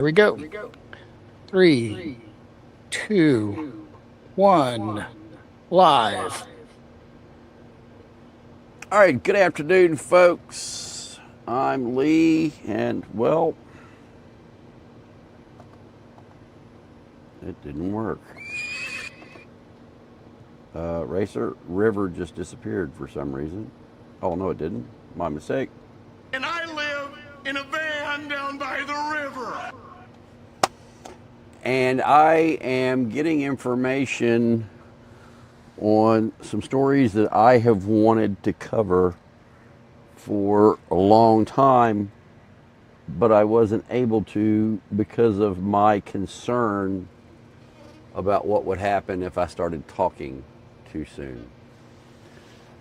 Here we go. 3, 2, 1, live. All right, good afternoon, folks. I'm Lee, and well, it didn't work. Racer River just disappeared for some reason. Oh, no, it didn't. My mistake. And I live in a van down by the river. And I am getting information on some stories that I have wanted to cover for a long time, but I wasn't able to because of my concern about what would happen if I started talking too soon.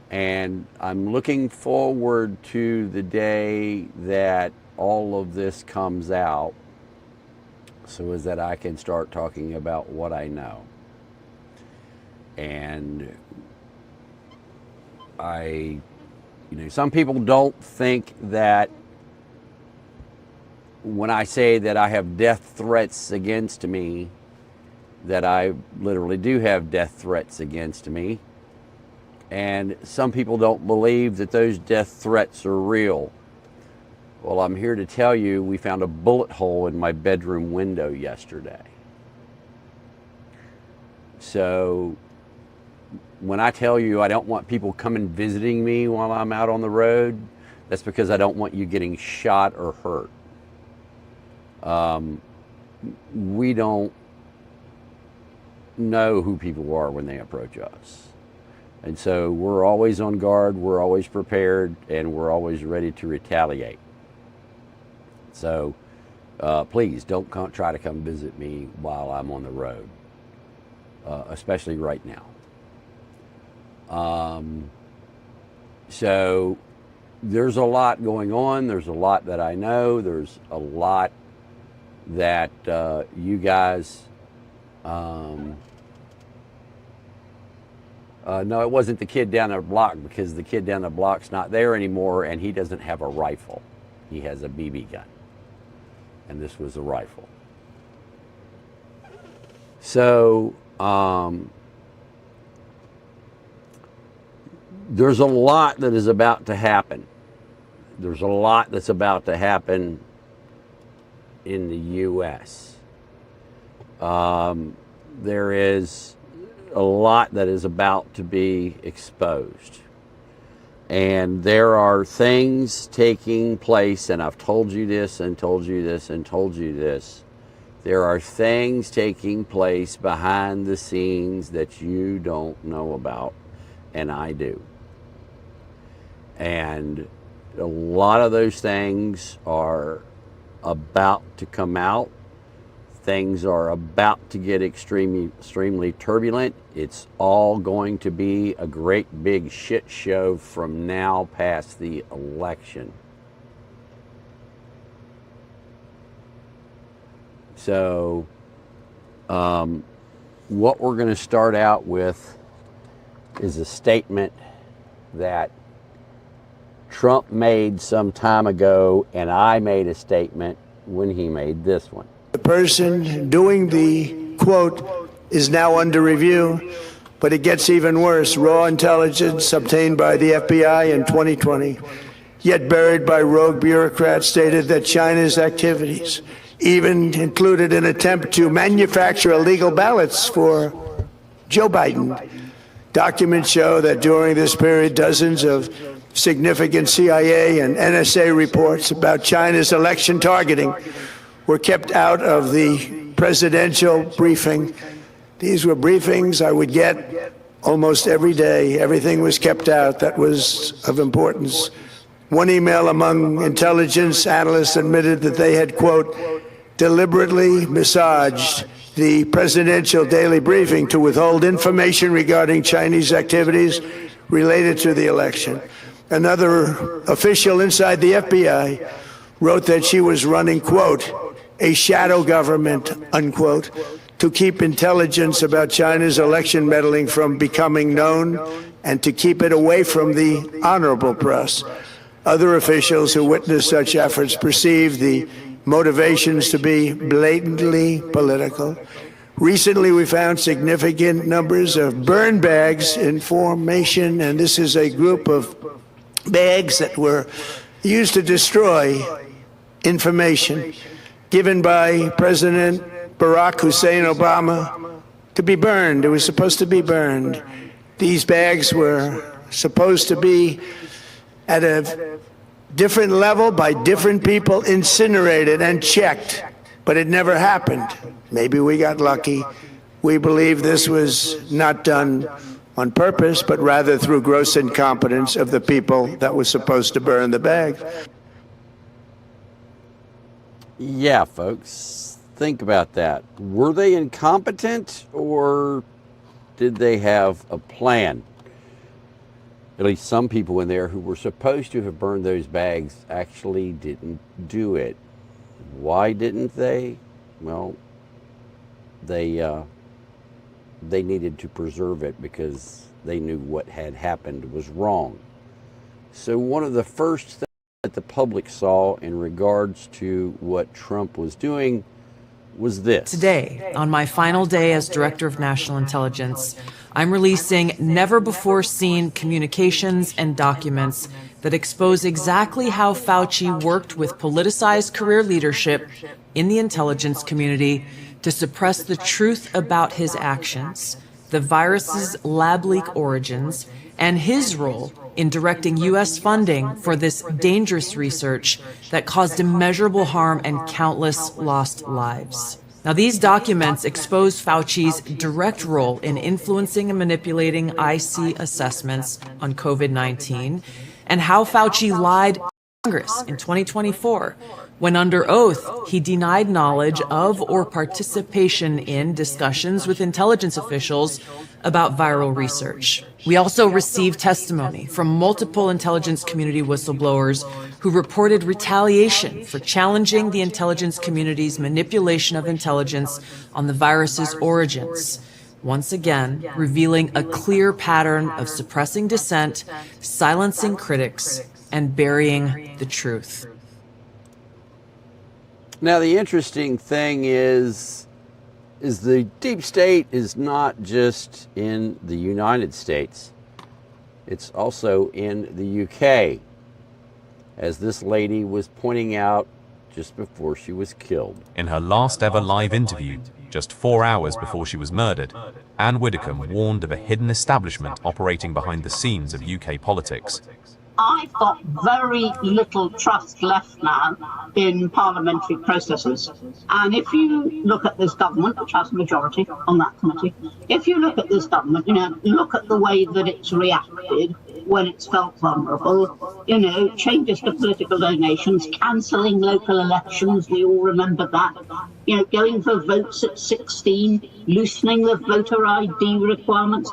And I'm looking forward to the day that all of this comes out so as that I can start talking about what I know. And some people don't think that when I say that I have death threats against me, that I literally do have death threats against me. And some people don't believe that those death threats are real. Well, I'm here to tell you, we found a bullet hole in my bedroom window yesterday. So when I tell you I don't want people coming visiting me while I'm out on the road, that's because I don't want you getting shot or hurt. We don't know who people are when they approach us. And so we're always on guard, we're always prepared, and we're always ready to retaliate. So please don't try to come visit me while I'm on the road, especially right now. So there's a lot going on. There's a lot that I know. There's a lot that you guys... no, it wasn't the kid down the block, because the kid down the block's not there anymore, and he doesn't have a rifle. He has a BB gun. And this was a rifle. So, there's a lot that is about to happen. There's a lot that's about to happen in the U.S. There is a lot that is about to be exposed. And there are things taking place, and I've told you this and told you this and told you this. There are things taking place behind the scenes that you don't know about, and I do. And a lot of those things are about to come out. Things are about to get extremely turbulent. It's all going to be a great big shit show from now past the election. So, what we're going to start out with is a statement that Trump made some time ago, and I made a statement when he made this one. The person doing the quote is now under review, but it gets even worse. Raw intelligence obtained by the FBI in 2020, yet buried by rogue bureaucrats, stated that China's activities even included an attempt to manufacture illegal ballots for Joe Biden. Documents show that during this period, dozens of significant CIA and NSA reports about China's election targeting were kept out of the presidential briefing. These were briefings I would get almost every day. Everything was kept out that was of importance. One email among intelligence analysts admitted that they had, quote, deliberately massaged the presidential daily briefing to withhold information regarding Chinese activities related to the election. Another official inside the FBI wrote that she was running, quote, a shadow government, unquote, to keep intelligence about China's election meddling from becoming known and to keep it away from the honorable press. Other officials who witnessed such efforts perceived the motivations to be blatantly political. Recently, we found significant numbers of burn bags in formation, and this is a group of bags that were used to destroy information given by President Barack Hussein Obama to be burned. It was supposed to be burned. These bags were supposed to be at a different level by different people, incinerated and checked, but it never happened. Maybe we got lucky. We believe this was not done on purpose, but rather through gross incompetence of the people that were supposed to burn the bags. Yeah, folks, think about that. Were they incompetent, or did they have a plan? At least some people in there who were supposed to have burned those bags actually didn't do it. Why didn't they? Well, they needed to preserve it because they knew what had happened was wrong. So one of the first things that the public saw in regards to what Trump was doing was this. Today, on my final day as Director of National Intelligence, I'm releasing never-before-seen communications and documents that expose exactly how Fauci worked with politicized career leadership in the intelligence community to suppress the truth about his actions, the virus's lab leak origins, and his role in directing U.S. funding for this dangerous research that caused immeasurable harm and countless lost lives. Now, these documents expose Fauci's direct role in influencing and manipulating IC assessments on COVID-19 and how Fauci lied to Congress in 2024 when under oath he denied knowledge of or participation in discussions with intelligence officials about viral research. We also received testimony from multiple intelligence community whistleblowers who reported retaliation for challenging the intelligence community's manipulation of intelligence on the virus's origins, once again revealing a clear pattern of suppressing dissent, silencing critics, and burying the truth. Now, the interesting thing is the deep state is not just in the United States. It's also in the UK, as this lady was pointing out just before she was killed. In her last ever live interview, just 4 hours before she was murdered, Anne Widdecombe warned of a hidden establishment operating behind the scenes of UK politics. I've got very little trust left now in parliamentary processes. And if you look at this government, which has a majority on that committee, if you look at this government, look at the way that it's reacted when it's felt vulnerable, changes to political donations, cancelling local elections, we all remember that, going for votes at 16, loosening the voter ID requirements,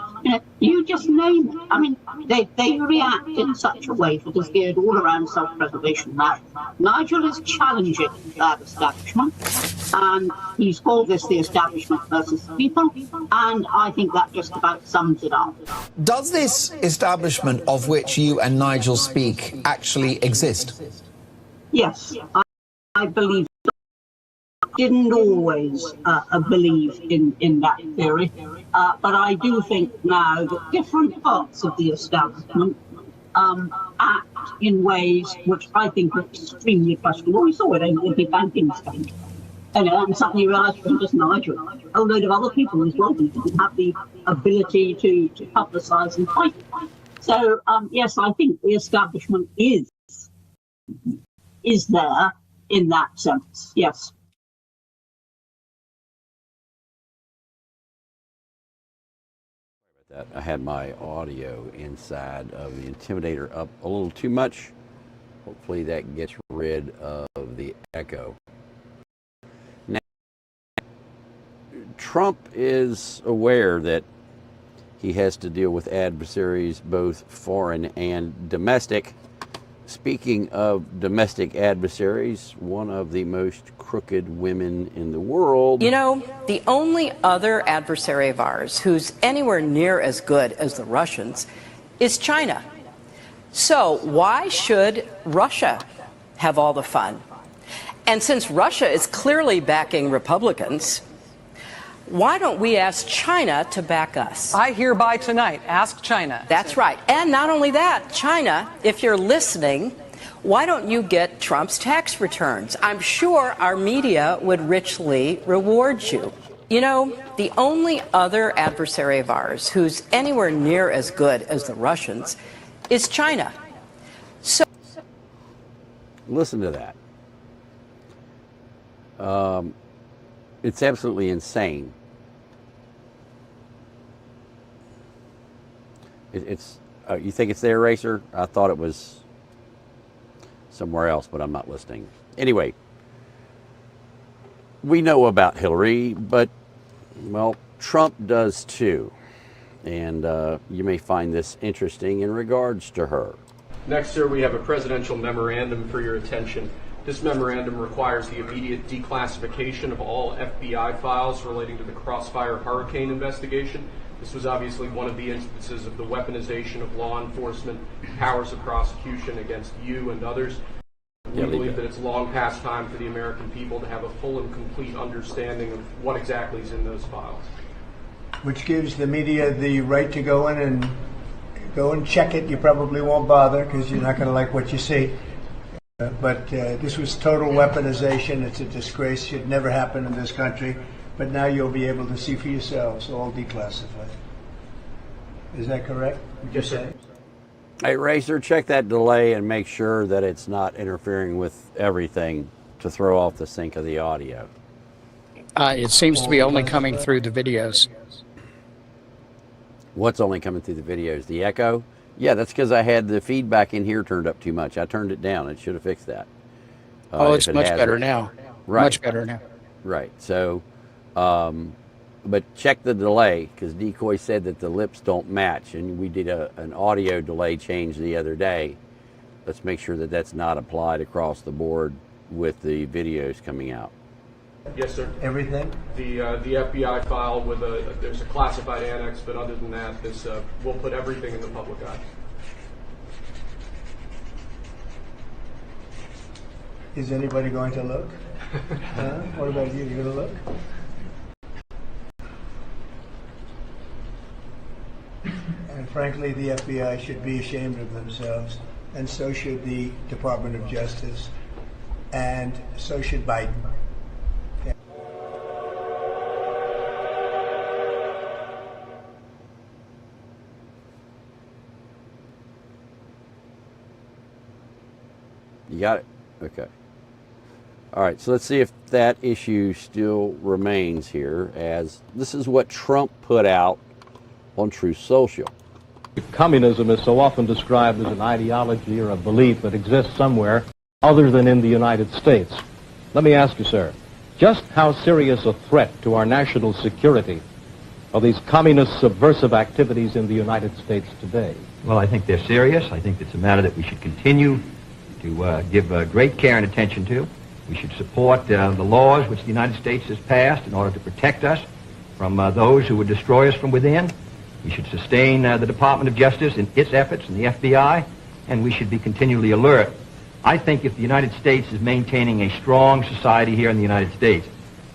you just name it. I mean, they react in such a way that is geared all around self-preservation now. Nigel is challenging that establishment, and he's called this the establishment versus the people, and I think that just about sums it up. Does this establishment of which you and Nigel speak actually exist? Yes, I believe. Didn't always believe in that theory, but I do think now that different parts of the establishment act in ways which I think are extremely questionable. We saw it in the banking scandal. And suddenly realised it wasn't just Nigel, a load of other people as well who didn't have the ability to publicise and fight. So, yes, I think the establishment is there in that sense, yes. I had my audio inside of the Intimidator up a little too much. Hopefully that gets rid of the echo. Now, Trump is aware that he has to deal with adversaries, both foreign and domestic. Speaking of domestic adversaries, one of the most crooked women in the world. The only other adversary of ours who's anywhere near as good as the Russians is China. So why should Russia have all the fun? And since Russia is clearly backing Republicans, why don't we ask China to back us? I hereby tonight ask China. That's right. And not only that, China, if you're listening, why don't you get Trump's tax returns? I'm sure our media would richly reward you. You know, the only other adversary of ours who's anywhere near as good as the Russians is China. So listen to that. It's absolutely insane. It's you think it's the eraser? I thought it was somewhere else, but I'm not listening. Anyway, we know about Hillary, but, well, Trump does too. And you may find this interesting in regards to her. Next, sir, we have a presidential memorandum for your attention. This memorandum requires the immediate declassification of all FBI files relating to the Crossfire Hurricane investigation. This was obviously one of the instances of the weaponization of law enforcement powers of prosecution against you and others. We believe that it's long past time for the American people to have a full and complete understanding of what exactly is in those files. Which gives the media the right to go in and check it. You probably won't bother because you're not going to like what you see. But this was total weaponization. It's a disgrace. Should never happen in this country. But now you'll be able to see for yourselves, all declassified. Is that correct? Yes, sir. Hey, Racer, check that delay and make sure that it's not interfering with everything to throw off the sync of the audio. It seems to be only coming through the videos. What's only coming through the videos? The echo? Yeah, that's because I had the feedback in here turned up too much. I turned it down. It should have fixed that. It's much better now. Right. Much better now. Right. So, but check the delay, because Decoy said that the lips don't match, and we did an audio delay change the other day. Let's make sure that that's not applied across the board with the videos coming out. Yes, sir. Everything? The FBI file with there's a classified annex, but other than that, this we'll put everything in the public eye. Is anybody going to look? What about you? You going to look? And frankly, the FBI should be ashamed of themselves, and so should the Department of Justice, and so should Biden. You got it? Okay. All right, so let's see if that issue still remains here, as this is what Trump put out on Truth Social. Communism is so often described as an ideology or a belief that exists somewhere other than in the United States. Let me ask you, sir, just how serious a threat to our national security are these communist subversive activities in the United States today? Well, I think they're serious. I think it's a matter that we should continue to give great care and attention to. We should support the laws which the United States has passed in order to protect us from those who would destroy us from within. We should sustain the Department of Justice in its efforts and the FBI, and we should be continually alert. I think if the United States is maintaining a strong society here in the United States,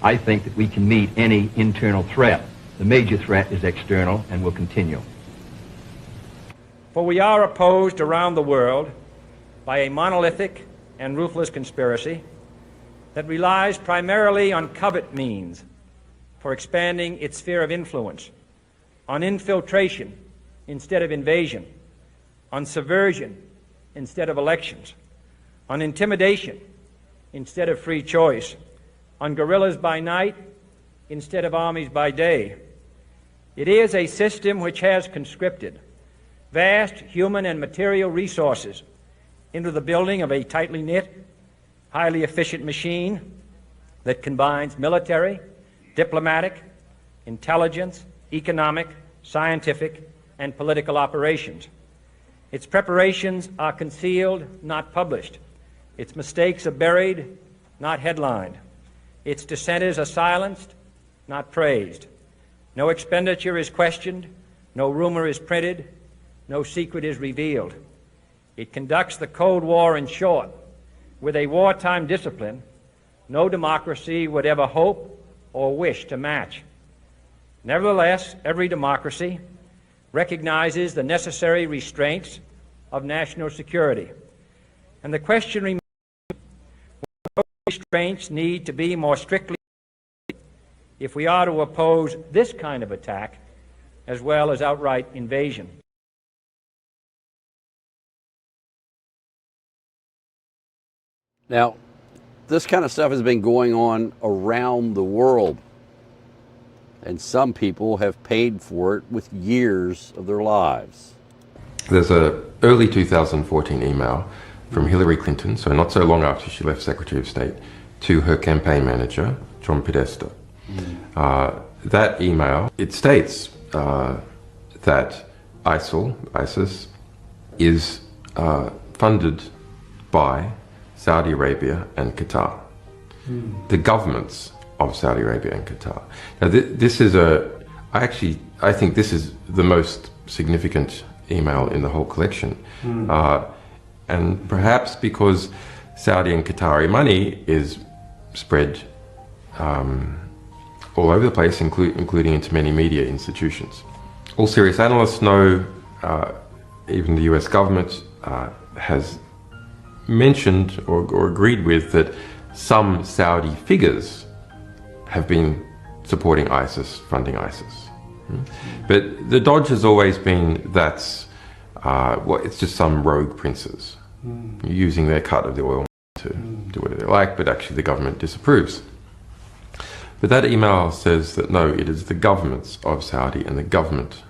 I think that we can meet any internal threat. The major threat is external and will continue. For we are opposed around the world by a monolithic and ruthless conspiracy that relies primarily on covert means for expanding its sphere of influence, on infiltration instead of invasion, on subversion instead of elections, on intimidation instead of free choice, on guerrillas by night instead of armies by day. It is a system which has conscripted vast human and material resources into the building of a tightly knit, highly efficient machine that combines military, diplomatic, intelligence, economic, scientific, and political operations. Its preparations are concealed, not published. Its mistakes are buried, not headlined. Its dissenters are silenced, not praised. No expenditure is questioned, no rumor is printed, no secret is revealed. It conducts the Cold War, in short, with a wartime discipline no democracy would ever hope or wish to match. Nevertheless, every democracy recognizes the necessary restraints of national security. And the question remains, will those restraints need to be more strictly if we are to oppose this kind of attack as well as outright invasion? Now, this kind of stuff has been going on around the world, and some people have paid for it with years of their lives. There's a early 2014 email from Hillary Clinton, so not so long after she left Secretary of State, to her campaign manager, John Podesta. That email, it states that ISIS, is funded by Saudi Arabia and Qatar, the governments of Saudi Arabia and Qatar. Now, this is I think this is the most significant email in the whole collection. And perhaps because Saudi and Qatari money is spread all over the place, including into many media institutions. All serious analysts know, even the US government has mentioned or agreed with that some Saudi figures have been supporting ISIS, funding ISIS. But the dodge has always been that's, it's just some rogue princes using their cut of the oil to do whatever they like, but actually the government disapproves. But that email says that no, it is the governments of Saudi and the government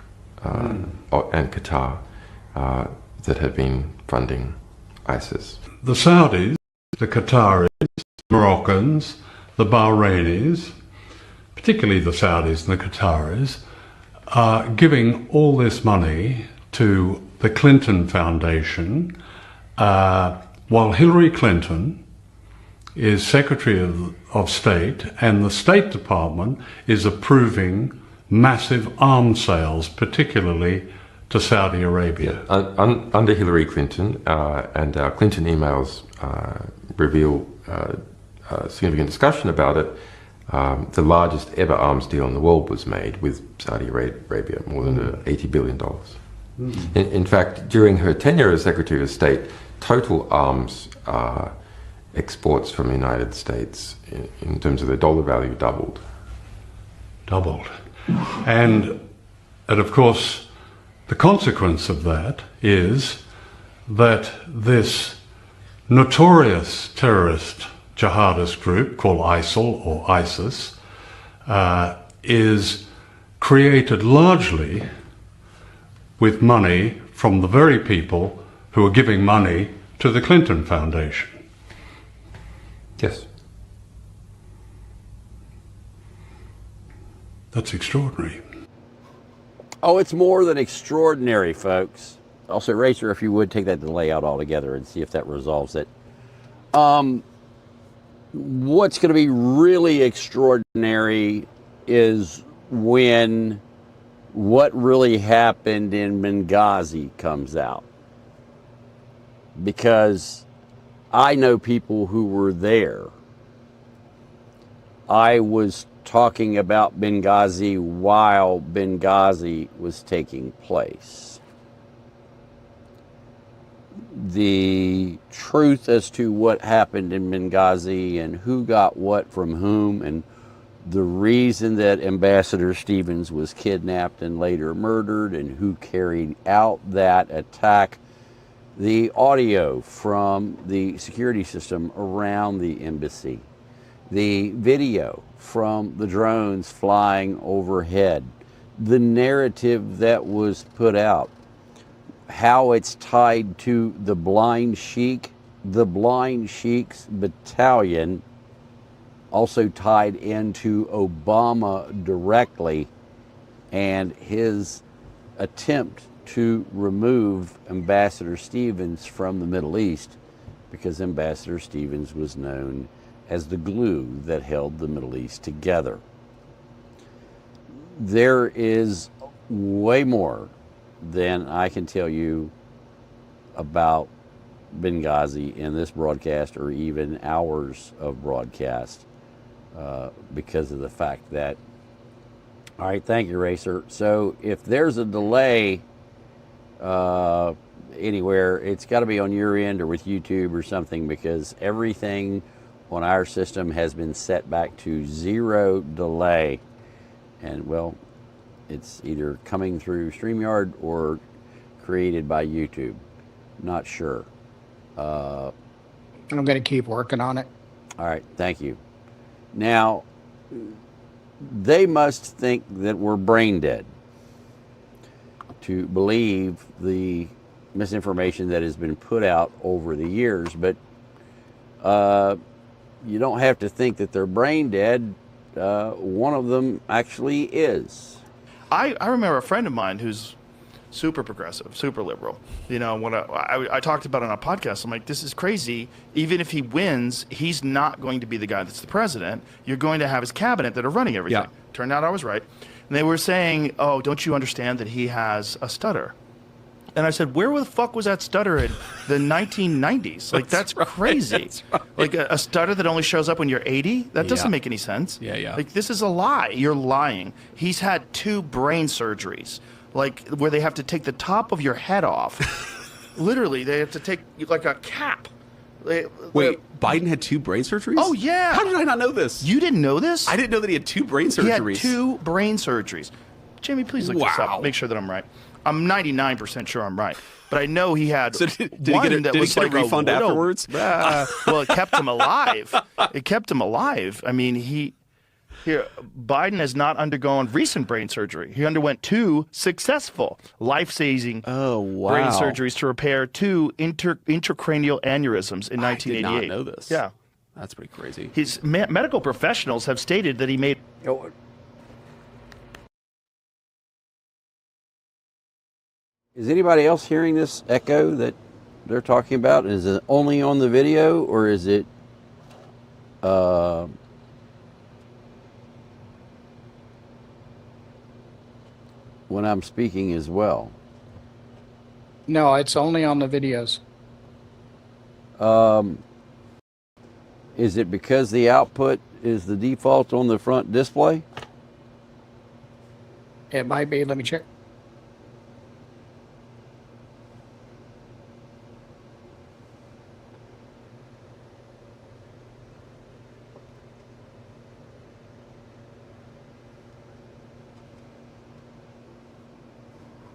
and Qatar that have been funding ISIS. The Saudis, the Qataris, the Moroccans, the Bahrainis, particularly the Saudis and the Qataris, are giving all this money to the Clinton Foundation, while Hillary Clinton is Secretary of State and the State Department is approving massive arms sales, particularly to Saudi Arabia. Under Hillary Clinton, and our Clinton emails reveal significant discussion about it, the largest ever arms deal in the world was made with Saudi Arabia, more than $80 billion. In fact, during her tenure as Secretary of State, total arms exports from the United States, in terms of their dollar value, doubled. And of course, the consequence of that is that this notorious terrorist jihadist group called ISIL or ISIS is created largely with money from the very people who are giving money to the Clinton Foundation. Yes. That's extraordinary. Oh, it's more than extraordinary, folks. Also, Racer, if you would, take that to the layout altogether and see if that resolves it. What's going to be really extraordinary is when what really happened in Benghazi comes out. Because I know people who were there. I was talking about Benghazi while Benghazi was taking place. The truth as to what happened in Benghazi and who got what from whom, and the reason that Ambassador Stevens was kidnapped and later murdered, and who carried out that attack, the audio from the security system around the embassy, the video from the drones flying overhead, the narrative that was put out, how it's tied to the Blind Sheik, the Blind Sheik's battalion, also tied into Obama directly, and his attempt to remove Ambassador Stevens from the Middle East, because Ambassador Stevens was known as the glue that held the Middle East together. There is way more than I can tell you about Benghazi in this broadcast or even hours of broadcast because of the fact that, all right, thank you, Racer. So if there's a delay anywhere, it's got to be on your end or with YouTube or something, because everything on our system has been set back to 0 delay. And well, it's either coming through StreamYard or created by YouTube. Not sure. I'm going to keep working on it. All right, thank you. Now, they must think that we're brain dead to believe the misinformation that has been put out over the years, but you don't have to think that they're brain dead. One of them actually is. I remember a friend of mine who's super progressive, super liberal. You know, when I talked about it on a podcast, I'm like, this is crazy. Even if he wins, he's not going to be the guy that's the president. You're going to have his cabinet that are running everything. Yeah. Turned out I was right. And they were saying, oh, don't you understand that he has a stutter? And I said, where the fuck was that stutter in the 1990s? Like, that's crazy. That's right. Like, a stutter that only shows up when you're 80? That doesn't make any sense. Yeah. Like, this is a lie. You're lying. He's had 2 brain surgeries, like, where they have to take the top of your head off. Literally, they have to take, like, a cap. Wait, Biden had 2 brain surgeries? Oh, yeah. How did I not know this? You didn't know this? I didn't know that he had 2 brain surgeries. He had 2 brain surgeries. Jamie, please look this up. Make sure that I'm right. I'm 99% sure I'm right, but I know he had did he get a refund afterwards? Well, it kept him alive. It kept him alive. I mean, Biden has not undergone recent brain surgery. He underwent 2 successful, life-saving brain surgeries to repair 2 intracranial aneurysms in 1988. I did not know this. Yeah. That's pretty crazy. His medical professionals have stated that he made... Is anybody else hearing this echo that they're talking about? Is it only on the video, or is it when I'm speaking as well? No, it's only on the videos. Is it because the output is the default on the front display? It might be. Let me check.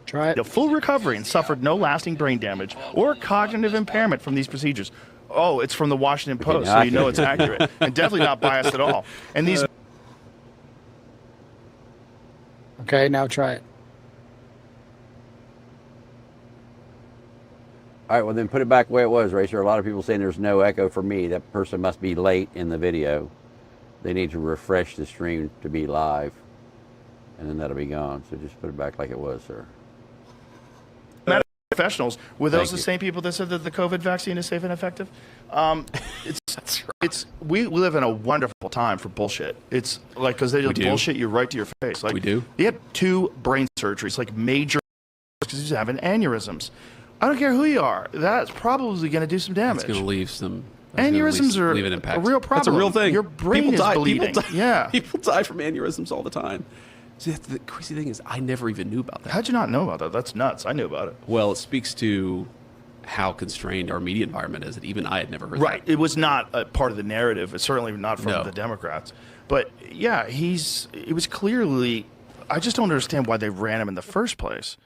Try it. A full recovery and suffered no lasting brain damage or cognitive impairment from these procedures. Oh, it's from the Washington Post, so you know it's accurate and definitely not biased at all. And these. Okay, now try it. All right, well then put it back the way it was, Racer. A lot of people saying there's no echo for me. That person must be late in the video. They need to refresh the stream to be live, and then that'll be gone. So just put it back like it was, sir. Professionals, were those the same people that said that the COVID vaccine is safe and effective? We live in a wonderful time for bullshit. It's like, because they just bullshit you right to your face. Like, we do. He had 2 brain surgeries, like major, because he's having aneurysms. I don't care who you are. That's probably going to do some damage. It's going to leave some. Aneurysms are leave an impact. a real problem. That's a real thing. Your brain is bleeding. People die from aneurysms all the time. See, the crazy thing is, I never even knew about that. How'd you not know about that? That's nuts. I knew about it. Well, it speaks to how constrained our media environment is that even I had never heard Right. that. It was not a part of the narrative. It's certainly not from the Democrats. But yeah, it was clearly, I just don't understand why they ran him in the first place.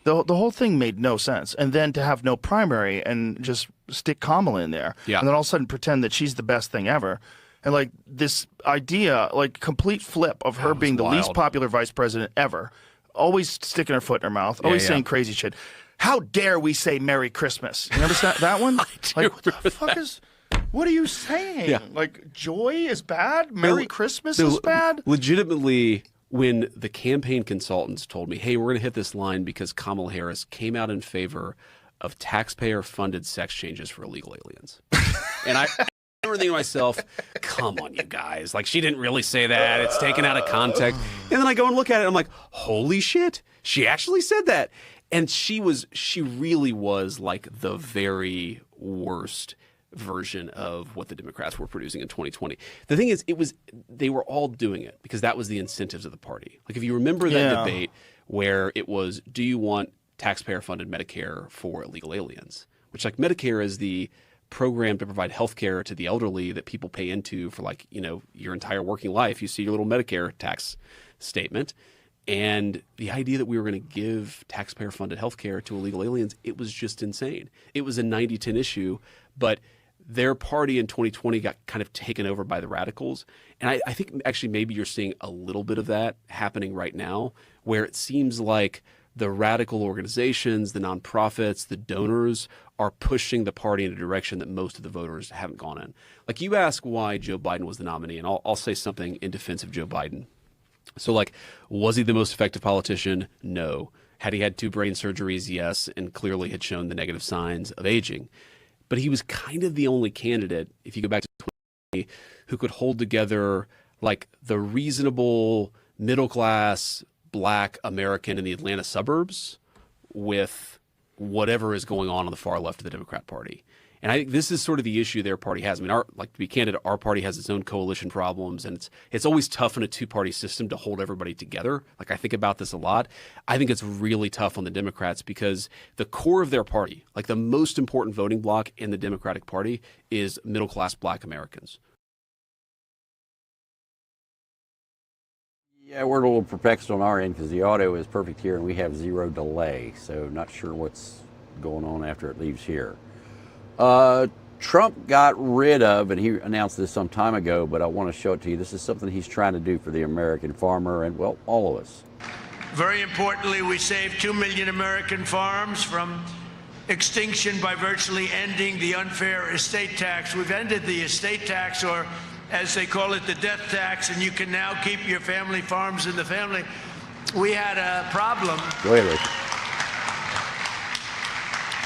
The whole thing made no sense. And then to have no primary and just stick Kamala in there. Yeah. And then all of a sudden pretend that she's the best thing ever. And like this idea, like complete flip of her being the least popular vice president ever, always sticking her foot in her mouth, always saying crazy shit. How dare we say Merry Christmas? You remember that one? Like, what the fuck is, what are you saying? Yeah. Like, joy is bad? Merry Christmas is bad? Legitimately, when the campaign consultants told me, hey, we're going to hit this line because Kamala Harris came out in favor of taxpayer-funded sex changes for illegal aliens. And I remember thinking to myself, come on, you guys. Like, she didn't really say that. It's taken out of context. And then I go and look at it, and I'm like, holy shit, she actually said that. And she really was like the very worst version of what the Democrats were producing in 2020. The thing is, they were all doing it because that was the incentives of the party. Like if you remember that debate where it was, do you want taxpayer-funded Medicare for illegal aliens? Which, like, Medicare is the program to provide health care to the elderly that people pay into for, like, you know, your entire working life. You see your little Medicare tax statement. And the idea that we were going to give taxpayer-funded health care to illegal aliens, it was just insane. It was a 90-10 issue, but their party in 2020 got kind of taken over by the radicals. And I think actually maybe you're seeing a little bit of that happening right now, where it seems like the radical organizations, the nonprofits, the donors are pushing the party in a direction that most of the voters haven't gone in. Like, you ask why Joe Biden was the nominee, and I'll say something in defense of Joe Biden. So, like, was he the most effective politician? No. Had he had 2 brain surgeries? Yes, and clearly had shown the negative signs of aging. But he was kind of the only candidate, if you go back to 2020, who could hold together, like, the reasonable middle-class Black American in the Atlanta suburbs with whatever is going on the far left of the Democrat Party. And I think this is sort of the issue their party has. I mean, to be candid, our party has its own coalition problems, and it's always tough in a 2-party system to hold everybody together. Like, I think about this a lot. I think it's really tough on the Democrats because the core of their party, like the most important voting bloc in the Democratic Party, is middle-class Black Americans. Yeah, we're a little perplexed on our end because the audio is perfect here and we have 0 delay, so not sure what's going on after it leaves here. Trump got rid of, and he announced this some time ago, but I want to show it to you. This is something he's trying to do for the American farmer and, well, all of us. Very importantly, we saved 2 million American farms from extinction by virtually ending the unfair estate tax. We've ended the estate tax, or as they call it, the death tax, and you can now keep your family farms in the family. We had a problem. Go ahead, Rick.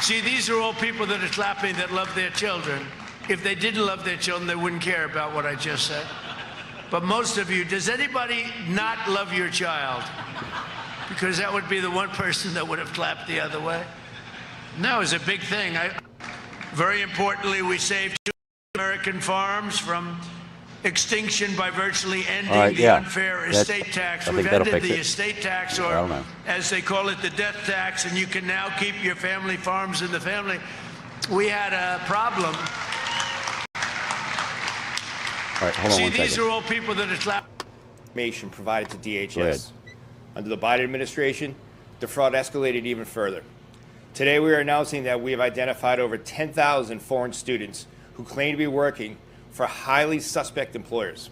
See, these are all people that are clapping that love their children. If they didn't love their children, they wouldn't care about what I just said. But most of you, does anybody not love your child? Because that would be the one person that would have clapped the other way. No, it's a big thing. Very importantly, we saved 2 American farms from extinction by virtually ending the unfair estate tax. We've ended the estate tax, or as they call it, the death tax, and you can now keep your family farms in the family. We had a problem. All right, hold on See, one these second. are all people that are clapping. Information provided to DHS. Under the Biden administration, the fraud escalated even further. Today, we are announcing that we have identified over 10,000 foreign students who claim to be working for highly suspect employers.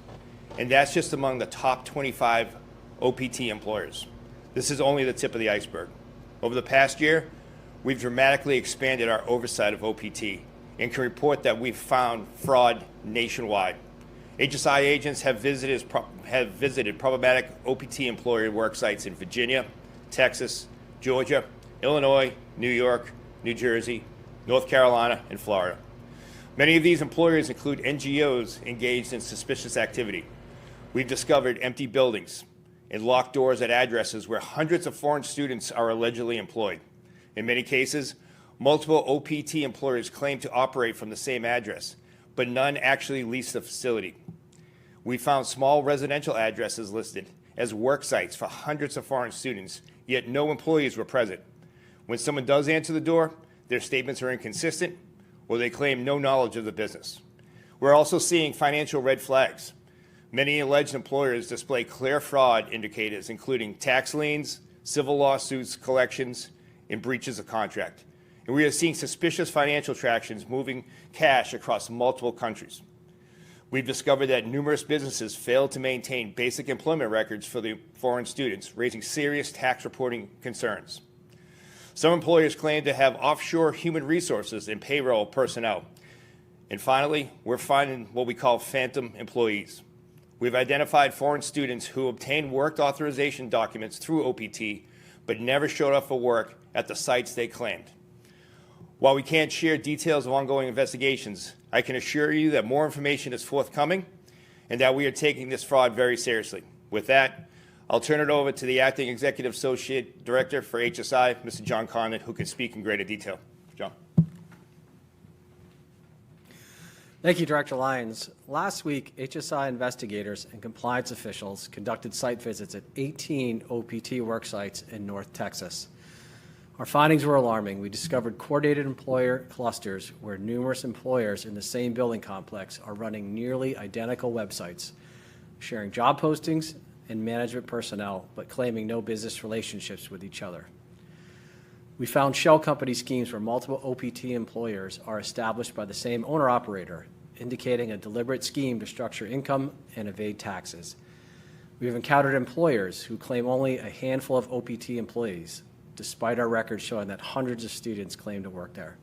And that's just among the top 25 OPT employers. This is only the tip of the iceberg. Over the past year, we've dramatically expanded our oversight of OPT and can report that we've found fraud nationwide. HSI agents have visited problematic OPT employer work sites in Virginia, Texas, Georgia, Illinois, New York, New Jersey, North Carolina, and Florida. Many of these employers include NGOs engaged in suspicious activity. We've discovered empty buildings and locked doors at addresses where hundreds of foreign students are allegedly employed. In many cases, multiple OPT employers claim to operate from the same address, but none actually lease the facility. We found small residential addresses listed as work sites for hundreds of foreign students, yet no employees were present. When someone does answer the door, their statements are inconsistent, or they claim no knowledge of the business. We're also seeing financial red flags. Many alleged employers display clear fraud indicators, including tax liens, civil lawsuits, collections, and breaches of contract. And we are seeing suspicious financial transactions moving cash across multiple countries. We've discovered that numerous businesses fail to maintain basic employment records for the foreign students, raising serious tax reporting concerns. Some employers claim to have offshore human resources and payroll personnel. And finally, we're finding what we call phantom employees. We've identified foreign students who obtained work authorization documents through OPT, but never showed up for work at the sites they claimed. While we can't share details of ongoing investigations, I can assure you that more information is forthcoming and that we are taking this fraud very seriously. With that, I'll turn it over to the Acting Executive Associate Director for HSI, Mr. John Condon, who can speak in greater detail. John. Thank you, Director Lyons. Last week, HSI investigators and compliance officials conducted site visits at 18 OPT work sites in North Texas. Our findings were alarming. We discovered coordinated employer clusters where numerous employers in the same building complex are running nearly identical websites, sharing job postings and management personnel, but claiming no business relationships with each other. We found shell company schemes where multiple OPT employers are established by the same owner-operator, indicating a deliberate scheme to structure income and evade taxes. We have encountered employers who claim only a handful of OPT employees, despite our records showing that hundreds of students claim to work there.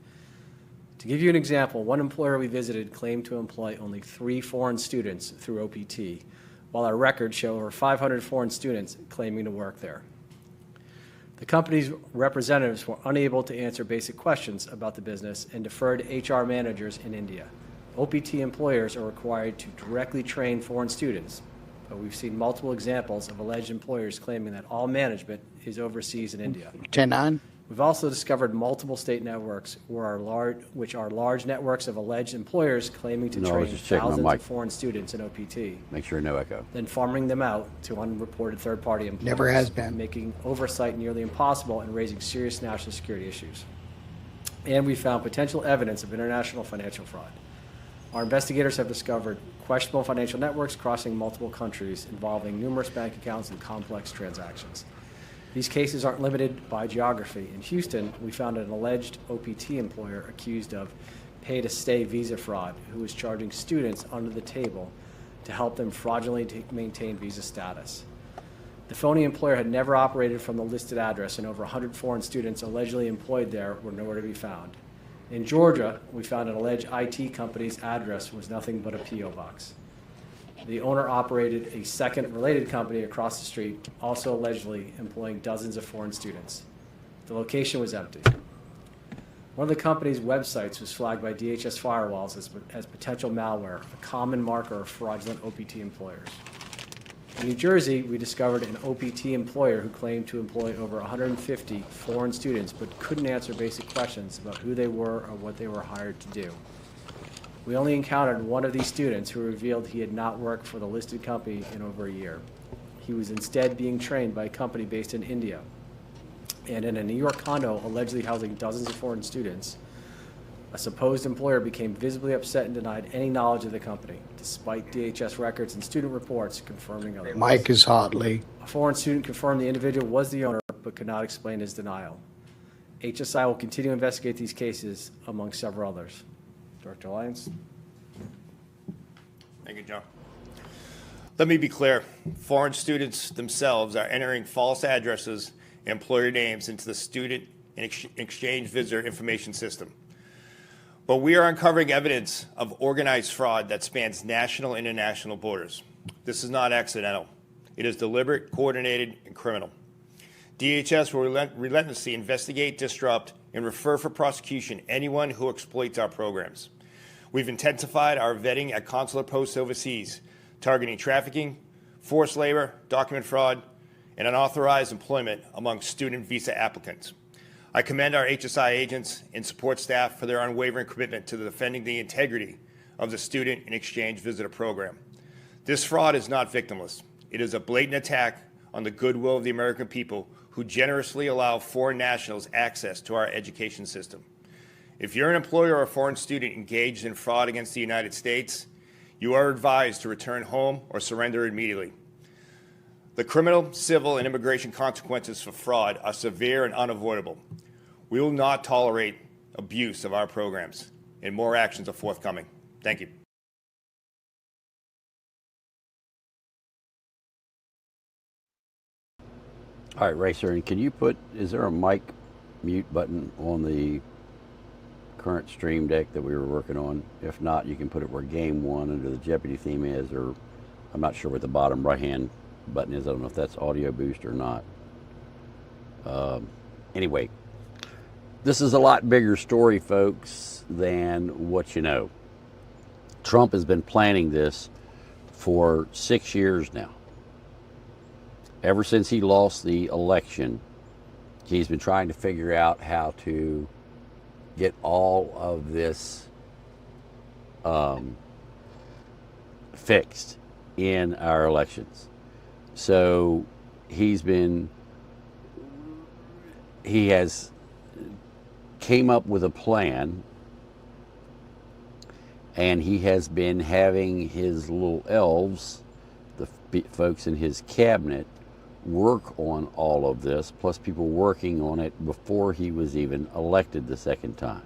To give you an example, one employer we visited claimed to employ only 3 foreign students through OPT, while our records show over 500 foreign students claiming to work there. The company's representatives were unable to answer basic questions about the business and deferred to HR managers in India. OPT employers are required to directly train foreign students, but we've seen multiple examples of alleged employers claiming that all management is overseas in India. 10-9. We've also discovered multiple state networks which are large networks of alleged employers claiming to train thousands of foreign students in OPT. Make sure no echo. Then farming them out to unreported third-party employers. Never has been. Making oversight nearly impossible and raising serious national security issues. And we found potential evidence of international financial fraud. Our investigators have discovered questionable financial networks crossing multiple countries involving numerous bank accounts and complex transactions. These cases aren't limited by geography. In Houston, we found an alleged OPT employer accused of pay-to-stay visa fraud who was charging students under the table to help them fraudulently maintain visa status. The phony employer had never operated from the listed address, and over 100 foreign students allegedly employed there were nowhere to be found. In Georgia, we found an alleged IT company's address was nothing but a P.O. box. The owner operated a second related company across the street, also allegedly employing dozens of foreign students. The location was empty. One of the company's websites was flagged by DHS firewalls as potential malware, a common marker of fraudulent OPT employers. In New Jersey, we discovered an OPT employer who claimed to employ over 150 foreign students but couldn't answer basic questions about who they were or what they were hired to do. We only encountered one of these students who revealed he had not worked for the listed company in over a year. He was instead being trained by a company based in India. And in a New York condo allegedly housing dozens of foreign students, a supposed employer became visibly upset and denied any knowledge of the company, despite DHS records and student reports confirming otherwise. Mike is hot, Lee. A foreign student confirmed the individual was the owner, but could not explain his denial. HSI will continue to investigate these cases, among several others. Director Lyons. Thank you, John. Let me be clear. Foreign students themselves are entering false addresses and employer names into the Student and Exchange Visitor Information System. But we are uncovering evidence of organized fraud that spans national and international borders. This is not accidental. It is deliberate, coordinated, and criminal. DHS will relentlessly investigate, disrupt, and refer for prosecution anyone who exploits our programs. We've intensified our vetting at consular posts overseas, targeting trafficking, forced labor, document fraud, and unauthorized employment among student visa applicants. I commend our HSI agents and support staff for their unwavering commitment to defending the integrity of the Student and Exchange Visitor Program. This fraud is not victimless. It is a blatant attack on the goodwill of the American people who generously allow foreign nationals access to our education system. If you're an employer or a foreign student engaged in fraud against the United States, you are advised to return home or surrender immediately. The criminal, civil, and immigration consequences for fraud are severe and unavoidable. We will not tolerate abuse of our programs, and more actions are forthcoming. Thank you. All right, Racer, and can you is there a mic mute button on the current stream deck that we were working on? If not, you can put it where game 1 under the Jeopardy theme is, or I'm not sure what the bottom right-hand button is. I don't know if that's audio boost or not. Anyway, this is a lot bigger story, folks, than what you know. Trump has been planning this for 6 years now. Ever since he lost the election, he's been trying to figure out how to get all of this fixed in our elections. So he has came up with a plan, and he has been having his little elves, the folks in his cabinet, work on all of this, plus people working on it before he was even elected the second time.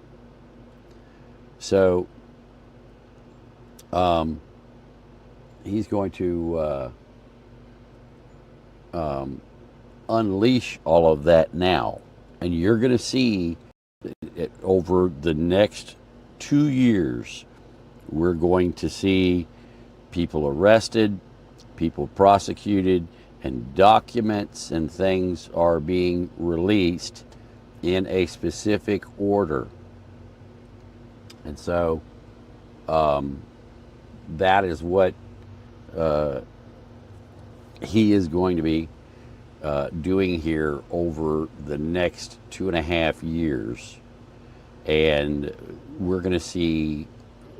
So he's going to unleash all of that now. And you're going to see it over the next 2 years, we're going to see people arrested, people prosecuted, and documents and things are being released in a specific order. And so that is what he is going to be doing here over the next 2.5 years. And we're going to see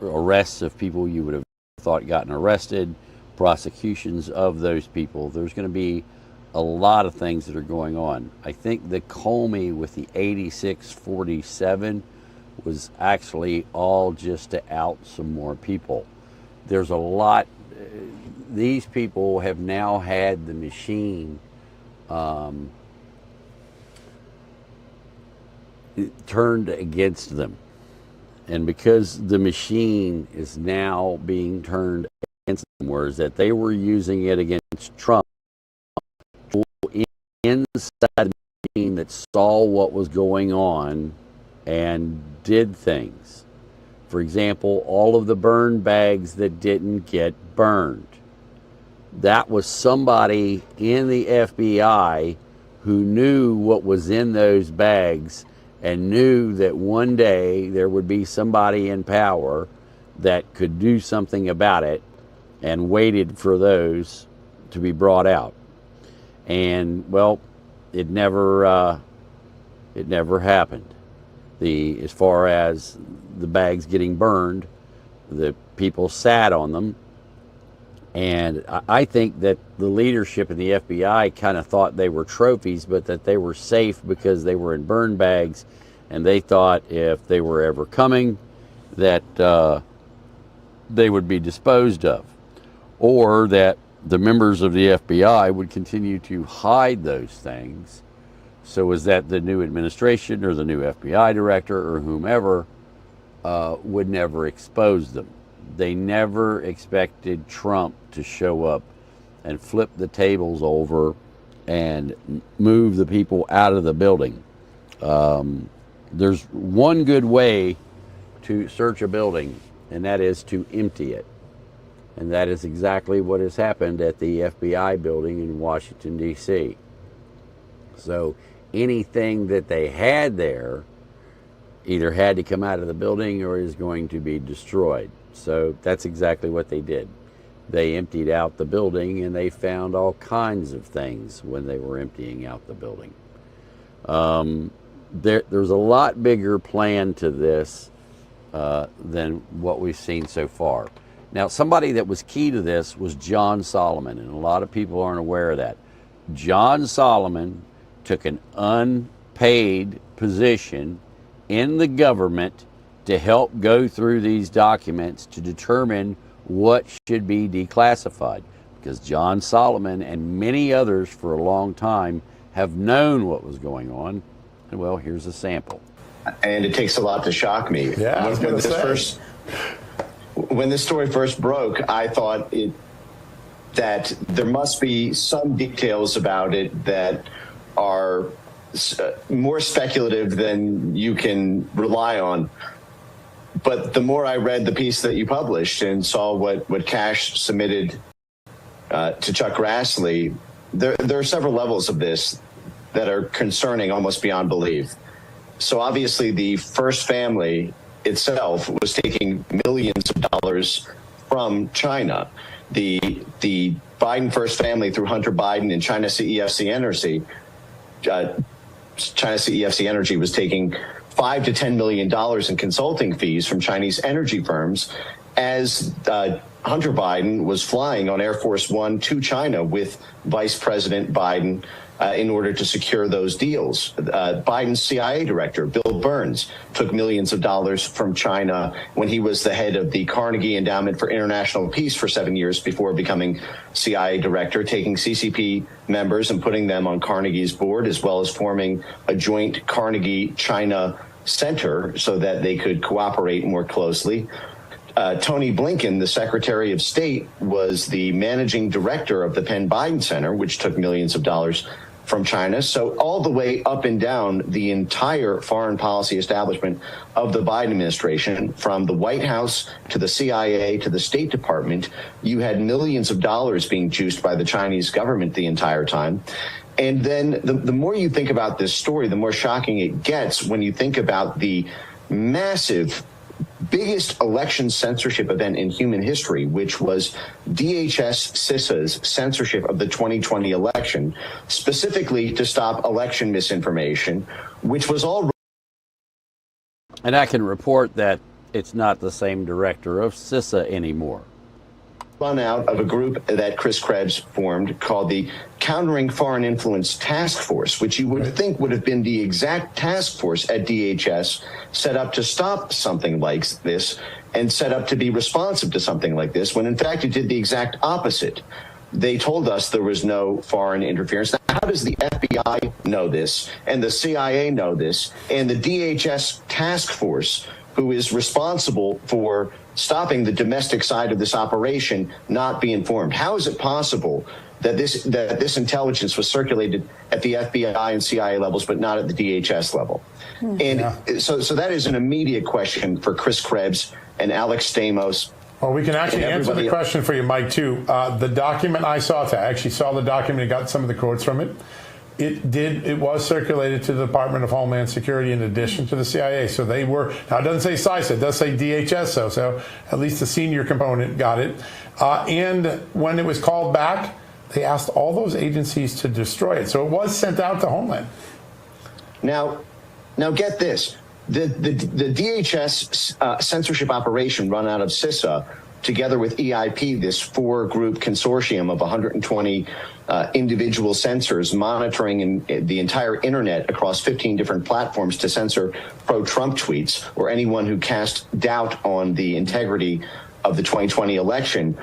arrests of people you would have thought gotten arrested, prosecutions of those people. There's going to be a lot of things that are going on. I think the Comey with the 86-47 was actually all just to out some more people. There's a lot. These people have now had the machine turned against them. And because the machine is now being turned against them, whereas that they were using it against Trump, inside the machine that saw what was going on and did things. For example, all of the burn bags that didn't get burned. That was somebody in the FBI who knew what was in those bags and knew that one day there would be somebody in power that could do something about it, and waited for those to be brought out. And well, it never happened. As far as the bags getting burned, the people sat on them. And I think that the leadership in the FBI kind of thought they were trophies, but that they were safe because they were in burn bags, and they thought if they were ever coming, that they would be disposed of, or that the members of the FBI would continue to hide those things, so as that the new administration or the new FBI director or whomever would never expose them. They never expected Trump to show up and flip the tables over and move the people out of the building. There's one good way to search a building, and that is to empty it. And that is exactly what has happened at the FBI building in Washington, D.C. So anything that they had there either had to come out of the building or is going to be destroyed. So that's exactly what they did. They emptied out the building, and they found all kinds of things when they were emptying out the building. There's a lot bigger plan to this than what we've seen so far. Now, somebody that was key to this was John Solomon, and a lot of people aren't aware of that. John Solomon took an unpaid position in the government to help go through these documents to determine what should be declassified, because John Solomon and many others for a long time have known what was going on. And well, here's a sample. And it takes a lot to shock me. Yeah, when this story first broke, I thought that there must be some details about it that are more speculative than you can rely on. But the more I read the piece that you published and saw what Cash submitted to Chuck Grassley, there are several levels of this that are concerning almost beyond belief. So obviously the first family itself was taking millions of dollars from China. The Biden first family through Hunter Biden and China CEFC Energy, China CEFC Energy was taking $5 to $10 million in consulting fees from Chinese energy firms as Hunter Biden was flying on Air Force One to China with Vice President Biden in order to secure those deals. Biden's CIA director, Bill Burns, took millions of dollars from China when he was the head of the Carnegie Endowment for International Peace for 7 years before becoming CIA director, taking CCP members and putting them on Carnegie's board, as well as forming a joint Carnegie-China center so that they could cooperate more closely. Tony Blinken, the Secretary of State, was the managing director of the Penn Biden Center, which took millions of dollars from China. So all the way up and down the entire foreign policy establishment of the Biden administration, from the White House to the CIA to the State Department, you had millions of dollars being juiced by the Chinese government the entire time. And then the more you think about this story, the more shocking it gets when you think about the massive, biggest election censorship event in human history, which was DHS-CISA's censorship of the 2020 election, specifically to stop election misinformation, which was all. And I can report that it's not the same director of CISA anymore. Run out of a group that Chris Krebs formed called the Countering Foreign Influence Task Force, which you would think would have been the exact task force at DHS set up to stop something like this and set up to be responsive to something like this, when in fact it did the exact opposite. They told us there was no foreign interference. Now, how does the FBI know this, and the CIA know this, and the DHS task force, who is responsible for stopping the domestic side of this operation, not be informed? How is it possible that this intelligence was circulated at the FBI and CIA levels, but not at the DHS level? And so that is an immediate question for Chris Krebs and Alex Stamos. Well, we can actually answer the question for you, Mike, too. The document I actually saw the document and got some of the quotes from it. It was circulated to the Department of Homeland Security in addition to the CIA. So they were, now it doesn't say CISA, it does say DHS, so at least the senior component got it. And when it was called back, they asked all those agencies to destroy it. So it was sent out to Homeland. Now get this. The DHS censorship operation run out of CISA, together with EIP, this 4-group consortium of 120 individual censors monitoring the entire internet across 15 different platforms to censor pro-Trump tweets or anyone who cast doubt on the integrity of the 2020 election.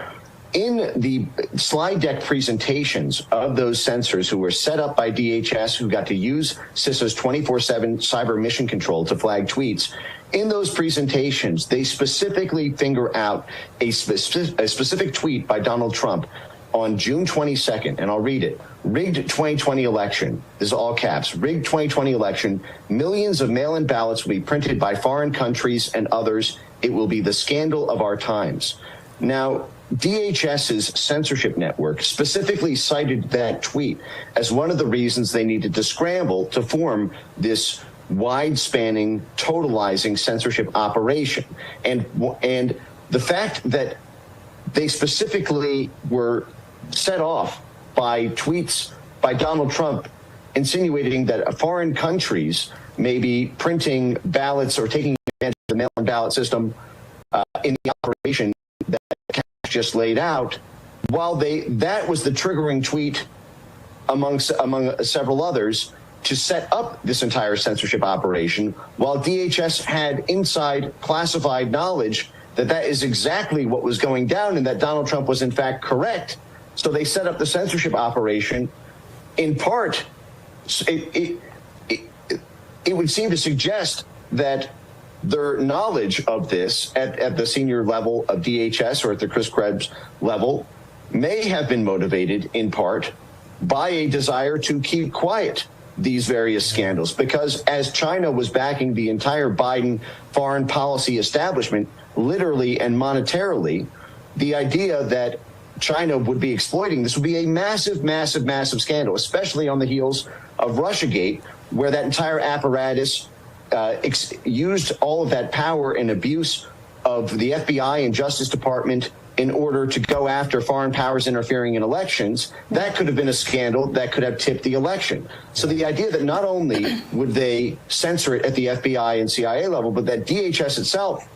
In the slide deck presentations of those censors who were set up by DHS, who got to use CISA's 24/7 cyber mission control to flag tweets, in those presentations, they specifically finger out a specific tweet by Donald Trump on June 22nd, and I'll read it. Rigged 2020 election. This is all caps. Rigged 2020 election. Millions of mail-in ballots will be printed by foreign countries and others. It will be the scandal of our times. Now, DHS's censorship network specifically cited that tweet as one of the reasons they needed to scramble to form this wide-spanning, totalizing censorship operation. And the fact that they specifically were set off by tweets by Donald Trump insinuating that foreign countries may be printing ballots or taking advantage of the mail-in ballot system in the operation that Cash just laid out, while that was the triggering tweet among several others to set up this entire censorship operation, while DHS had inside classified knowledge that is exactly what was going down and that Donald Trump was in fact correct. So they set up the censorship operation. In part, it would seem to suggest that their knowledge of this at the senior level of DHS or at the Chris Krebs level may have been motivated in part by a desire to keep quiet these various scandals, because as China was backing the entire Biden foreign policy establishment, literally and monetarily, the idea that China would be exploiting this would be a massive, massive, massive scandal, especially on the heels of Russiagate, where that entire apparatus used all of that power and abuse of the FBI and Justice Department in order to go after foreign powers interfering in elections. That could have been a scandal that could have tipped the election. So the idea that not only would they censor it at the FBI and CIA level, but that DHS itself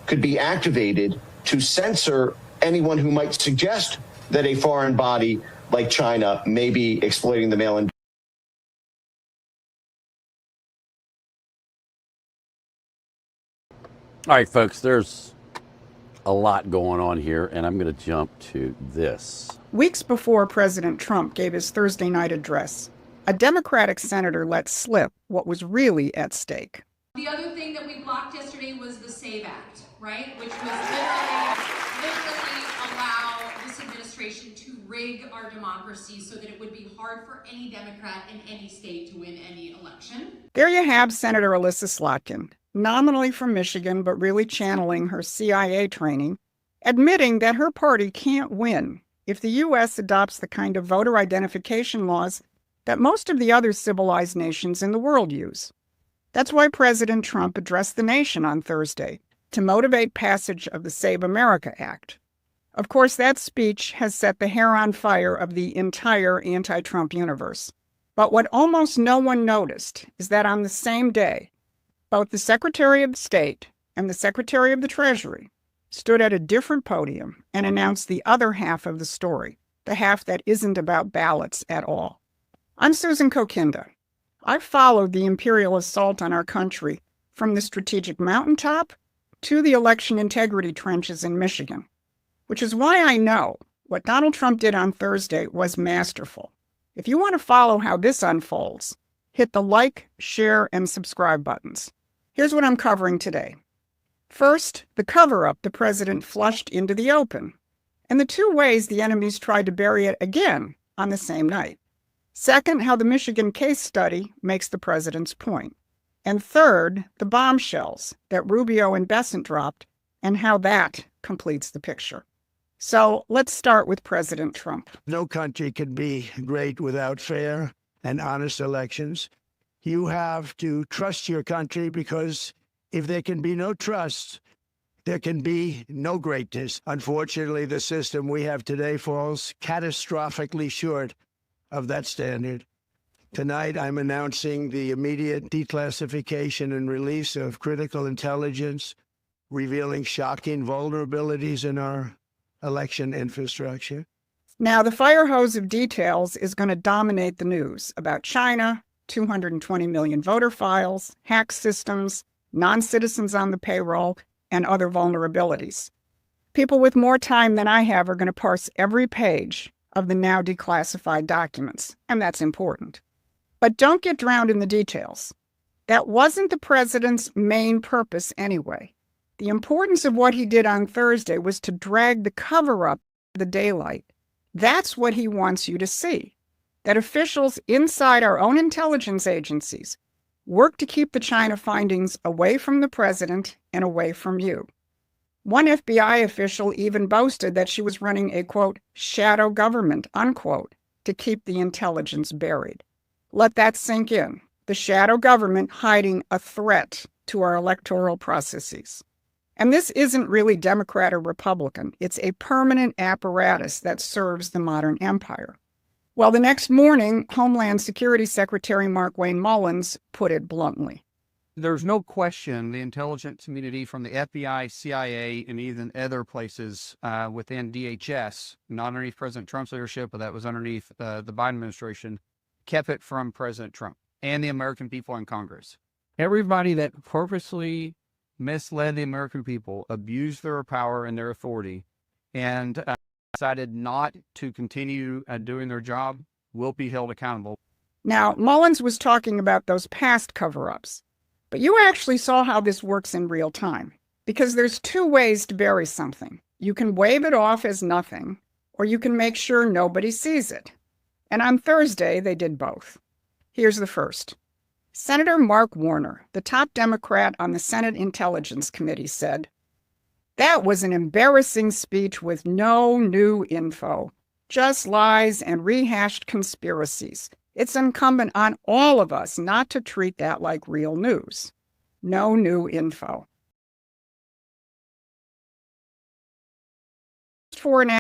could be activated to censor anyone who might suggest that a foreign body like China may be exploiting the mail-in. All right, folks, there's a lot going on here, and I'm going to jump to this. Weeks before President Trump gave his Thursday night address, a Democratic senator let slip what was really at stake. The other thing that we blocked yesterday was the SAVE Act, right? Which was literally allow this administration to rig our democracy so that it would be hard for any Democrat in any state to win any election. There you have Senator Alyssa Slotkin, nominally from Michigan, but really channeling her CIA training, admitting that her party can't win if the U.S. adopts the kind of voter identification laws that most of the other civilized nations in the world use. That's why President Trump addressed the nation on Thursday to motivate passage of the Save America Act. Of course, that speech has set the hair on fire of the entire anti-Trump universe. But what almost no one noticed is that on the same day, both the Secretary of State and the Secretary of the Treasury stood at a different podium and announced the other half of the story, the half that isn't about ballots at all. I'm Susan Kokinda. I've followed the imperial assault on our country from the strategic mountaintop to the election integrity trenches in Michigan, which is why I know what Donald Trump did on Thursday was masterful. If you want to follow how this unfolds, hit the like, share, and subscribe buttons. Here's what I'm covering today. First, the cover-up the president flushed into the open, and the two ways the enemies tried to bury it again on the same night. Second, how the Michigan case study makes the president's point. And third, the bombshells that Rubio and Bessent dropped and how that completes the picture. So let's start with President Trump. No country can be great without fair and honest elections. You have to trust your country, because if there can be no trust, there can be no greatness. Unfortunately, the system we have today falls catastrophically short of that standard. Tonight, I'm announcing the immediate declassification and release of critical intelligence, revealing shocking vulnerabilities in our election infrastructure. Now, the fire hose of details is going to dominate the news about China, 220 million voter files, hacked systems, non-citizens on the payroll, and other vulnerabilities. People with more time than I have are going to parse every page of the now declassified documents, and that's important. But don't get drowned in the details. That wasn't the president's main purpose anyway. The importance of what he did on Thursday was to drag the cover-up to the daylight. That's what he wants you to see, that officials inside our own intelligence agencies work to keep the China findings away from the president and away from you. One FBI official even boasted that she was running a, quote, shadow government, unquote, to keep the intelligence buried. Let that sink in. The shadow government hiding a threat to our electoral processes. And this isn't really Democrat or Republican. It's a permanent apparatus that serves the modern empire. Well, the next morning, Homeland Security Secretary Markwayne Mullins put it bluntly. There's no question the intelligence community from the FBI, CIA, and even other places within DHS, not underneath President Trump's leadership, but that was underneath the Biden administration, kept it from President Trump and the American people in Congress. Everybody that purposely misled the American people, abused their power and their authority, and decided not to continue doing their job will be held accountable. Now, Mullins was talking about those past cover-ups, but you actually saw how this works in real time, because there's two ways to bury something. You can wave it off as nothing, or you can make sure nobody sees it. And on Thursday, they did both. Here's the first. Senator Mark Warner, the top Democrat on the Senate Intelligence Committee, said, "That was an embarrassing speech with no new info, just lies and rehashed conspiracies. It's incumbent on all of us not to treat that like real news. No new info." For an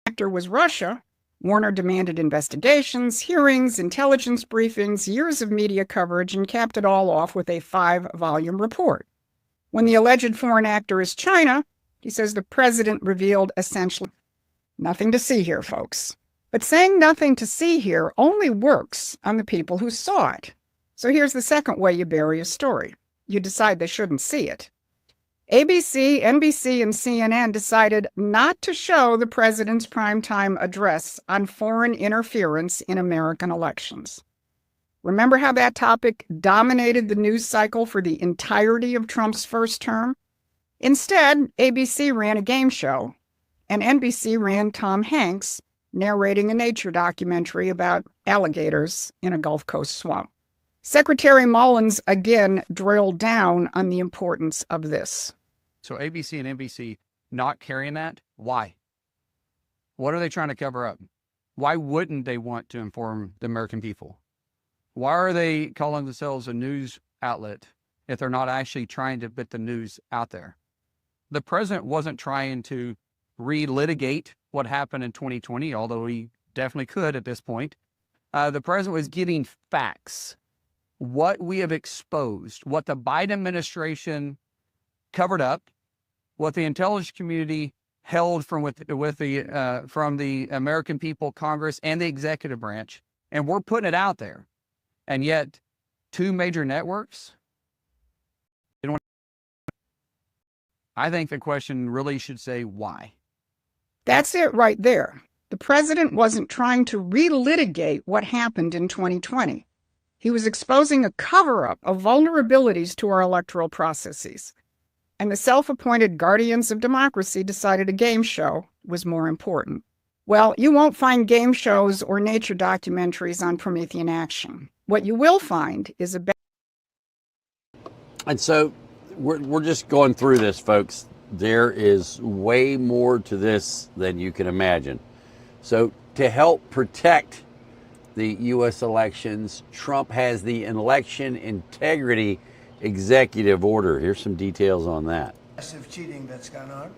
actor was Russia. Warner demanded investigations, hearings, intelligence briefings, years of media coverage, and capped it all off with a 5-volume report. When the alleged foreign actor is China, He says the president revealed essentially nothing to see here, folks. But saying nothing to see here only works on the people who saw it. So here's the second way you bury a story. You decide they shouldn't see it. ABC, NBC, and CNN decided not to show the president's primetime address on foreign interference in American elections. Remember how that topic dominated the news cycle for the entirety of Trump's first term? Instead, ABC ran a game show, and NBC ran Tom Hanks narrating a nature documentary about alligators in a Gulf Coast swamp. Secretary Mullins again drilled down on the importance of this. So ABC and NBC not carrying that, why? What are they trying to cover up? Why wouldn't they want to inform the American people? Why are they calling themselves a news outlet if they're not actually trying to put the news out there? The president wasn't trying to relitigate what happened in 2020, although he definitely could at this point. The president was getting facts. What we have exposed, what the Biden administration covered up, what the intelligence community held from the American people, Congress, and the executive branch, and we're putting it out there. And yet, two major networks, I think the question really should say why. That's it right there. The president wasn't trying to relitigate what happened in 2020. He was exposing a cover-up of vulnerabilities to our electoral processes. And the self-appointed guardians of democracy decided a game show was more important. Well, you won't find game shows or nature documentaries on Promethean action. What you will find is a... And so we're just going through this, folks. There is way more to this than you can imagine. So to help protect the U.S. elections, Trump has the election integrity executive order. Here's some details on that. Massive cheating that's gone on.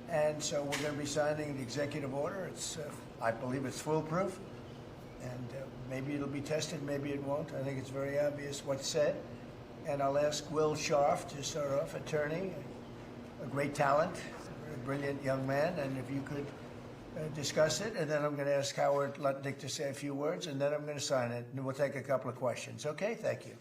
And so we're going to be signing the executive order. It's, I believe it's foolproof. And maybe it'll be tested, maybe it won't. I think it's very obvious what's said. And I'll ask Will Scharf to start off, attorney, a great talent, a brilliant young man. And if you could discuss it, and then I'm going to ask Howard Lutnick to say a few words, and then I'm going to sign it, and we'll take a couple of questions. Okay? Thank you.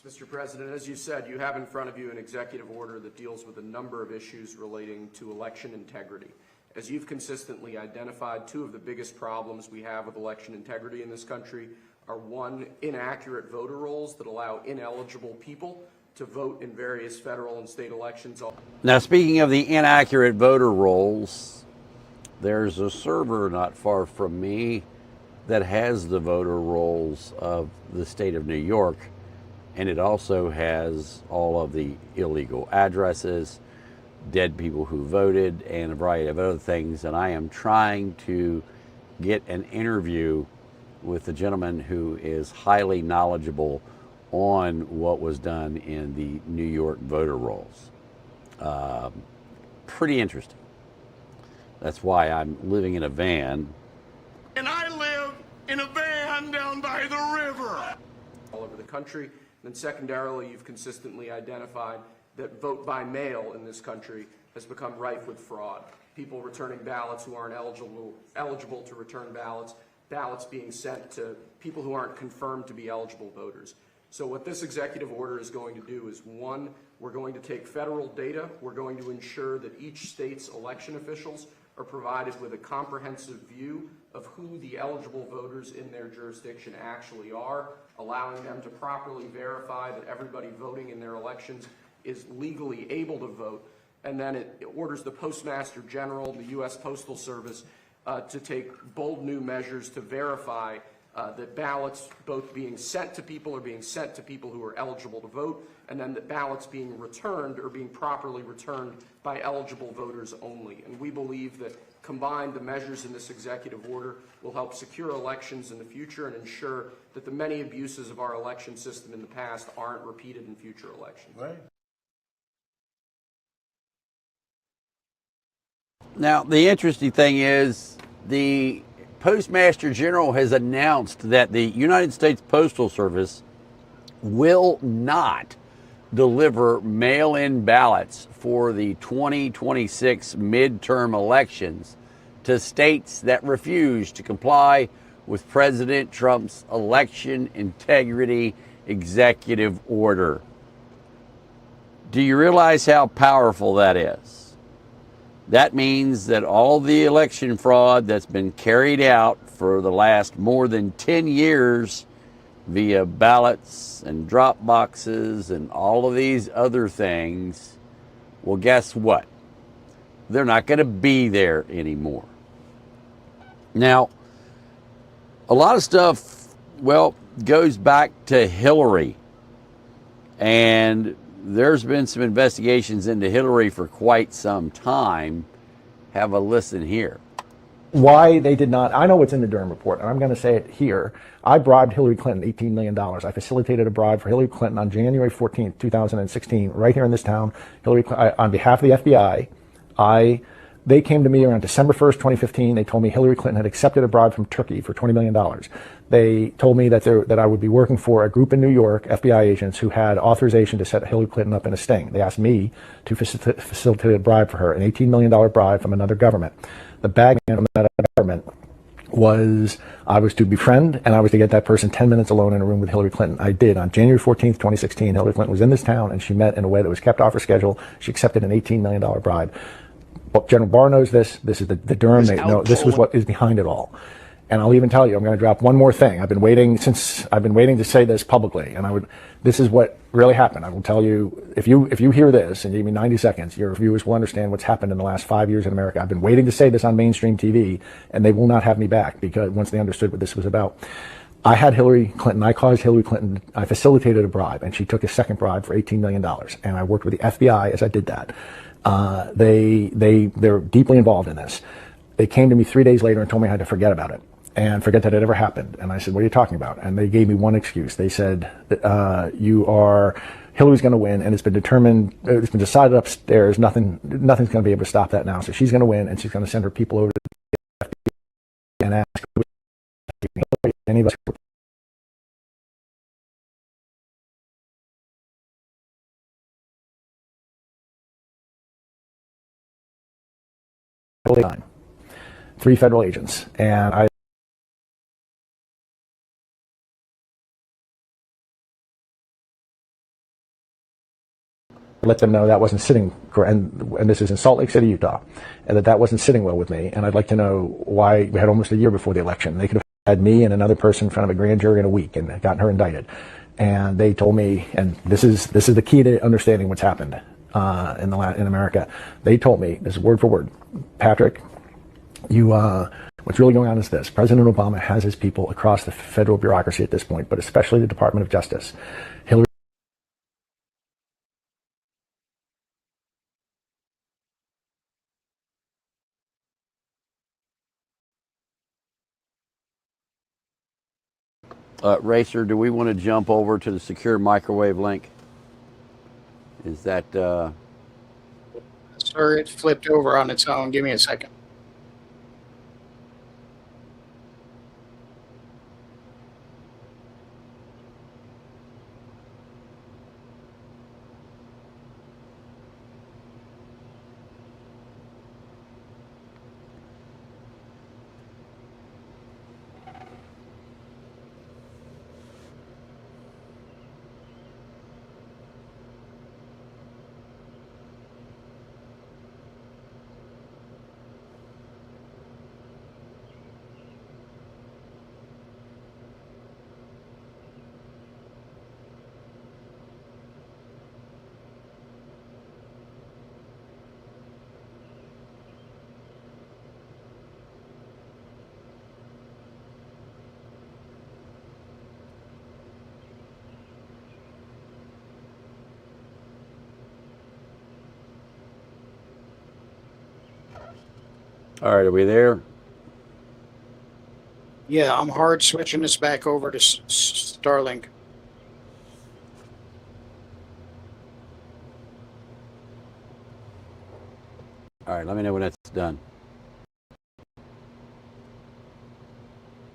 Mr. President, as you said, you have in front of you an executive order that deals with a number of issues relating to election integrity. As you've consistently identified, two of the biggest problems we have with election integrity in this country are, one, inaccurate voter rolls that allow ineligible people to vote in various federal and state elections. Now, speaking of the inaccurate voter rolls, there's a server not far from me that has the voter rolls of the state of New York, and it also has all of the illegal addresses, dead people who voted, and a variety of other things. And I am trying to get an interview with the gentleman who is highly knowledgeable on what was done in the New York voter rolls. Pretty interesting. That's why I'm living in a van. And I live in a van down by the river. All over the country. And then secondarily, you've consistently identified that vote by mail in this country has become rife with fraud. People returning ballots who aren't eligible to return ballots, ballots being sent to people who aren't confirmed to be eligible voters. So what this executive order is going to do is, one, we're going to take federal data. We're going to ensure that each state's election officials are provided with a comprehensive view of who the eligible voters in their jurisdiction actually are, allowing them to properly verify that everybody voting in their elections is legally able to vote. And then it orders the Postmaster General, the U.S. Postal Service, to take bold new measures to verify that ballots both being sent to people are being sent to people who are eligible to vote, and then that ballots being returned are being properly returned by eligible voters only. And we believe that combined, the measures in this executive order will help secure elections in the future and ensure that the many abuses of our election system in the past aren't repeated in future elections. Right. Now, the interesting thing is the Postmaster General has announced that the United States Postal Service will not deliver mail-in ballots for the 2026 midterm elections to states that refuse to comply with President Trump's election integrity executive order. Do you realize how powerful that is? That means that all the election fraud that's been carried out for the last more than 10 years via ballots and drop boxes and all of these other things, well, guess what? They're not going to be there anymore. Now, a lot of stuff, well, goes back to Hillary. And there's been some investigations into Hillary for quite some time. Have a listen here. Why they did not, I know what's in the Durham report, and I'm going to say it here. I bribed Hillary Clinton $18 million. I facilitated a bribe for Hillary Clinton on January 14th, 2016, right here in this town. On behalf of the FBI, they came to me around December 1st, 2015. They told me Hillary Clinton had accepted a bribe from Turkey for $20 million. They told me that I would be working for a group in New York, FBI agents, who had authorization to set Hillary Clinton up in a sting. They asked me to facilitate a bribe for her, an $18 million bribe from another government. The bag man from that government was I was to befriend, and I was to get that person 10 minutes alone in a room with Hillary Clinton. I did. On January 14th, 2016, Hillary Clinton was in this town, and she met in a way that was kept off her schedule. She accepted an $18 million bribe. General Barr knows this. This is the Durham. They know this was what is behind it all. And I'll even tell you, I'm going to drop one more thing. I've been waiting to say this publicly, and this is what really happened. I will tell you, if you hear this and you give me 90 seconds, your viewers will understand what's happened in the last 5 years in America. I've been waiting to say this on mainstream TV, and they will not have me back because once they understood what this was about. I had Hillary Clinton, I caused Hillary Clinton, I facilitated a bribe, and she took a second bribe for $18 million. And I worked with the FBI as I did that. They're deeply involved in this. They came to me 3 days later and told me I had to forget about it and forget that it ever happened. And I said, what are you talking about? And they gave me one excuse. They said, Hillary's going to win, and it's been decided upstairs. Nothing's going to be able to stop that now. So she's going to win, and she's going to send her people over to the FBI and ask any of us. Three federal agents, and I let them know that wasn't sitting, and this is in Salt Lake City, Utah, and that wasn't sitting well with me, and I'd like to know why. We had almost a year before the election. They could have had me and another person in front of a grand jury in a week and gotten her indicted. And they told me, and this is the key to understanding what's happened in America. They told me, this is word for word, Patrick, what's really going on is this. President Obama has his people across the federal bureaucracy at this point, but especially the Department of Justice. Hillary. Racer, do we want to jump over to the secure microwave link? Is that... Sir, it flipped over on its own. Give me a second. All right, are we there? Yeah, I'm hard switching this back over to Starlink. All right, let me know when that's done.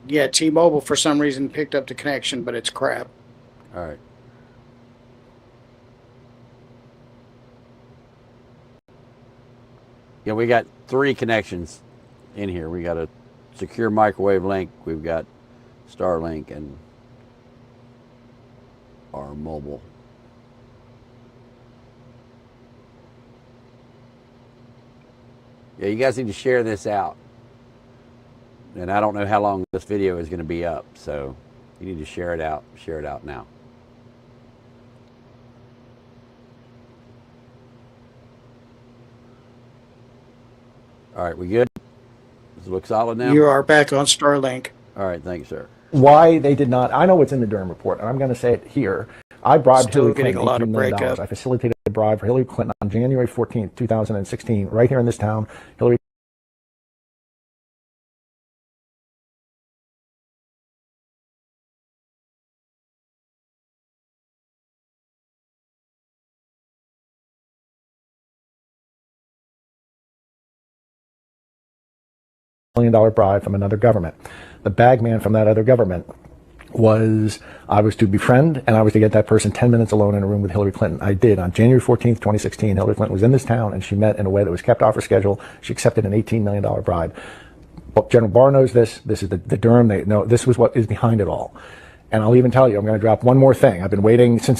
Yeah, T-Mobile for some reason picked up the connection, but it's crap. All right. Yeah, we got 3 connections in here. We got a secure microwave link, we've got Starlink, and our mobile. Yeah, you guys need to share this out. And I don't know how long this video is going to be up, so you need to share it out. Share it out now. All right, we good? Does it look solid now? You are back on Starlink. All right, thank you, sir. Why they did not, I know it's in the Durham report, and I'm going to say it here. I bribed Still Hillary getting Clinton a lot of $18 million. breakup. I facilitated a bribe for Hillary Clinton on January 14th, 2016, right here in this town. Hillary $1 million bribe from another government. The bagman from that other government was, I was to befriend, and I was to get that person 10 minutes alone in a room with Hillary Clinton. I did. On January 14th, 2016, Hillary Clinton was in this town, and she met in a way that was kept off her schedule. She accepted an $18 million bribe. But General Barr knows this. This is the Durham. They know this was what is behind it all. And I'll even tell you, I'm going to drop one more thing. I've been waiting to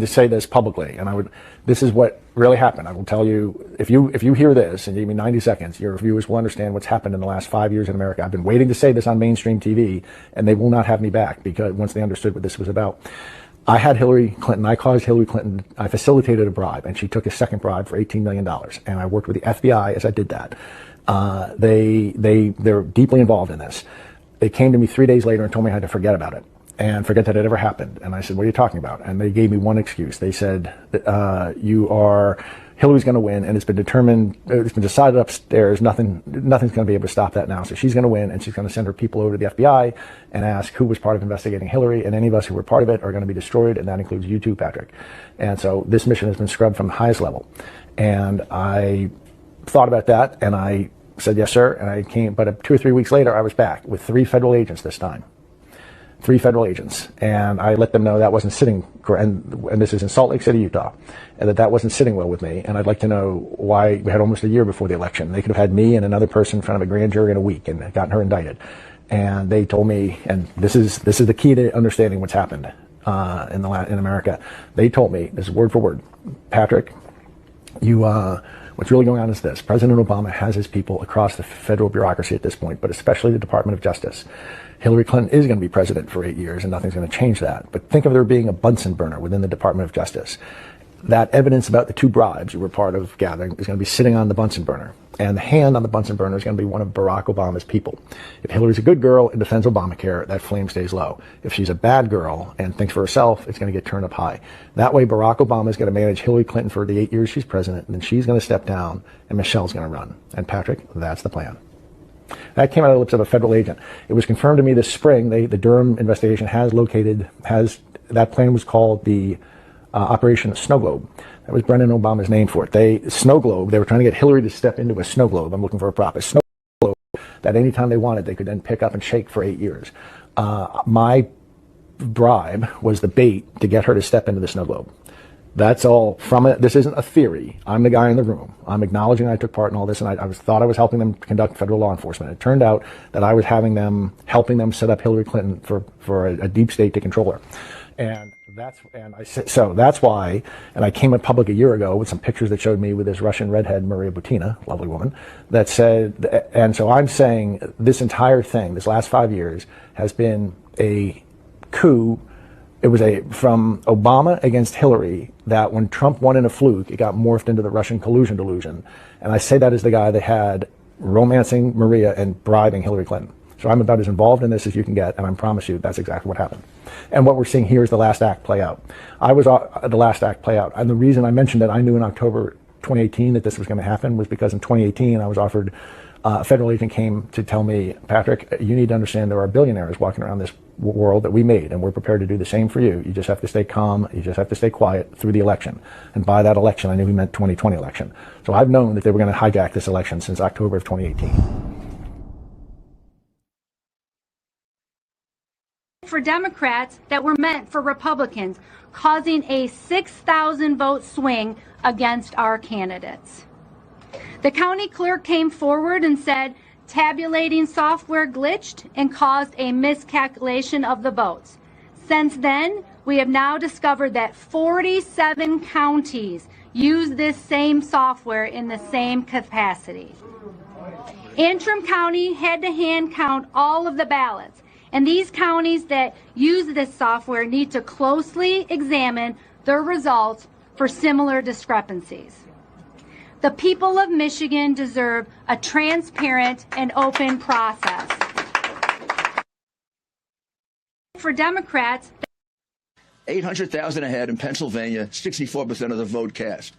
say this publicly, and this is what really happened. I will tell you, if you hear this and give me 90 seconds, your viewers will understand what's happened in the last 5 years in America. I've been waiting to say this on mainstream TV, and they will not have me back because once they understood what this was about. I had Hillary Clinton, I caused Hillary Clinton, I facilitated a bribe, and she took a second bribe for $18 million. And I worked with the FBI as I did that. They're deeply involved in this. They came to me 3 days later and told me I had to forget about it and forget that it ever happened. And I said, what are you talking about? And they gave me one excuse. They said, Hillary's going to win, and it's been decided upstairs. Nothing's going to be able to stop that now. So she's going to win, and she's going to send her people over to the FBI and ask who was part of investigating Hillary, and any of us who were part of it are going to be destroyed, and that includes you too, Patrick. And so this mission has been scrubbed from the highest level. And I thought about that, and I said, yes, sir. And I came, but 2 or 3 weeks later, I was back with 3 federal agents this time. 3 federal agents, and I let them know that wasn't sitting, and this is in Salt Lake City, Utah, and that wasn't sitting well with me, and I'd like to know why we had almost a year before the election. They could have had me and another person in front of a grand jury in a week and gotten her indicted. And they told me, and this is the key to understanding what's happened in America. They told me, this is word for word, Patrick, what's really going on is this. President Obama has his people across the federal bureaucracy at this point, but especially the Department of Justice. Hillary Clinton is going to be president for 8 years, and nothing's going to change that. But think of there being a Bunsen burner within the Department of Justice. That evidence about the 2 bribes you were part of gathering is going to be sitting on the Bunsen burner. And the hand on the Bunsen burner is going to be one of Barack Obama's people. If Hillary's a good girl and defends Obamacare, that flame stays low. If she's a bad girl and thinks for herself, it's going to get turned up high. That way, Barack Obama is going to manage Hillary Clinton for the 8 years she's president, and then she's going to step down, and Michelle's going to run. And Patrick, that's the plan. That came out of the lips of a federal agent. It was confirmed to me this spring. The Durham investigation that plan was called the Operation Snow Globe. That was Brendan Obama's name for it. Snow Globe, they were trying to get Hillary to step into a snow globe. I'm looking for a prop. A snow globe that anytime they wanted, they could then pick up and shake for 8 years. My bribe was the bait to get her to step into the snow globe. That's all from it. This isn't a theory. I'm the guy in the room. I'm acknowledging I took part in all this, and I thought I was helping them conduct federal law enforcement. It turned out that I was helping them set up Hillary Clinton for a deep state to control her. And that's why, and I came in public a year ago with some pictures that showed me with this Russian redhead, Maria Butina, lovely woman, that said, and so I'm saying this entire thing, this last 5 years, has been a coup. It was from Obama against Hillary that when Trump won in a fluke, it got morphed into the Russian collusion delusion. And I say that as the guy that had romancing Maria and bribing Hillary Clinton. So I'm about as involved in this as you can get, and I promise you that's exactly what happened. And what we're seeing here is the last act play out. I was the last act play out. And the reason I mentioned that I knew in October 2018 that this was going to happen was because in 2018 I was offered, a federal agent came to tell me, Patrick, you need to understand there are billionaires walking around this world that we made, and we're prepared to do the same for you. You just have to stay calm. You just have to stay quiet through the election. And by that election, I knew he meant 2020 election. So I've known that they were going to hijack this election since October of 2018. For Democrats that were meant for Republicans, causing a 6,000 vote swing against our candidates. The county clerk came forward and said tabulating software glitched and caused a miscalculation of the votes. Since then, we have now discovered that 47 counties use this same software in the same capacity. Antrim County had to hand count all of the ballots, and these counties that use this software need to closely examine their results for similar discrepancies. The people of Michigan deserve a transparent and open process. For Democrats, 800,000 ahead in Pennsylvania, 64% of the vote cast.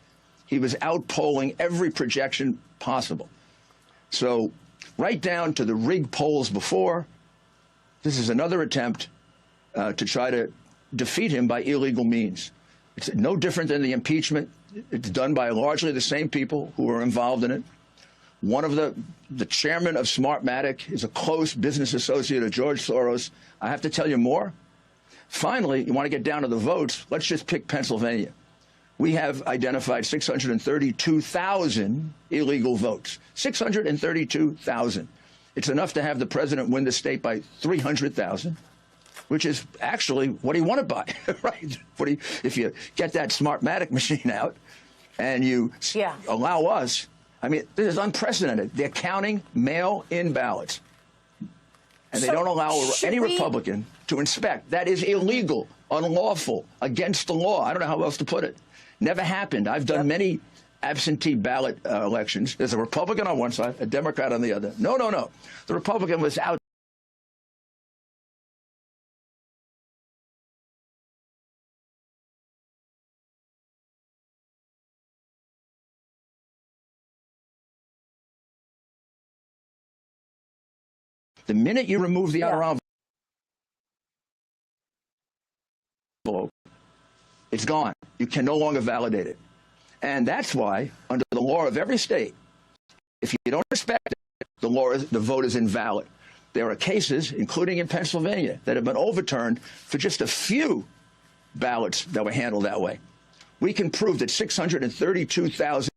He was outpolling every projection possible. So right down to the rigged polls before, this is another attempt to try to defeat him by illegal means. It's no different than the impeachment. It's done by largely the same people who were involved in it. One of the chairman of Smartmatic is a close business associate of George Soros. I have to tell you more. Finally, you want to get down to the votes, let's just pick Pennsylvania. We have identified 632,000 illegal votes. 632,000. It's enough to have the president win the state by 300,000. Which is actually what he won it by, right? If you get that Smartmatic machine out and you allow us, I mean, this is unprecedented. They're counting mail-in ballots. And they don't allow any Republican to inspect. That is illegal, unlawful, against the law. I don't know how else to put it. Never happened. I've done many absentee ballot elections. There's a Republican on one side, a Democrat on the other. No. The Republican was out. The minute you remove the outer envelope, it's gone. You can no longer validate it. And that's why, under the law of every state, if you don't respect it, the vote is invalid. There are cases, including in Pennsylvania, that have been overturned for just a few ballots that were handled that way. We can prove that 632,000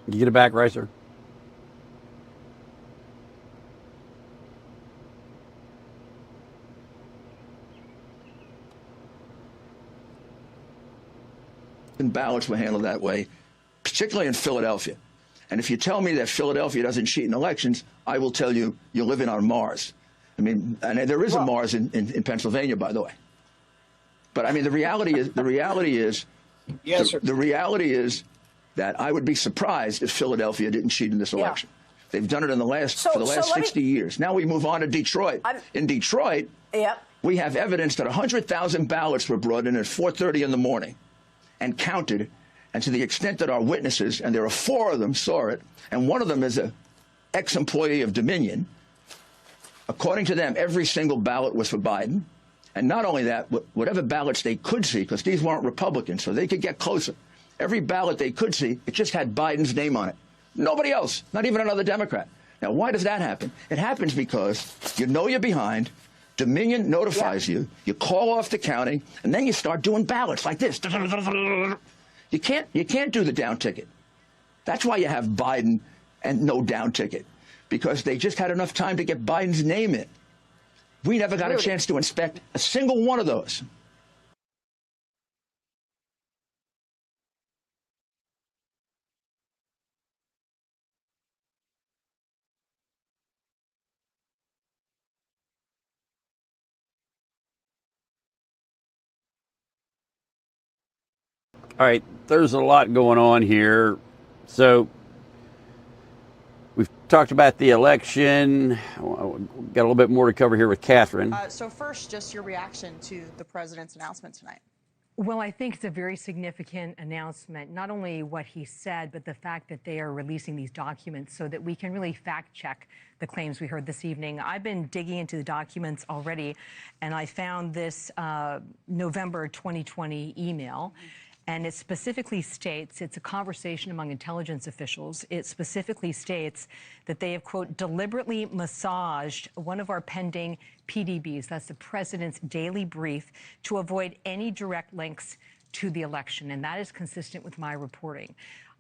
You get it back, Racer. ballots were handled that way, particularly in Philadelphia. And if you tell me that Philadelphia doesn't cheat in elections, I will tell you you're living on Mars. I mean, and there is a Mars in Pennsylvania, by the way. But I mean, the reality is that I would be surprised if Philadelphia didn't cheat in this election. They've done it in the last for the last 60 years. Now we move on to Detroit. In Detroit, we have evidence that 100,000 ballots were brought in at 4:30 in the morning and counted. And to the extent that our witnesses, and there are 4 of them, saw it, and one of them is an ex-employee of Dominion, according to them, every single ballot was for Biden. And not only that, whatever ballots they could see, because these weren't Republicans, so they could get closer. Every ballot they could see, it just had Biden's name on it. Nobody else, not even another Democrat. Now, why does that happen? It happens because you know you're behind, Dominion notifies you, you call off the counting, and then you start doing ballots like this. You can't do the down ticket. That's why you have Biden and no down ticket, because they just had enough time to get Biden's name in. We never got a chance to inspect a single one of those. All right, there's a lot going on here. So we've talked about the election. We've got a little bit more to cover here with Catherine. So first, just your reaction to the president's announcement tonight. Well, I think it's a very significant announcement, not only what he said, but the fact that they are releasing these documents so that we can really fact check the claims we heard this evening. I've been digging into the documents already, and I found this November 2020 email. And it specifically states, it's a conversation among intelligence officials. It specifically states that they have, quote, deliberately massaged one of our pending PDBs, that's the president's daily brief, to avoid any direct links to the election. And that is consistent with my reporting.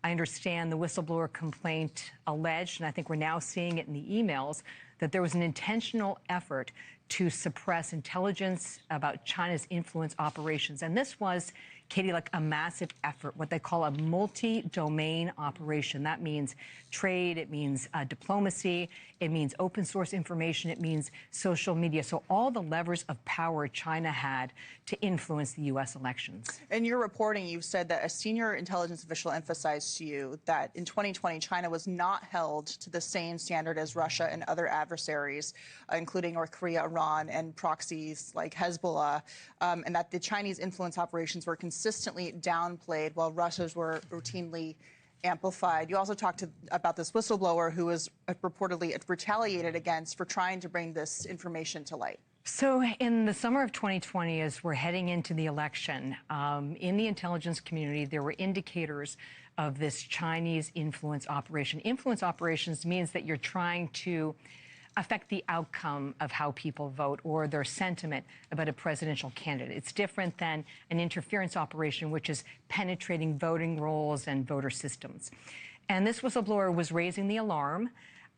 I understand the whistleblower complaint alleged, and I think we're now seeing it in the emails, that there was an intentional effort to suppress intelligence about China's influence operations. And this was, Katie, like a massive effort, what they call a multi-domain operation. That means trade, it means diplomacy, it means open source information, it means social media. So all the levers of power China had to influence the U.S. elections. In your reporting, you've said that a senior intelligence official emphasized to you that in 2020, China was not held to the same standard as Russia and other adversaries, including North Korea, Iran, and proxies like Hezbollah, and that the Chinese influence operations were consistently downplayed while Russia's were routinely amplified. You also talked about this whistleblower who was reportedly retaliated against for trying to bring this information to light. So in the summer of 2020, as we're heading into the election, in the intelligence community, there were indicators of this Chinese influence operation. Influence operations means that you're trying to affect the outcome of how people vote or their sentiment about a presidential candidate. It's different than an interference operation, which is penetrating voting rolls and voter systems. And this whistleblower was raising the alarm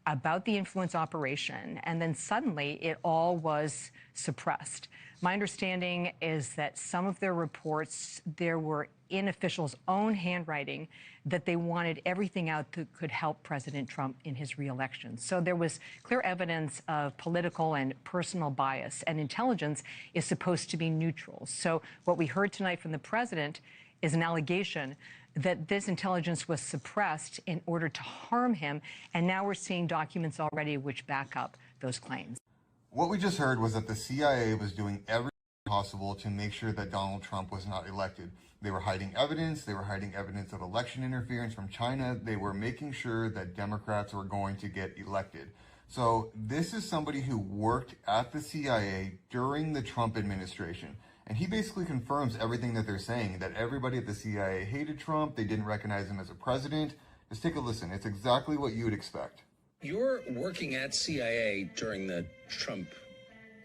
about the influence operation, and then suddenly it all was suppressed. My understanding is that some of their reports, there were in officials' own handwriting that they wanted everything out that could help President Trump in his reelection. So there was clear evidence of political and personal bias, and intelligence is supposed to be neutral. So what we heard tonight from the president is an allegation that this intelligence was suppressed in order to harm him, and now we're seeing documents already which back up those claims. What we just heard was that the CIA was doing everything possible to make sure that Donald Trump was not elected. They were hiding evidence. They were hiding evidence of election interference from China. They were making sure that Democrats were going to get elected. So this is somebody who worked at the CIA during the Trump administration. And he basically confirms everything that they're saying, that everybody at the CIA hated Trump. They didn't recognize him as a president. Just take a listen. It's exactly what you would expect. You're working at CIA during the Trump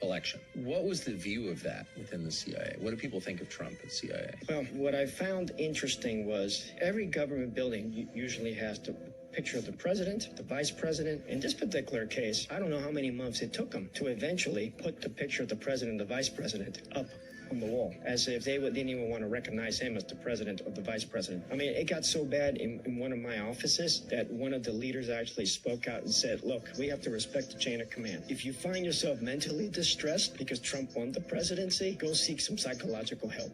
election. What was the view of that within the CIA? What do people think of Trump at CIA? Well, what I found interesting was every government building usually has the picture of the president, the vice president. In this particular case, I don't know how many months it took them to eventually put the picture of the president and the vice president up on the wall, as if they didn't even want to recognize him as the president or the vice president. I mean, it got so bad in one of my offices that one of the leaders actually spoke out and said, look, we have to respect the chain of command. If you find yourself mentally distressed because Trump won the presidency, go seek some psychological help.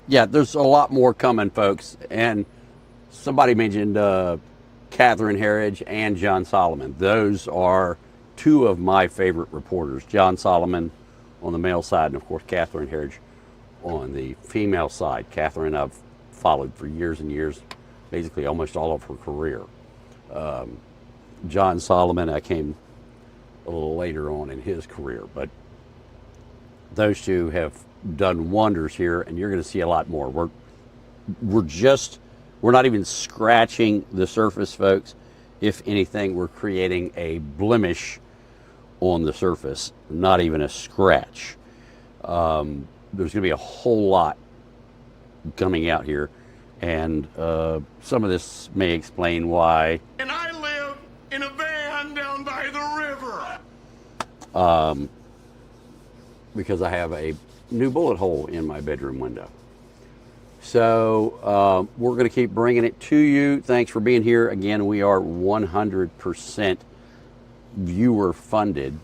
Yeah, there's a lot more coming, folks. And somebody mentioned Catherine Herridge and John Solomon. Those are two of my favorite reporters, John Solomon on the male side, and of course Catherine Herridge on the female side. Catherine I've followed for years and years, basically almost all of her career. John Solomon, I came a little later on in his career, but those two have done wonders here, and you're going to see a lot more. We're not even scratching the surface, folks. If anything, we're creating a blemish on the surface, not even a scratch. There's going to be a whole lot coming out here, and some of this may explain why. And I live in a van down by the river. Because I have a new bullet hole in my bedroom window. So we're going to keep bringing it to you. Thanks for being here. Again, we are 100% viewer funded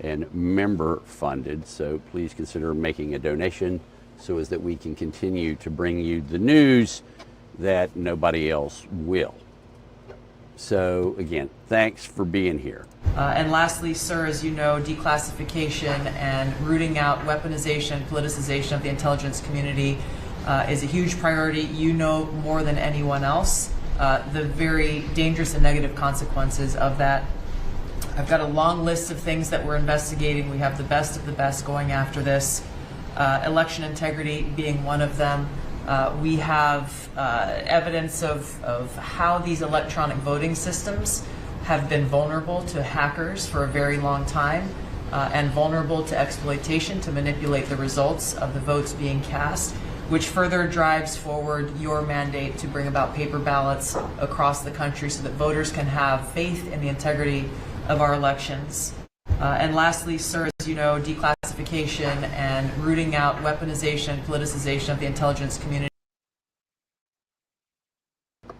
and member funded. So please consider making a donation so as that we can continue to bring you the news that nobody else will. So again, thanks for being here. And lastly, sir, as you know, declassification and rooting out weaponization, politicization of the intelligence community is a huge priority. You know more than anyone else the very dangerous and negative consequences of that. I've got a long list of things that we're investigating. We have the best of the best going after this. election integrity being one of them. We have evidence of how these electronic voting systems have been vulnerable to hackers for a very long time and vulnerable to exploitation to manipulate the results of the votes being cast, which further drives forward your mandate to bring about paper ballots across the country so that voters can have faith in the integrity of our elections. And lastly, sir, as you know, declassification and rooting out weaponization, politicization of the intelligence community.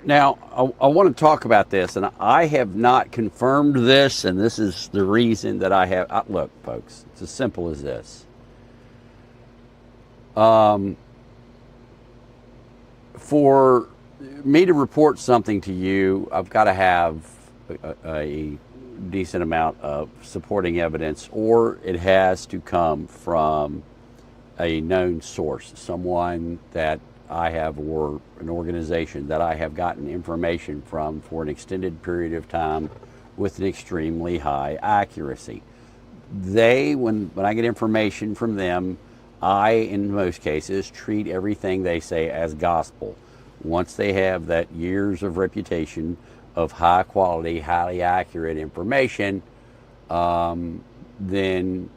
Now, I want to talk about this, and I have not confirmed this, and this is the reason that I have. Look, folks, it's as simple as this. For me to report something to you, I've got to have a decent amount of supporting evidence, or it has to come from a known source, someone that I have, or an organization that I have gotten information from for an extended period of time with an extremely high accuracy. When I get information from them, I, in most cases, treat everything they say as gospel. Once they have that years of reputation of high quality, highly accurate information, then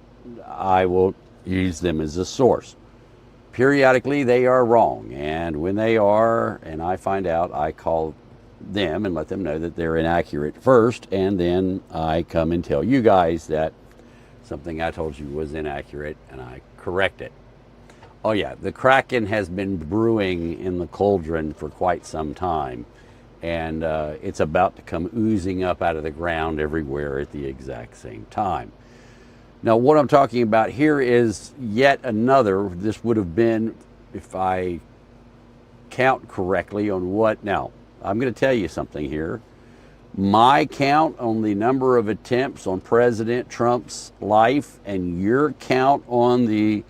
I will use them as a source. Periodically, they are wrong, and when they are, and I find out, I call them and let them know that they're inaccurate first, and then I come and tell you guys that something I told you was inaccurate, and I correct it. Oh yeah, the Kraken has been brewing in the cauldron for quite some time, and it's about to come oozing up out of the ground everywhere at the exact same time. Now, what I'm talking about here is yet another. This would have been, if I count correctly on what, now, I'm going to tell you something here. My count on the number of attempts on President Trump's life and your count on the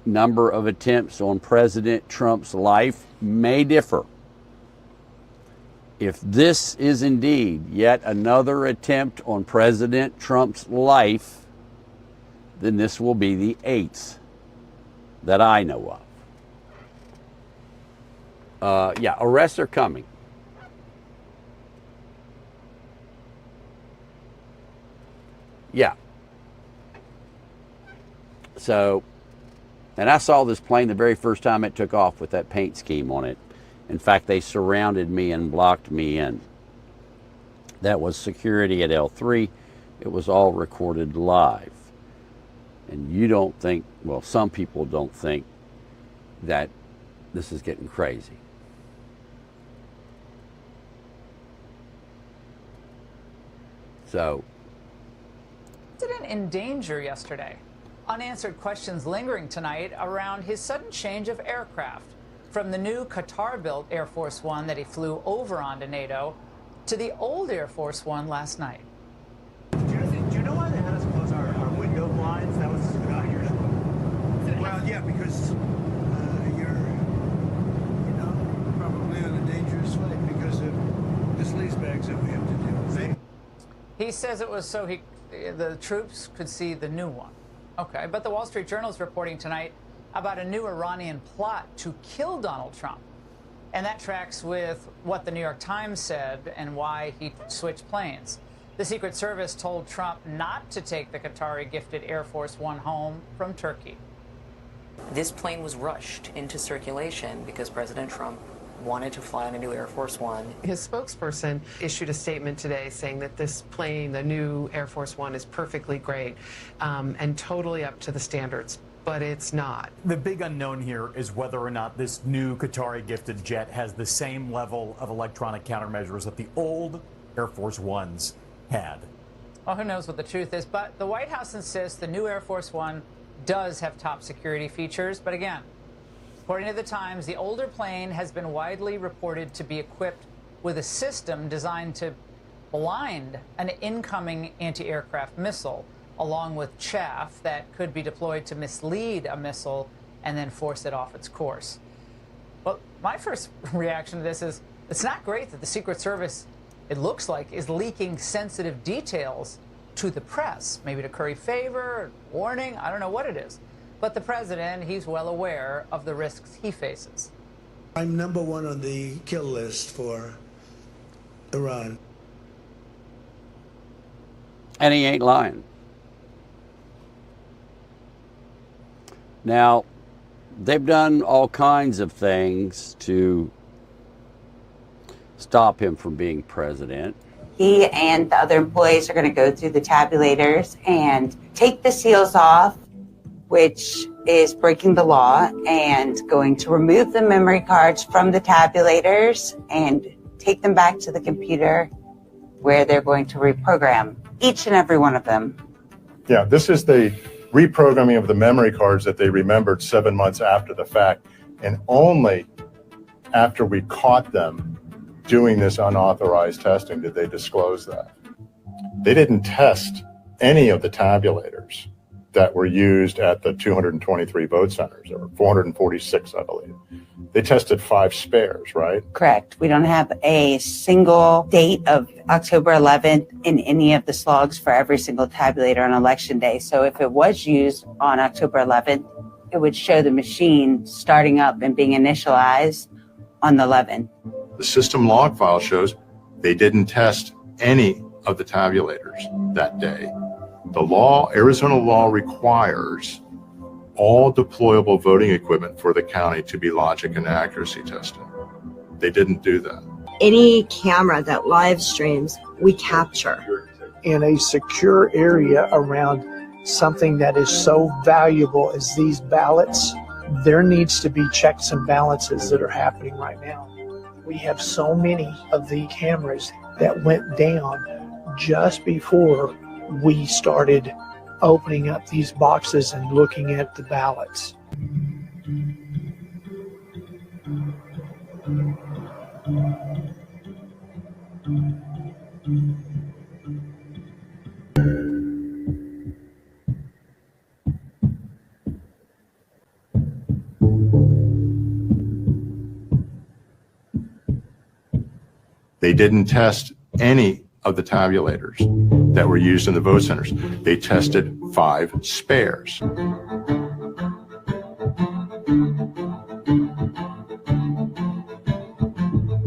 number of attempts on President Trump's life may differ. If this is indeed yet another attempt on President Trump's life, then this will be the 8th that I know of. Yeah, arrests are coming. Yeah. So, and I saw this plane the very first time it took off with that paint scheme on it. In fact, they surrounded me and blocked me in. That was security at L3. It was all recorded live. And you don't think, well, some people don't think that this is getting crazy. So. President in danger yesterday. Unanswered questions lingering tonight around his sudden change of aircraft. From the new Qatar-built Air Force One that he flew over onto NATO to the old Air Force One last night. Do you know why they had us close our window blinds? That was not usual. Well, yeah, because you're, probably on a dangerous flight because of the sleaze bags that we have to deal with. He says it was so the troops could see the new one. Okay, but the Wall Street Journal is reporting tonight about a new Iranian plot to kill Donald Trump. And that tracks with what the New York Times said and why he switched planes. The Secret Service told Trump not to take the Qatari-gifted Air Force One home from Turkey. This plane was rushed into circulation because President Trump wanted to fly on a new Air Force One. His spokesperson issued a statement today saying that this plane, the new Air Force One, is perfectly great and totally up to the standards. But it's not. The big unknown here is whether or not this new Qatari-gifted jet has the same level of electronic countermeasures that the old Air Force Ones had. Well, who knows what the truth is, but the White House insists the new Air Force One does have top security features. But again, according to the Times, the older plane has been widely reported to be equipped with a system designed to blind an incoming anti-aircraft missile, along with chaff that could be deployed to mislead a missile and then force it off its course. Well, my first reaction to this is it's not great that the Secret Service, it looks like, is leaking sensitive details to the press, maybe to curry favor, warning, I don't know what it is. But the president, he's well aware of the risks he faces. I'm number one on the kill list for Iran. And he ain't lying. Now, they've done all kinds of things to stop him from being president. He and the other employees are going to go through the tabulators and take the seals off, which is breaking the law, and going to remove the memory cards from the tabulators and take them back to the computer where they're going to reprogram each and every one of them. Yeah, this is the reprogramming of the memory cards that they remembered 7 months after the fact, and only after we caught them doing this unauthorized testing did they disclose that. They didn't test any of the tabulators that were used at the 223 vote centers. There were 446, I believe. They tested 5 spares, right? Correct. We don't have a single date of October 11th in any of the slogs for every single tabulator on election day. So if it was used on October 11th, it would show the machine starting up and being initialized on the 11th. The system log file shows they didn't test any of the tabulators that day. The law, Arizona law, requires all deployable voting equipment for the county to be logic and accuracy tested. They didn't do that. Any camera that live streams, we capture. In a secure area around something that is so valuable as these ballots, there needs to be checks and balances that are happening right now. We have so many of the cameras that went down just before we started opening up these boxes and looking at the ballots. They didn't test any of the tabulators that were used in the vote centers. They tested 5 spares.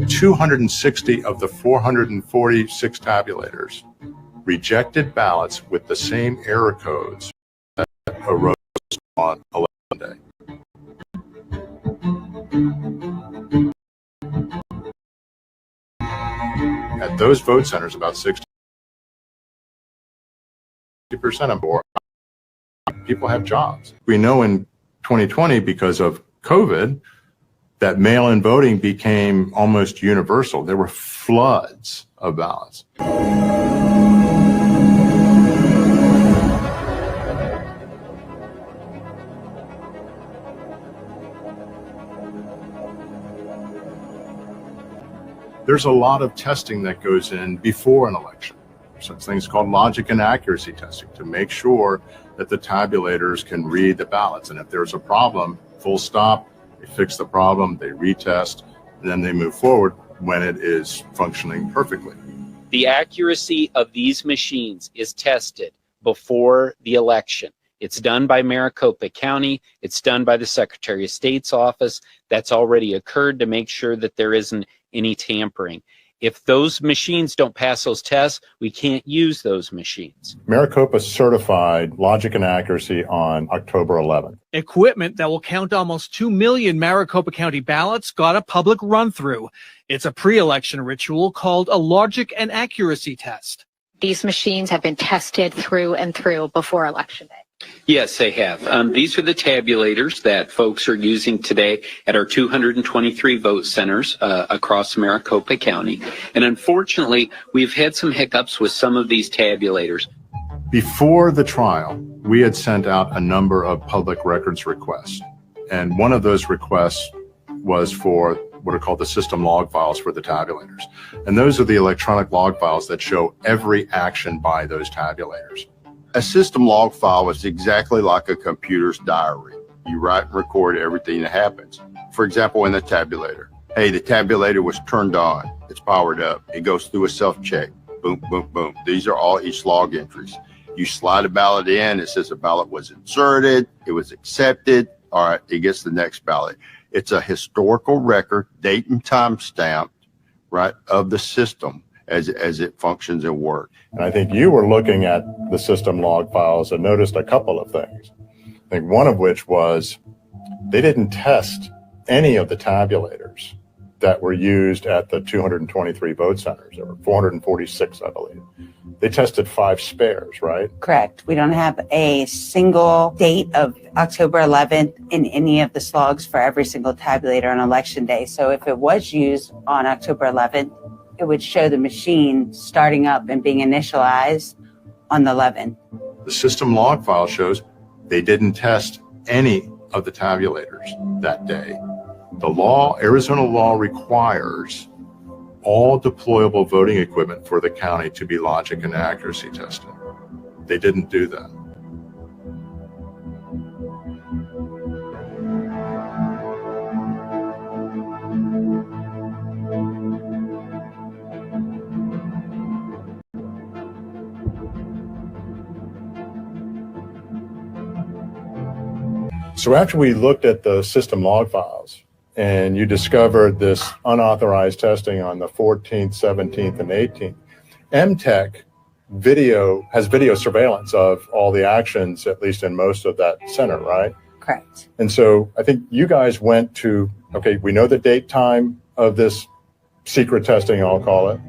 $260 of the 446 tabulators rejected ballots with the same error codes that arose on election day. At those vote centers, about 60% or more people have jobs. We know in 2020, because of COVID, that mail-in voting became almost universal. There were floods of ballots. There's a lot of testing that goes in before an election. Such things called logic and accuracy testing to make sure that the tabulators can read the ballots. And if there's a problem, full stop, they fix the problem, they retest, and then they move forward when it is functioning perfectly. The accuracy of these machines is tested before the election. It's done by Maricopa County. It's done by the Secretary of State's office. That's already occurred to make sure that there isn't any tampering. If those machines don't pass those tests, we can't use those machines. Maricopa certified logic and accuracy on October 11th. Equipment that will count almost 2 million Maricopa County ballots got a public run-through. It's a pre-election ritual called a logic and accuracy test. These machines have been tested through and through before Election Day. Yes, they have. These are the tabulators that folks are using today at our 223 vote centers across Maricopa County. And unfortunately, we've had some hiccups with some of these tabulators. Before the trial, we had sent out a number of public records requests. And one of those requests was for what are called the system log files for the tabulators. And those are the electronic log files that show every action by those tabulators. A system log file is exactly like a computer's diary. You write and record everything that happens. For example, in the tabulator. Hey, the tabulator was turned on. It's powered up. It goes through a self-check. Boom, boom, boom. These are all each log entries. You slide a ballot in, it says a ballot was inserted, it was accepted. All right, it gets the next ballot. It's a historical record, date and time stamped, right, of the system as it functions and works. And I think you were looking at the system log files and noticed a couple of things. I think one of which was they didn't test any of the tabulators that were used at the 223 vote centers. There were 446, I believe. They tested 5 spares, right? Correct. We don't have a single date of October 11th in any of the slogs for every single tabulator on election day. So if it was used on October 11th, it would show the machine starting up and being initialized on the 11th. The system log file shows they didn't test any of the tabulators that day. The law, Arizona law, requires all deployable voting equipment for the county to be logic and accuracy tested. They didn't do that. So after we looked at the system log files and you discovered this unauthorized testing on the 14th, 17th, and 18th, MTech has video surveillance of all the actions, at least in most of that center, right? Correct. And so I think you guys went to, okay, we know the date, time of this secret testing, I'll call it.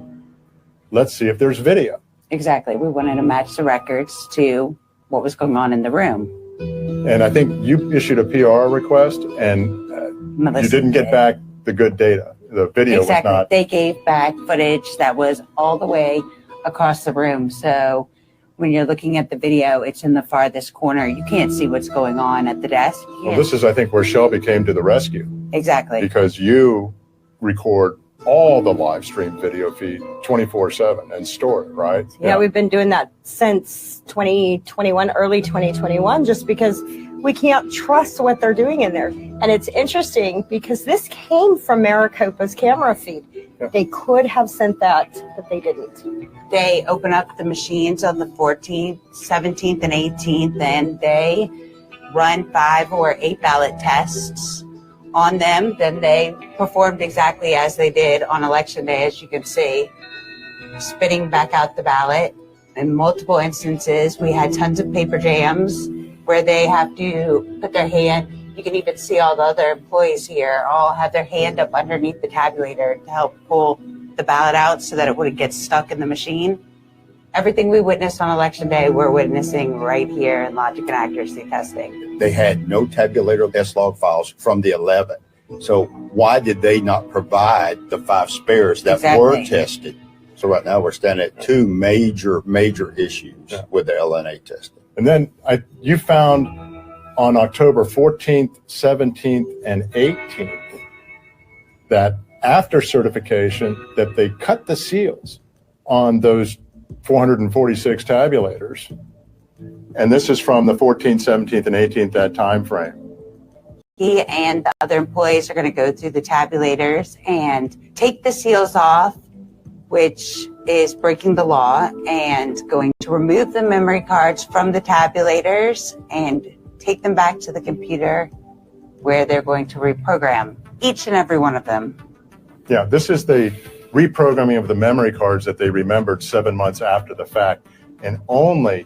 Let's see if there's video. Exactly. We wanted to match the records to what was going on in the room. And I think you issued a PR request and you didn't get back the good data. The video Exactly. was not. They gave back footage that was all the way across the room. So when you're looking at the video, it's in the farthest corner. You can't see what's going on at the desk. Well, this is, I think, where Shelby came to the rescue. Exactly. Because you record all the live stream video feed 24/7 and store it, right? Yeah, we've been doing that since 2021, early 2021, just because we can't trust what they're doing in there. And it's interesting because this came from Maricopa's camera feed. Yeah. They could have sent that, but they didn't. They open up the machines on the 14th, 17th, and 18th, and they run 5 or 8 ballot tests on them. Then they performed exactly as they did on election day, as you can see, spitting back out the ballot. In multiple instances, we had tons of paper jams where they have to put their hand. You can even see all the other employees here all have their hand up underneath the tabulator to help pull the ballot out so that it wouldn't get stuck in the machine. Everything we witnessed on election day, we're witnessing right here in logic and accuracy testing. They had no tabulator S-log files from the 11th. So why did they not provide the 5 spares that were tested? So right now we're standing at 2 major issues with the LNA testing. And then you found on October 14th, 17th, and 18th that after certification that they cut the seals on those 446 tabulators. And this is from the 14th, 17th, and 18th, that time frame. He and the other employees are going to go through the tabulators and take the seals off, which is breaking the law, and going to remove the memory cards from the tabulators and take them back to the computer where they're going to reprogram each and every one of them. Yeah, this is the reprogramming of the memory cards that they remembered 7 months after the fact, and only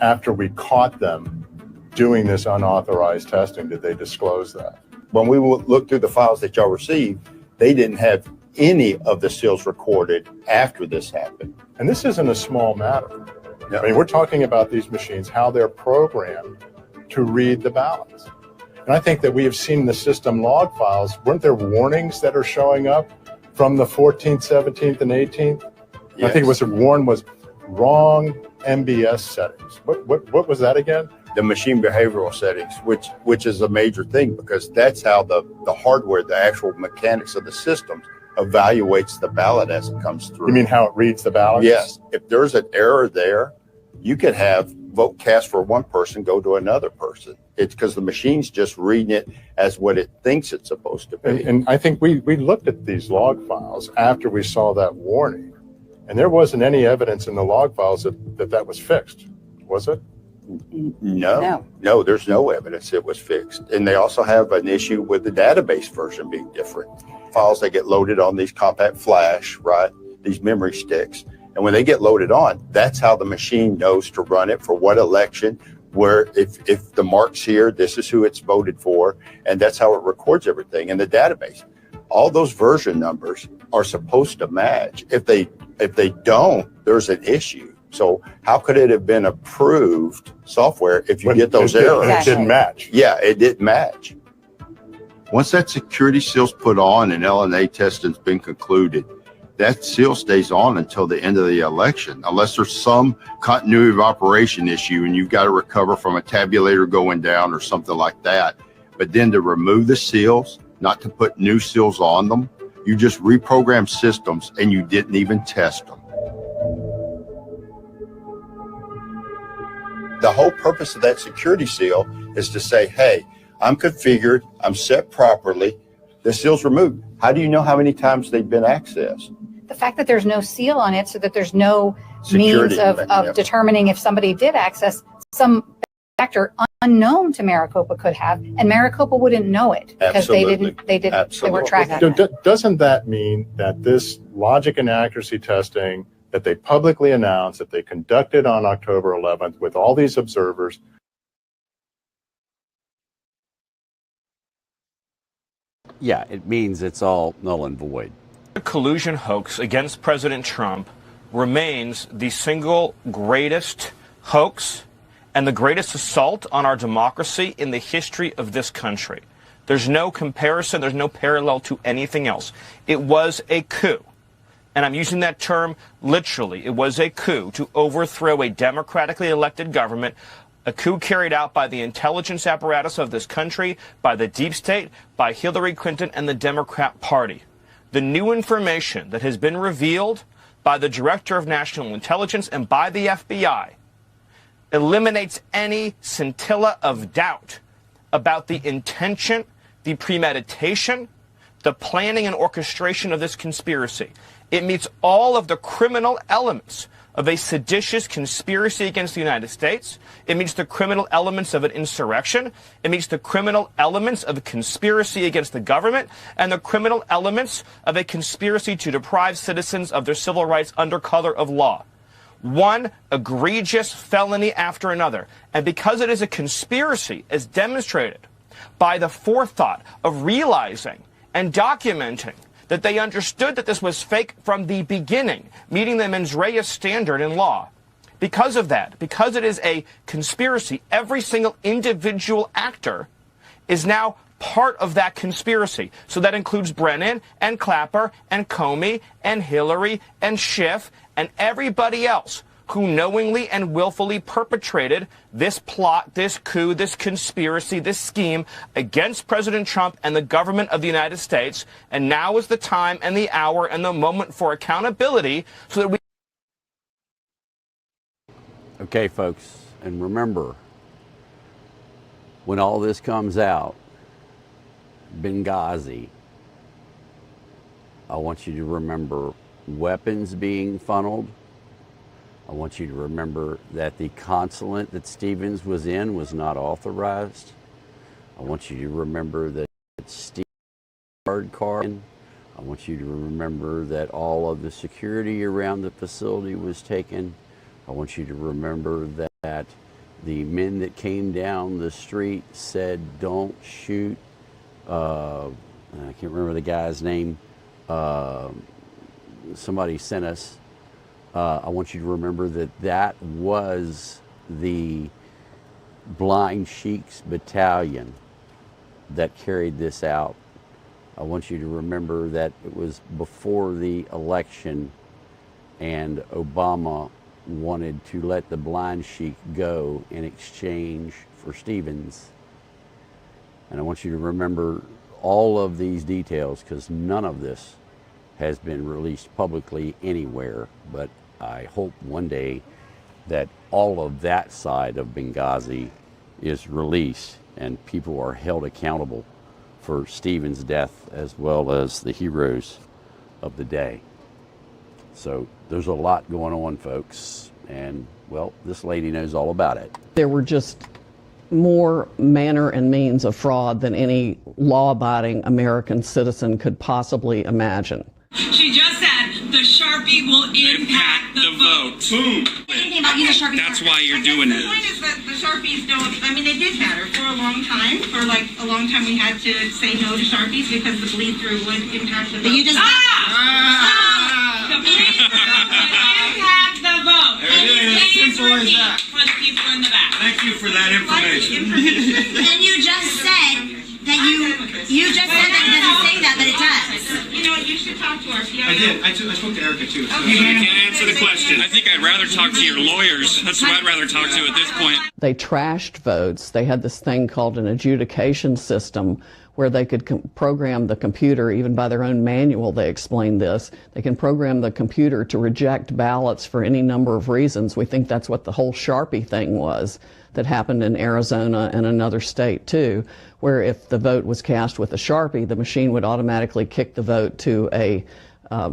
after we caught them doing this unauthorized testing did they disclose that. When we looked through the files that y'all received, they didn't have any of the seals recorded after this happened. And this isn't a small matter. I mean, we're talking about these machines, how they're programmed to read the ballots. And I think that we have seen the system log files. Weren't there warnings that are showing up from the 14th, 17th, and 18th? Yes. I think it was wrong MBS settings. What was that again? The machine behavioral settings, which is a major thing because that's how the hardware, the actual mechanics of the systems evaluates the ballot as it comes through. You mean how it reads the ballot? Yes. If there's an error there, you could have vote cast for one person go to another person. It's because the machine's just reading it as what it thinks it's supposed to be. And I think we looked at these log files after we saw that warning, and there wasn't any evidence in the log files that was fixed. was it? No, there's no evidence it was fixed. And they also have an issue with the database version being different. Files that get loaded on these compact flash, right? These memory sticks. And when they get loaded on, that's how the machine knows to run it for what election, where if the mark's here, this is who it's voted for, and that's how it records everything in the database. All those version numbers are supposed to match. If they don't, there's an issue. So how could it have been approved software if you get those errors? It didn't match. Yeah, it didn't match. Once that security seal's put on and LNA testing's been concluded, that seal stays on until the end of the election, unless there's some continuity of operation issue and you've got to recover from a tabulator going down or something like that. But then to remove the seals, not to put new seals on them, you just reprogram systems and you didn't even test them. The whole purpose of that security seal is to say, hey, I'm configured, I'm set properly, the seal's removed. How do you know how many times they've been accessed? The fact that there's no seal on it, so that there's no Security, means of determining if somebody did access some factor unknown to Maricopa could have, and Maricopa wouldn't know it because they weren't tracking that. Doesn't that mean that this logic and accuracy testing that they publicly announced, that they conducted on October 11th with all these observers, Yeah, it means it's all null and void. The collusion hoax against President Trump remains the single greatest hoax and the greatest assault on our democracy in the history of this country. There's no comparison, there's no parallel to anything else. It was a coup. And I'm using that term literally. It was a coup to overthrow a democratically elected government, a coup carried out by the intelligence apparatus of this country, by the deep state, by Hillary Clinton and the Democrat Party. The new information that has been revealed by the Director of National Intelligence and by the FBI eliminates any scintilla of doubt about the intention, the premeditation, the planning and orchestration of this conspiracy. It meets all of the criminal elements of a seditious conspiracy against the United States. It meets the criminal elements of an insurrection. It meets the criminal elements of a conspiracy against the government and the criminal elements of a conspiracy to deprive citizens of their civil rights under color of law. One egregious felony after another. And because it is a conspiracy, as demonstrated by the forethought of realizing and documenting that they understood that this was fake from the beginning, meeting the mens rea standard in law. Because of that, because it is a conspiracy, every single individual actor is now part of that conspiracy. So that includes Brennan and Clapper and Comey and Hillary and Schiff and everybody else who knowingly and willfully perpetrated this plot, this coup, this conspiracy, this scheme against President Trump and the government of the United States. And now is the time and the hour and the moment for accountability so that we... Okay, folks, and remember, when all this comes out, Benghazi, I want you to remember weapons being funneled. I want you to remember that the consulate that Stevens was in was not authorized. I want you to remember that Stevens card. I want you to remember that all of the security around the facility was taken. I want you to remember that the men that came down the street said, "Don't shoot." I can't remember the guy's name. Somebody sent us. I want you to remember that was the Blind Sheiks Battalion that carried this out. I want you to remember that it was before the election and Obama wanted to let the Blind Sheik go in exchange for Stevens. And I want you to remember all of these details because none of this has been released publicly anywhere, but I hope one day that all of that side of Benghazi is released and people are held accountable for Stevens' death as well as the heroes of the day. So there's a lot going on, folks, and Well, this lady knows all about it. There were just more manner and means of fraud than any law-abiding American citizen could possibly imagine. She just said the Sharpie will impact the vote. Boom. That's why you're doing it. The point is that the Sharpies don't, I mean, they did matter for a long time. For like a long time we had to say no to Sharpies because the bleed-through would impact the vote. You just... The bleed-through would impact the vote. There it is. Simple as that. For the people in the back. Thank you for that information. And you just said that you just said that it doesn't say that, but it does. You know what, you should talk to our PIO. I did. I spoke to Erica too. So. Okay. You can't answer the question. I think I'd rather talk to your lawyers. That's who I'd rather talk to at this point. They trashed votes. They had this thing called an adjudication system where they could program the computer, even by their own manual, they explained this. They can program the computer to reject ballots for any number of reasons. We think that's what the whole Sharpie thing was that happened in Arizona and another state too, where if the vote was cast with a Sharpie, the machine would automatically kick the vote to an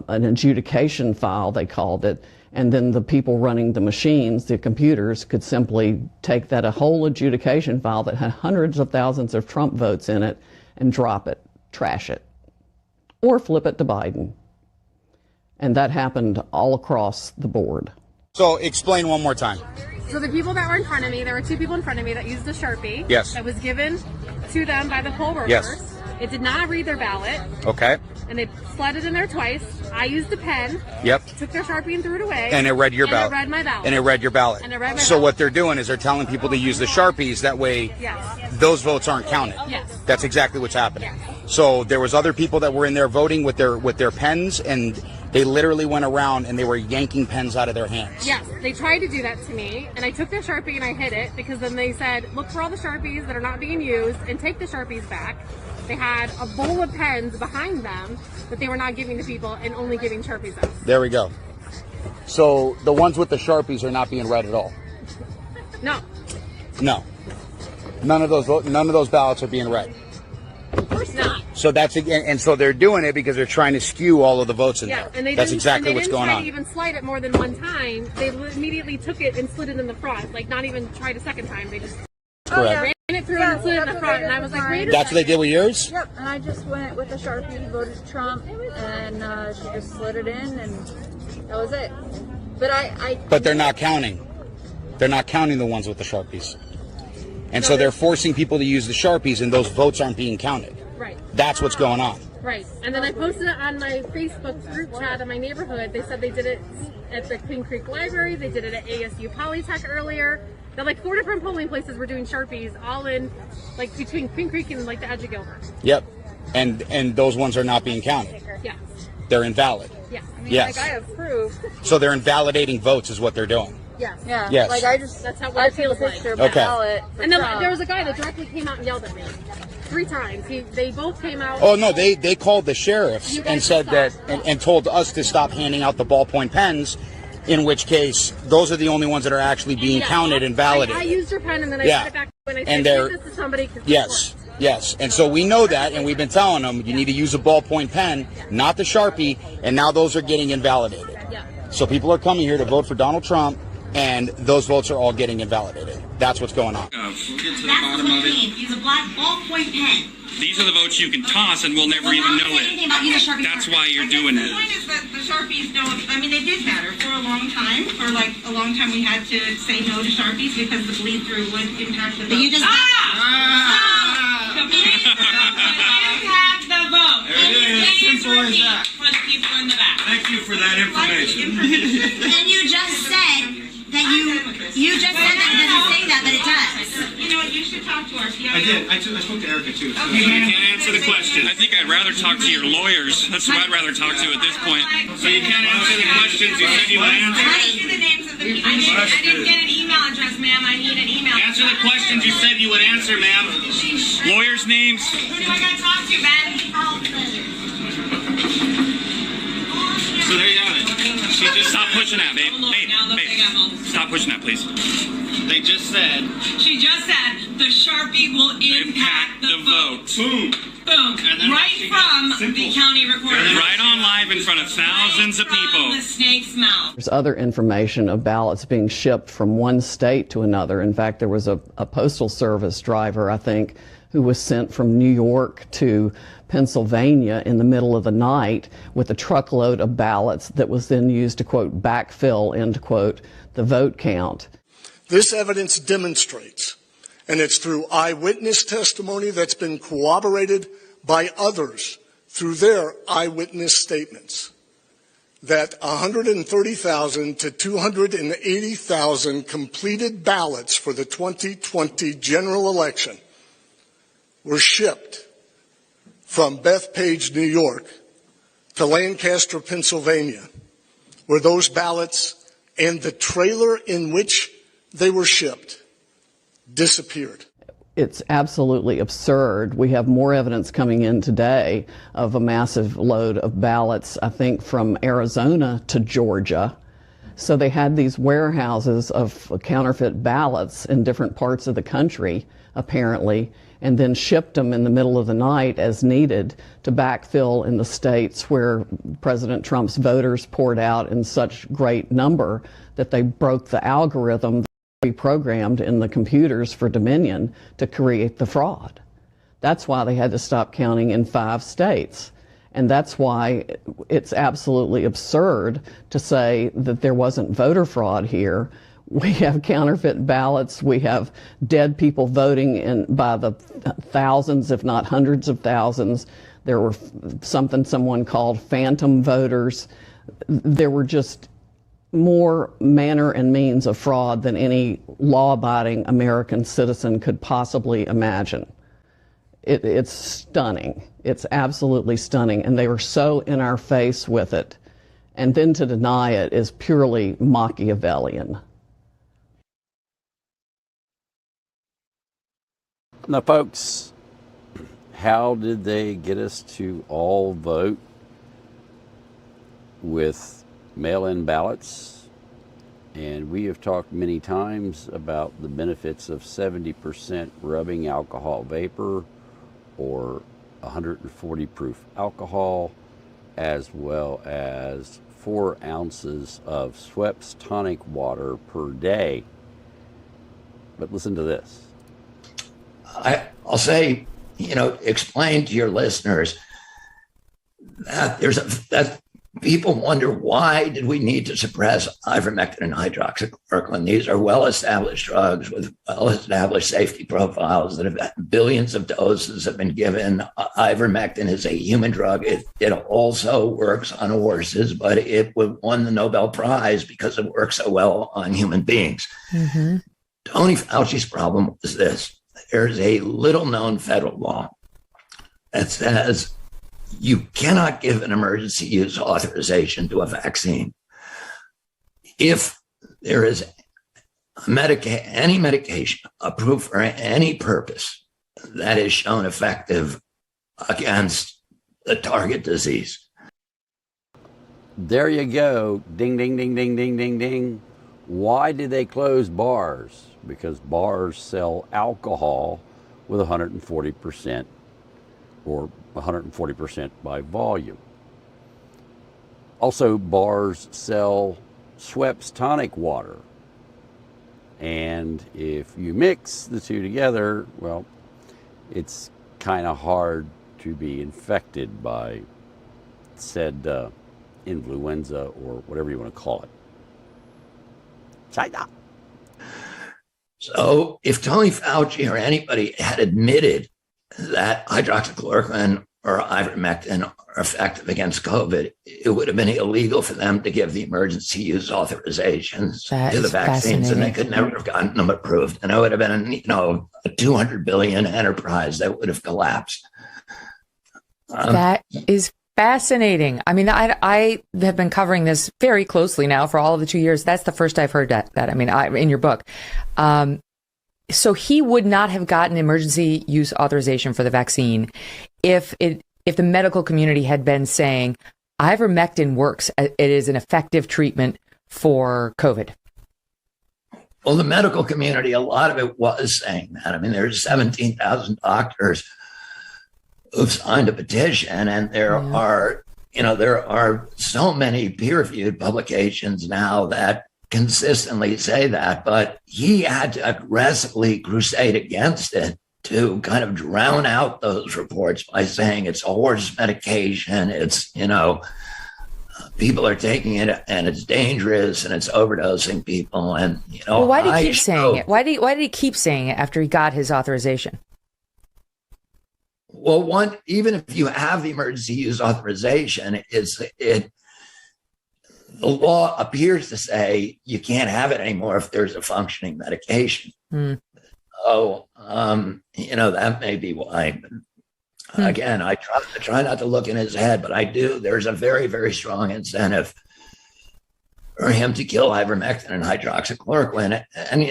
adjudication file, they called it, and then the people running the machines, the computers, could simply take that, a whole adjudication file that had hundreds of thousands of Trump votes in it, and drop it, trash it, or flip it to Biden. And that happened all across the board. So explain one more time. So the people that were in front of me, there were two people in front of me that used a Sharpie. Yes. That was given to them by the poll workers. Yes. It did not read their ballot. Okay. And they slid it in there twice. I used a pen. Yep. Took their Sharpie and threw it away. And it read your ballot. And it read my ballot. And it read your ballot. And it read my So ballot. what they're doing is they're telling people to use the Sharpies. That way, Yes. those votes aren't counted. Yes. That's exactly what's happening. So there was other people that were in there voting with their pens, and they literally went around and they were yanking pens out of their hands. Yes, they tried to do that to me, and I took their Sharpie and I hid it because then they said, look for all the Sharpies that are not being used and take the Sharpies back. They had a bowl of pens behind them that they were not giving to people and only giving Sharpies out. There we go. So the ones with the Sharpies are not being read at all. No. No. None of those ballots are being read. Of course not. So that's and so they're doing it because they're trying to skew all of the votes in Yeah, there. and they That's didn't, exactly and they what's didn't going try on. to even slide it more than one time. They immediately took it and slid it in the front, like not even tried a second time. They just Correct. ran it through and slid it in the front, and I was like, wait a That's what they did with yours? Yep, and I just went with the Sharpie, voted Trump, and she just slid it in, and that was it. But they're not counting. They're not counting the ones with the Sharpies. And so they're forcing people to use the Sharpies, and those votes aren't being counted. Right. That's what's going on. Right. And then I posted it on my Facebook group chat in my neighborhood. They said they did it at the Queen Creek Library. They did it at ASU Polytech earlier. That like 4 different polling places were doing Sharpies, all in like between Queen Creek and like the edge of Gilbert. Yep. And those ones are not being counted. Yeah. They're invalid. Yeah. I mean, Yes. like I have proof. So they're invalidating votes is what they're doing. Yes. Yeah. Yes. Like that's how I it took a feels like. picture of my Okay. ballot. And then there was a guy that directly came out and yelled at me 3 times. They both came out. Oh no, they called the sheriffs You and guys said stop. that and told us to stop handing out the ballpoint pens, in which case those are the only ones that are actually being Yeah. counted and validated. I used your pen and then I Yeah. put it back when I And said, they're- give this to somebody. 'cause Yes, yes. And so we know that, and we've been telling them you need to use a ballpoint pen, not the Sharpie, and now those are getting invalidated. Yeah. So people are coming here to vote for Donald Trump, and those votes are all getting invalidated. That's what's going on. We'll get to the bottom of it. Use a black ballpoint pen. These are the votes you can toss and we'll never even know it. That's why you're doing The it. point is that the Sharpies don't, I mean, they did matter for a long time. For like a long time we had to say no to Sharpies because the bleed-through would impact the vote. you just- The bleed-through would impact the vote. There it is. Simple as that. For the people in the back. Thank you for that information. And you just said that you just said that it doesn't say that, but it does. You know what, you should talk to our PIO. I did. I spoke to Erica too. So. You can't answer the question. I think I'd rather talk to your lawyers. That's who I'd rather talk to at this point. So you can't answer the questions you said you would answer? I didn't the names of the people. I didn't get an email address, ma'am. I need an email. Answer the questions you said you would answer, ma'am. Lawyers' names. Who do I gotta talk to, Ben? So there you have it. She just stop pushing that, babe. Babe, stop pushing that, please. They just said. She just said the Sharpie will impact the vote. Boom. Boom. And then Right she from got the county recorder. Right on live in front of thousands of people. The snake's mouth. There's other information of ballots being shipped from one state to another. In fact, there was a postal service driver, I think, who was sent from New York to Pennsylvania in the middle of the night with a truckload of ballots that was then used to, quote, backfill, end quote, the vote count. This evidence demonstrates, and it's through eyewitness testimony that's been corroborated by others through their eyewitness statements, that 130,000 to 280,000 completed ballots for the 2020 general election were shipped from Bethpage, New York to Lancaster, Pennsylvania, where those ballots and the trailer in which they were shipped disappeared. It's absolutely absurd. We have more evidence coming in today of a massive load of ballots, I think, from Arizona to Georgia. So they had these warehouses of counterfeit ballots in different parts of the country, apparently, and then shipped them in the middle of the night as needed to backfill in the states where President Trump's voters poured out in such great number that they broke the algorithm programmed in the computers for Dominion to create the fraud. That's why they had to stop counting in 5 states. And that's why it's absolutely absurd to say that there wasn't voter fraud here. We have counterfeit ballots. We have dead people voting by the thousands, if not hundreds of thousands. There were something someone called phantom voters. There were just more manner and means of fraud than any law-abiding American citizen could possibly imagine. It's stunning. It's absolutely stunning. And they were so in our face with it. And then to deny it is purely Machiavellian. Now, folks, how did they get us to all vote with mail-in ballots? And we have talked many times about the benefits of 70% rubbing alcohol vapor or 140 proof alcohol, as well as 4 ounces of Schweppes tonic water per day. But listen to this. I'll say, explain to your listeners that that people wonder, why did we need to suppress ivermectin and hydroxychloroquine? These are well-established drugs with well-established safety profiles that have billions of doses have been given. Ivermectin is a human drug. It also works on horses, but it won the Nobel Prize because it works so well on human beings. Mm-hmm. Tony Fauci's problem is this. There's a little-known federal law that says you cannot give an emergency use authorization to a vaccine if there is any medication approved for any purpose that is shown effective against the target disease. There you go. Ding, ding, ding, ding, ding, ding, ding. Why did they close bars? Because bars sell alcohol with 140% or 140% by volume. Also, bars sell Schweppes tonic water. And if you mix the two together, well, it's kind of hard to be infected by said influenza or whatever you want to call it. China. So if Tony Fauci or anybody had admitted that hydroxychloroquine or ivermectin are effective against COVID, it would have been illegal for them to give the emergency use authorizations to the vaccines, and they could never have gotten them approved. And it would have been, a 200 billion enterprise that would have collapsed. That is fascinating. I mean, I have been covering this very closely now for all of the 2 years. That's the first I've heard that. In your book. So he would not have gotten emergency use authorization for the vaccine if the medical community had been saying ivermectin works. It is an effective treatment for COVID. Well, the medical community, a lot of it was saying that. I mean, there's 17,000 doctors who've signed a petition, and there are there are so many peer-reviewed publications now that consistently say that, but he had to aggressively crusade against it to kind of drown out those reports by saying it's a horse medication, it's, people are taking it and it's dangerous and it's overdosing people. And, well, why did he keep saying it? Why did he keep saying it after he got his authorization? Well, even if you have the emergency use authorization, the law appears to say you can't have it anymore if there's a functioning medication. So, that may be why. Again, I try not to look in his head, but I do. There's a very, very strong incentive for him to kill ivermectin and hydroxychloroquine. And,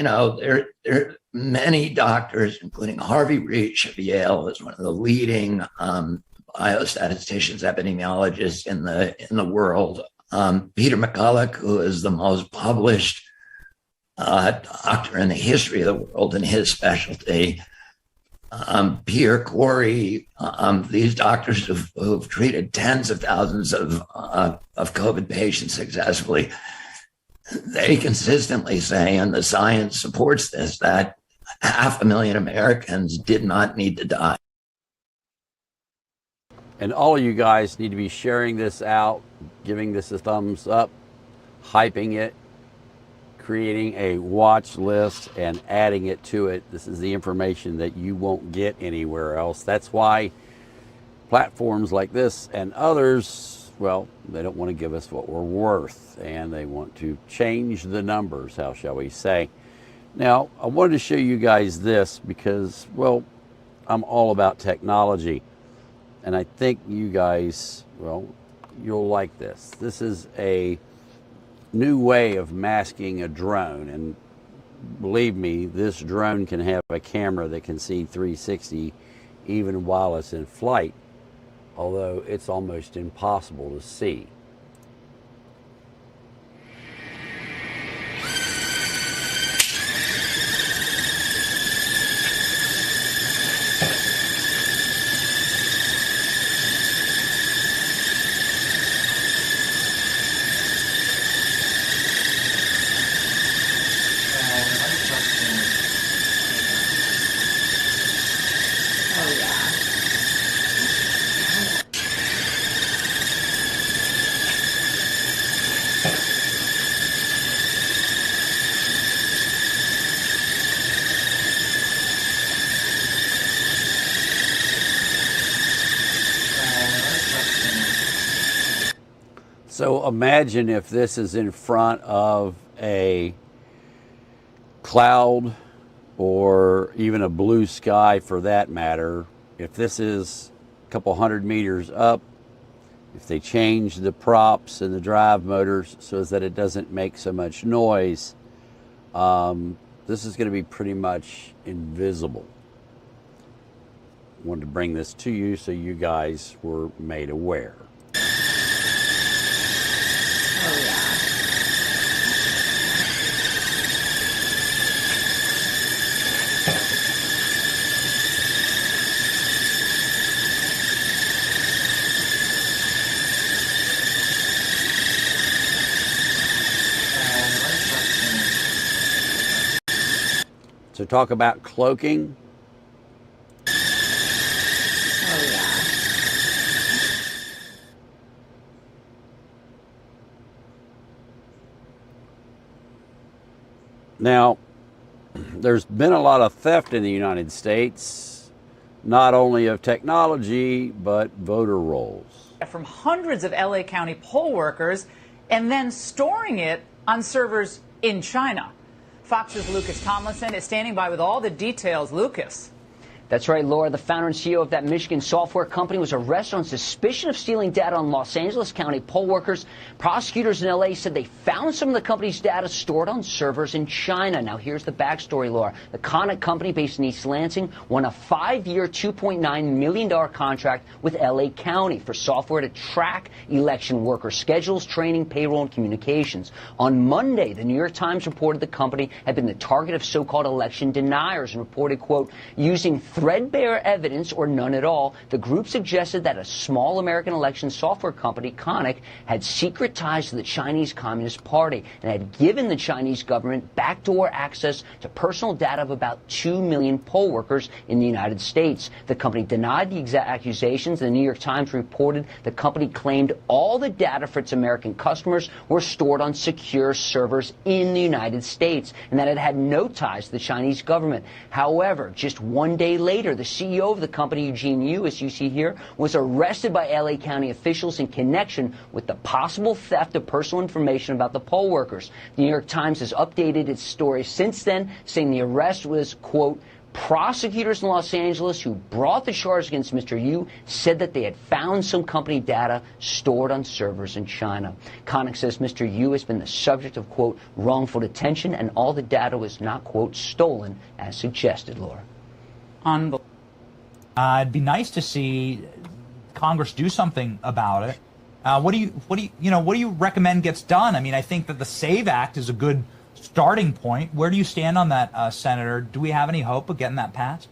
there are many doctors, including Harvey Reich of Yale, who's one of the leading biostatisticians, epidemiologists in the world. Peter McCulloch, who is the most published doctor in the history of the world in his specialty. Pierre Corey, these doctors who've treated tens of thousands of COVID patients successfully, they consistently say, and the science supports this, that 500,000 Americans did not need to die. And all of you guys need to be sharing this out, giving this a thumbs up, hyping it, creating a watch list and adding it to it. This is the information that you won't get anywhere else. That's why platforms like this and others, well, they don't want to give us what we're worth, and they want to change the numbers, how shall we say. Now, I wanted to show you guys this because, well, I'm all about technology, and I think you guys, well, you'll like this. This is a new way of masking a drone, and believe me, this drone can have a camera that can see 360 even while it's in flight, although it's almost impossible to see. So imagine if this is in front of a cloud or even a blue sky for that matter. If this is a couple 100 meters up, if they change the props and the drive motors so that it doesn't make so much noise, this is going to be pretty much invisible. Wanted to bring this to you so you guys were made aware. So talk about cloaking. Now, there's been a lot of theft in the United States, not only of technology, but voter rolls. From hundreds of LA County poll workers and then storing it on servers in China. Fox's Lucas Tomlinson is standing by with all the details. Lucas. That's right, Laura. The founder and CEO of that Michigan software company was arrested on suspicion of stealing data on Los Angeles County poll workers. Prosecutors in L.A. said they found some of the company's data stored on servers in China. Now, here's the backstory, Laura. The Connect company based in East Lansing won a 5-year, $2.9 million contract with L.A. County for software to track election worker schedules, training, payroll, and communications. On Monday, the New York Times reported the company had been the target of so-called election deniers and reported, quote, using threadbare evidence or none at all, the group suggested that a small American election software company, Konnech, had secret ties to the Chinese Communist Party and had given the Chinese government backdoor access to personal data of about 2 million poll workers in the United States. The company denied the exact accusations. The New York Times reported the company claimed all the data for its American customers were stored on secure servers in the United States and that it had no ties to the Chinese government. However, just one day later, the CEO of the company, Eugene Yu, as you see here, was arrested by LA County officials in connection with the possible theft of personal information about the poll workers. The New York Times has updated its story since then, saying the arrest was, quote, prosecutors in Los Angeles who brought the charge against Mr. Yu said that they had found some company data stored on servers in China. Konnech says Mr. Yu has been the subject of, quote, wrongful detention and all the data was not, quote, stolen as suggested, Laura. It'd be nice to see Congress do something about it. What do you recommend gets done? I mean, I think that the SAVE Act is a good starting point. Where do you stand on that, Senator? Do we have any hope of getting that passed?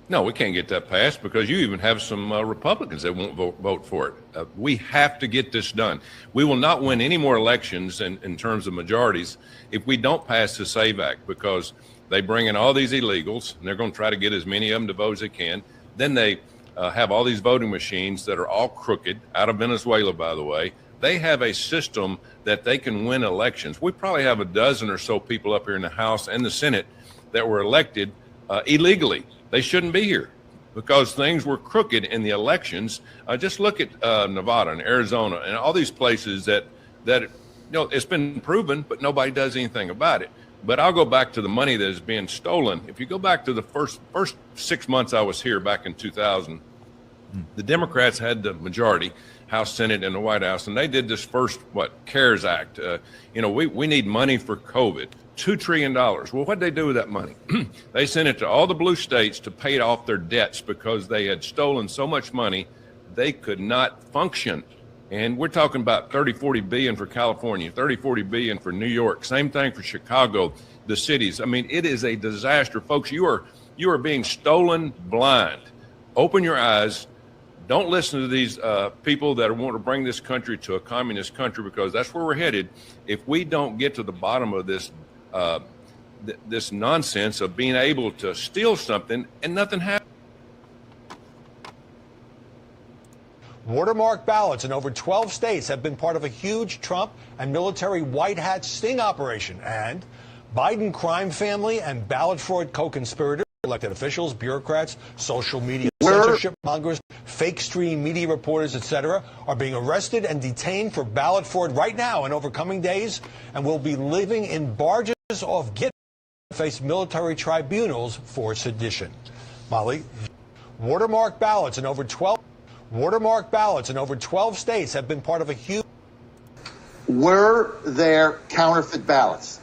No, we can't get that passed because you even have some Republicans that won't vote for it. We have to get this done. We will not win any more elections in terms of majorities if we don't pass the SAVE Act, because they bring in all these illegals and they're going to try to get as many of them to vote as they can. Then they have all these voting machines that are all crooked, out of Venezuela, by the way. They have a system that they can win elections. We probably have a dozen or so people up here in the House and the Senate that were elected illegally. They shouldn't be here because things were crooked in the elections. Just look at Nevada and Arizona and all these places that it's been proven, but nobody does anything about it. But I'll go back to the money that is being stolen. If you go back to the first 6 months I was here back in 2000, the Democrats had the majority, House, Senate, and the White House, and they did this first, CARES Act. We need money for COVID, $2 trillion. Well, what'd they do with that money? They sent it to all the blue states to pay off their debts because they had stolen so much money, they could not function. And we're talking about 30-40 billion for California, 30-40 billion for New York, same thing for Chicago, the cities. I mean, it is a disaster. Folks, you are being stolen blind. Open your eyes. Don't listen to these people that want to bring this country to a communist country, because that's where we're headed. If we don't get to the bottom of this this nonsense of being able to steal something and nothing happens. Watermark ballots in over 12 states have been part of a huge Trump and military white hat sting operation. And Biden crime family and ballot fraud co-conspirators, elected officials, bureaucrats, social media censorship mongers, fake stream media reporters, etc., are being arrested and detained for ballot fraud right now and over coming days, and will be living in barges off Gitmo, face military tribunals for sedition. Molly, watermark ballots in over 12 states have been part of a huge... Were there counterfeit ballots?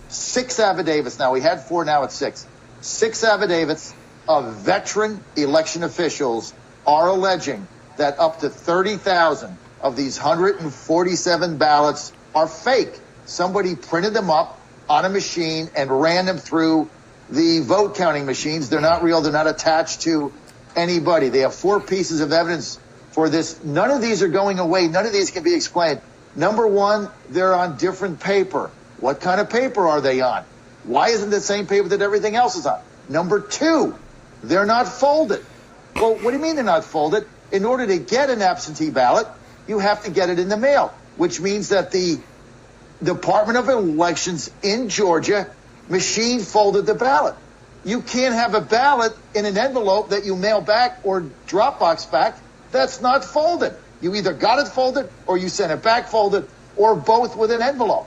6 affidavits. Now, we had 4, now it's 6. 6 affidavits of veteran election officials are alleging that up to 30,000 of these 147 ballots are fake. Somebody printed them up on a machine and ran them through the vote counting machines. They're not real. They're not attached to anybody. They have 4 pieces of evidence for this. None of these are going away. None of these can be explained. Number one, they're on different paper. What kind of paper are they on? Why isn't the same paper that everything else is on? Number 2, they're not folded. Well, what do you mean they're not folded? In order to get an absentee ballot, you have to get it in the mail, which means that the Department of Elections in Georgia machine folded the ballot. You can't have a ballot in an envelope that you mail back or Dropbox back that's not folded. You either got it folded or you sent it back folded, or both with an envelope.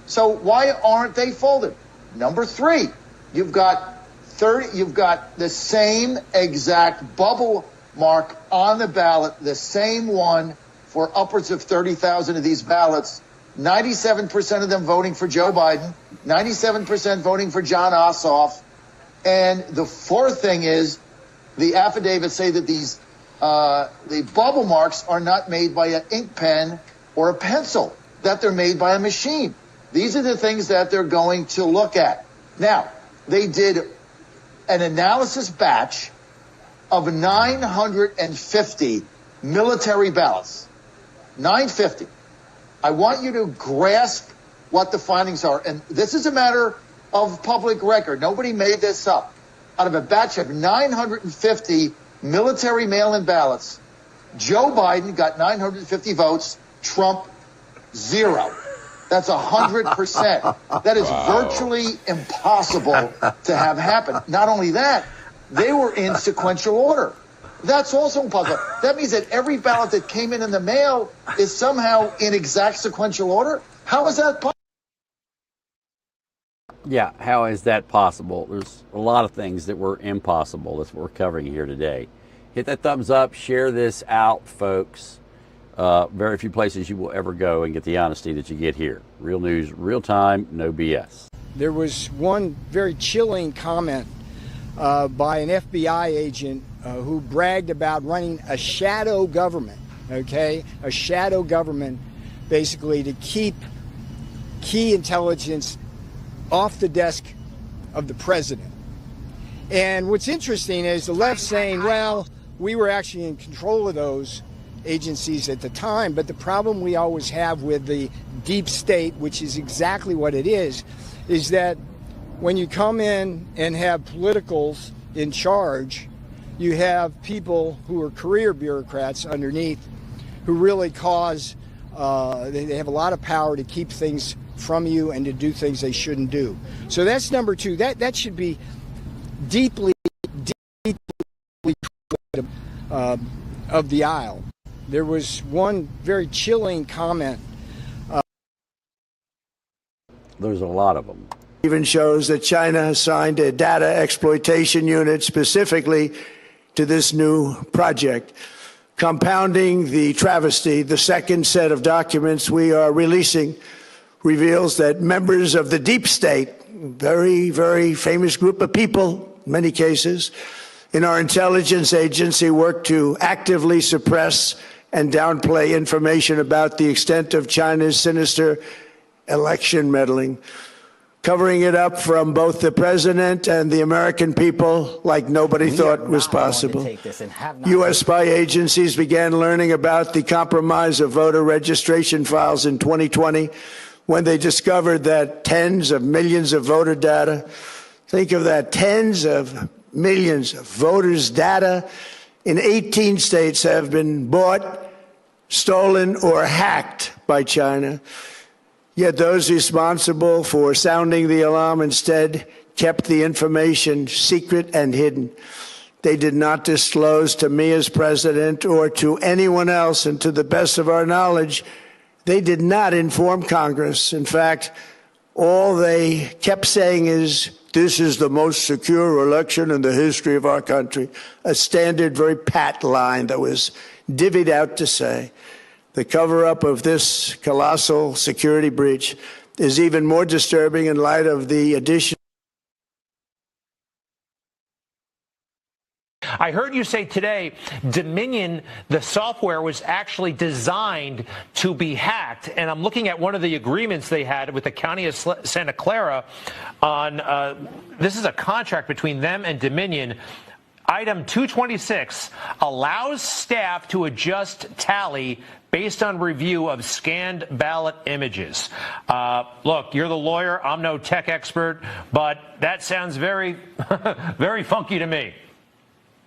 So why aren't they folded? Number 3, you've got the same exact bubble mark on the ballot, the same one for upwards of 30,000 of these ballots. 97% of them voting for Joe Biden, 97% voting for John Ossoff. And the 4th thing is the affidavits say that these the bubble marks are not made by an ink pen or a pencil, that they're made by a machine. These are the things that they're going to look at. Now, they did an analysis batch of 950 military ballots. 950. I want you to grasp what the findings are. And this is a matter of public record. Nobody made this up. Out of a batch of 950 military mail-in ballots, Joe Biden got 950 votes, Trump 0. That's 100%. That is virtually impossible to have happen. Not only that, they were in sequential order. That's also impossible. That means that every ballot that came in the mail is somehow in exact sequential order. How is that possible? Yeah, how is that possible? There's a lot of things that were impossible. That's what we're covering here today. Hit that thumbs up, share this out, folks. Very few places you will ever go and get the honesty that you get here. Real news, real time, no BS. There was one very chilling comment by an FBI agent who bragged about running a shadow government, okay? A shadow government, basically to keep key intelligence off the desk of the president. And what's interesting is the left saying, well, we were actually in control of those agencies at the time, but the problem we always have with the deep state, which is exactly what it is that when you come in and have politicals in charge, you have people who are career bureaucrats underneath who really cause, they have a lot of power to keep things from you and to do things they shouldn't do. So that's number two. That should be deeply of the aisle. There was one very chilling comment. There's a lot of them. Even shows that China has signed a data exploitation unit specifically to this new project. Compounding the travesty, the second set of documents we are releasing reveals that members of the deep state, very, very famous group of people, in many cases, in our intelligence agency work to actively suppress and downplay information about the extent of China's sinister election meddling, covering it up from both the president and the American people like nobody thought was possible. U.S. spy agencies began learning about the compromise of voter registration files in 2020 when they discovered that tens of millions of voter data, think of that, tens of millions of voters' data in 18 states have been bought, stolen, or hacked by China. Yet those responsible for sounding the alarm instead kept the information secret and hidden. They did not disclose to me as president or to anyone else, and to the best of our knowledge, they did not inform Congress. In fact, all they kept saying is, this is the most secure election in the history of our country. A standard, very pat line that was divvied out to say the cover-up of this colossal security breach is even more disturbing in light of the addition. I heard you say today Dominion, the software, was actually designed to be hacked. And I'm looking at one of the agreements they had with the county of Santa Clara on this is a contract between them and Dominion. Item 226 allows staff to adjust tally based on review of scanned ballot images. Look, you're the lawyer. I'm no tech expert, but that sounds very, very funky to me.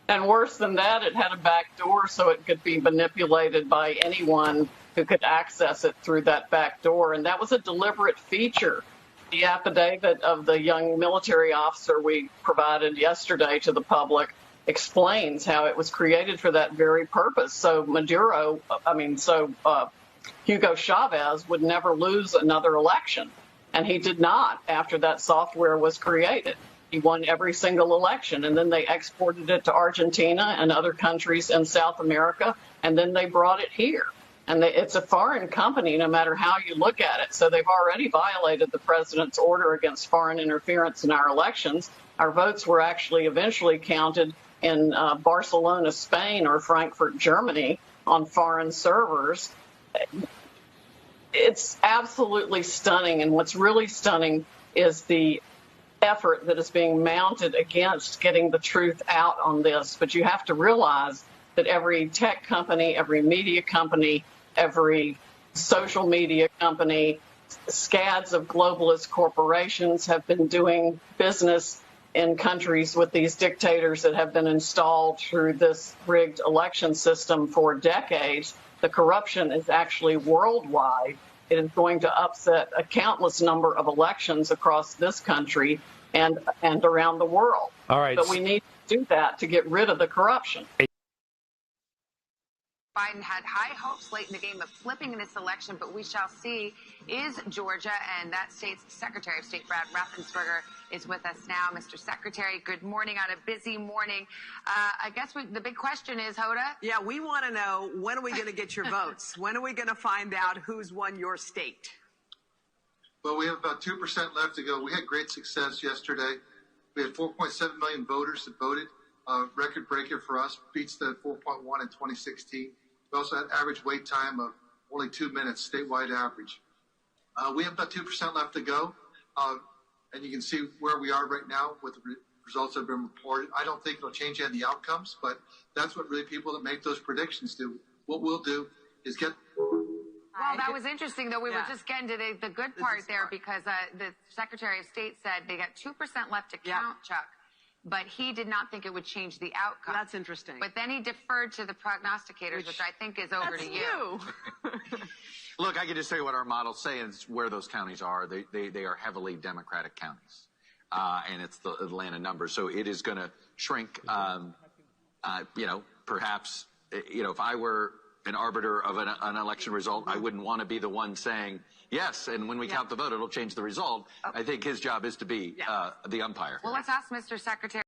And worse than that, it had a back door so it could be manipulated by anyone who could access it through that back door. And that was a deliberate feature. The affidavit of the young military officer we provided yesterday to the public explains how it was created for that very purpose. So Hugo Chavez would never lose another election. And he did not after that software was created. He won every single election, and then they exported it to Argentina and other countries in South America, and then they brought it here. And it's a foreign company, no matter how you look at it. So they've already violated the president's order against foreign interference in our elections. Our votes were actually eventually counted in Barcelona, Spain, or Frankfurt, Germany, on foreign servers. It's absolutely stunning. And what's really stunning is the effort that is being mounted against getting the truth out on this. But you have to realize that every tech company, every media company, every social media company, scads of globalist corporations have been doing business in countries with these dictators that have been installed through this rigged election system for decades. The corruption is actually worldwide. It is going to upset a countless number of elections across this country and around the world. All right. But we need to do that to get rid of the corruption. Biden had high hopes late in the game of flipping this election, but we shall see. Is Georgia, and that state's Secretary of State Brad Raffensperger is with us now. Mr. Secretary, good morning on a busy morning. I guess the big question is, Hoda? Yeah, we want to know, when are we going to get your votes? When are we going to find out who's won your state? Well, we have about 2% left to go. We had great success yesterday. We had 4.7 million voters that voted. Record breaker for us, beats the 4.1 in 2016. We also had average wait time of only 2 minutes, statewide average. We have about 2% left to go, and you can see where we are right now with the results that have been reported. I don't think it'll change any of the outcomes, but that's what really people that make those predictions do. What we'll do is get... Well, that was interesting, though. We were just getting to the good part there because the Secretary of State said they got 2% left to count, Chuck. But he did not think it would change the outcome. That's interesting. But then he deferred to the prognosticators, which I think is over to you. Look, I can just tell you what our models say and where those counties are. They are heavily Democratic counties, and it's the Atlanta numbers. So it is going to shrink. Perhaps, if I were an arbiter of an election result, I wouldn't want to be the one saying, yes, and when we count the vote, it'll change the result. I think his job is to be the umpire. Well, let's ask Mr. Secretary.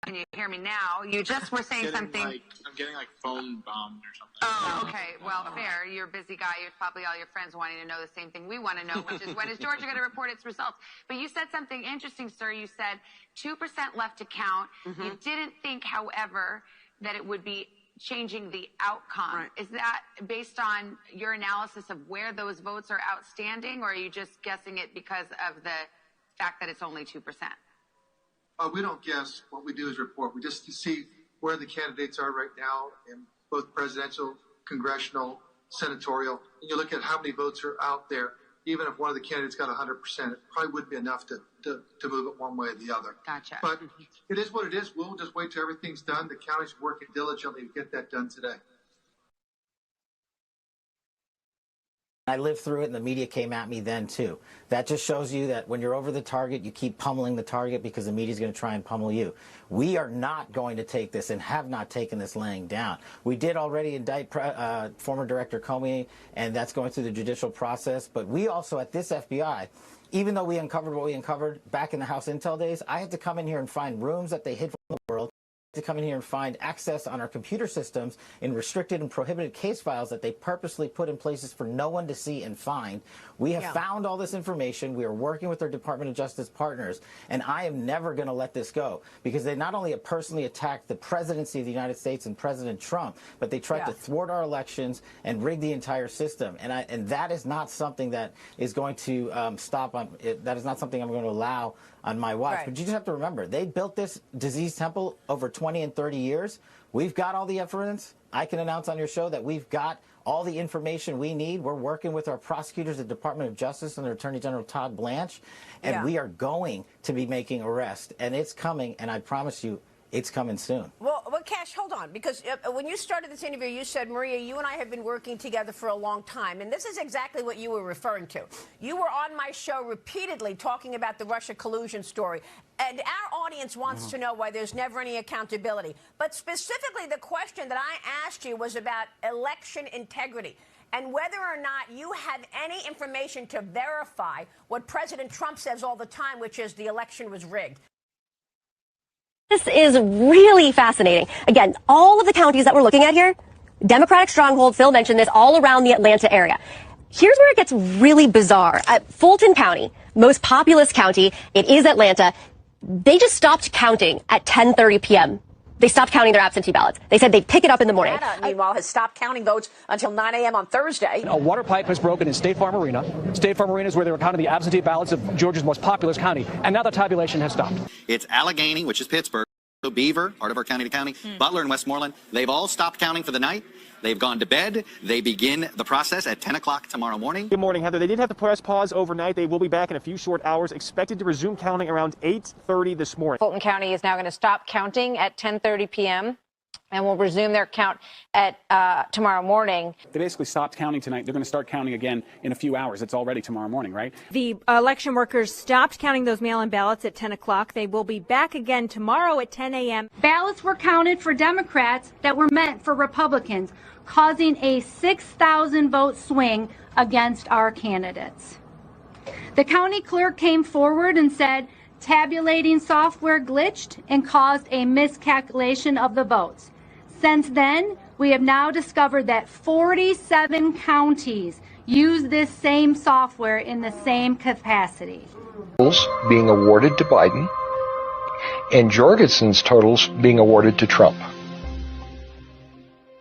Can you hear me now? You just were saying something. I'm getting phone bombed or something. Oh, okay. Well, fair. You're a busy guy. You're probably all your friends wanting to know the same thing we want to know, which is when is Georgia going to report its results? But you said something interesting, sir. You said 2% left to count. You didn't think, however, that it would be changing the outcome. Right. Is that based on your analysis of where those votes are outstanding, or are you just guessing it because of the fact that it's only 2%? We don't guess. What we do is report. We just see where the candidates are right now in both presidential, congressional, senatorial. And you look at how many votes are out there. Even if one of the candidates got 100%, it probably wouldn't be enough to move it one way or the other. Gotcha. But it is what it is. We'll just wait till everything's done. The county's working diligently to get that done today. I lived through it, and the media came at me then, too. That just shows you that when you're over the target, you keep pummeling the target because the media's going to try and pummel you. We are not going to take this and have not taken this laying down. We did already indict former Director Comey, and that's going through the judicial process. But we also, at this FBI, even though we uncovered what we uncovered back in the House Intel days, I had to come in here and find rooms that they hid from the world, to come in here and find access on our computer systems in restricted and prohibited case files that they purposely put in places for no one to see and find. We have found all this information. We are working with our Department of Justice partners, and I am never going to let this go because they not only have personally attacked the presidency of the United States and President Trump, but they tried to thwart our elections and rig the entire system. And that is not something that is going to stop on. That is not something I'm going to allow on my watch. But you just have to remember, they built this disease temple over 20 and 30 years. We've got all the evidence. I can announce on your show that we've got all the information we need. We're working with our prosecutors at the Department of Justice and their Attorney General Todd Blanche, and we are going to be making arrests. And it's coming, and I promise you, it's coming soon. Well, Cash, hold on, because when you started this interview, you said, Maria, you and I have been working together for a long time, and this is exactly what you were referring to. You were on my show repeatedly talking about the Russia collusion story, and our audience wants to know why there's never any accountability. But specifically, the question that I asked you was about election integrity and whether or not you have any information to verify what President Trump says all the time, which is the election was rigged. This is really fascinating. Again, all of the counties that we're looking at here, Democratic stronghold, Phil mentioned this, all around the Atlanta area. Here's where it gets really bizarre. Fulton County, most populous county, it is Atlanta. They just stopped counting at 10:30 p.m. they stopped counting their absentee ballots. They said they'd pick it up in the morning. Nevada, meanwhile, has stopped counting votes until 9 a.m. on Thursday. A water pipe has broken in State Farm Arena. State Farm Arena is where they were counting the absentee ballots of Georgia's most populous county, and now the tabulation has stopped. It's Allegheny, which is Pittsburgh, Beaver, part of our county to county, Butler and Westmoreland. They've all stopped counting for the night. They've gone to bed. They begin the process at 10 o'clock tomorrow morning. Good morning, Heather. They did have to press pause overnight. They will be back in a few short hours, expected to resume counting around 8:30 this morning. Fulton County is now going to stop counting at 10:30 p.m. and will resume their count at tomorrow morning. They basically stopped counting tonight. They're going to start counting again in a few hours. It's already tomorrow morning, right? The election workers stopped counting those mail-in ballots at 10 o'clock. They will be back again tomorrow at 10 a.m. Ballots were counted for Democrats that were meant for Republicans, causing a 6,000 vote swing against our candidates. The county clerk came forward and said tabulating software glitched and caused a miscalculation of the votes. Since then, we have now discovered that 47 counties use this same software in the same capacity. Being awarded to Biden and Jorgensen's totals being awarded to Trump.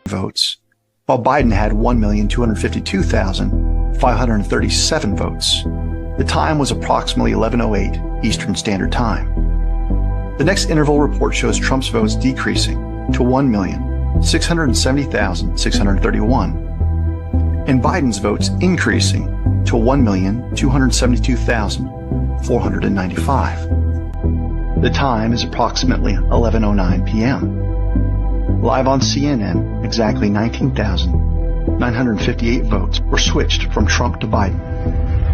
Votes, while Biden had 1,252,537 votes. The time was approximately 11:08 Eastern Standard Time. The next interval report shows Trump's votes decreasing to 1,670,631, and Biden's votes increasing to 1,272,495. The time is approximately 11:09 p.m. Live on CNN, exactly 19,958 votes were switched from Trump to Biden.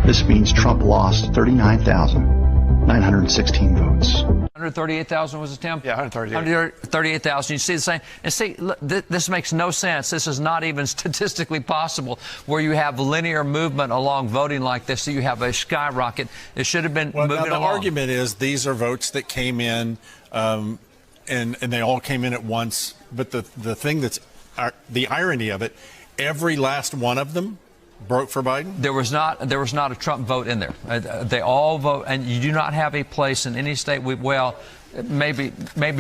This means Trump lost 39,916 votes. 138,000 was it, Tim? Yeah, 138. 138,000. You see the same. And see, look, this makes no sense. This is not even statistically possible where you have linear movement along voting like this, so you have a skyrocket. It should have been moving now the along. argument is these are votes that came in, and they all came in at once. But the thing that's the irony of it, every last one of them broke for Biden? There was not a Trump vote in there. They all vote, and you do not have a place in any state. Maybe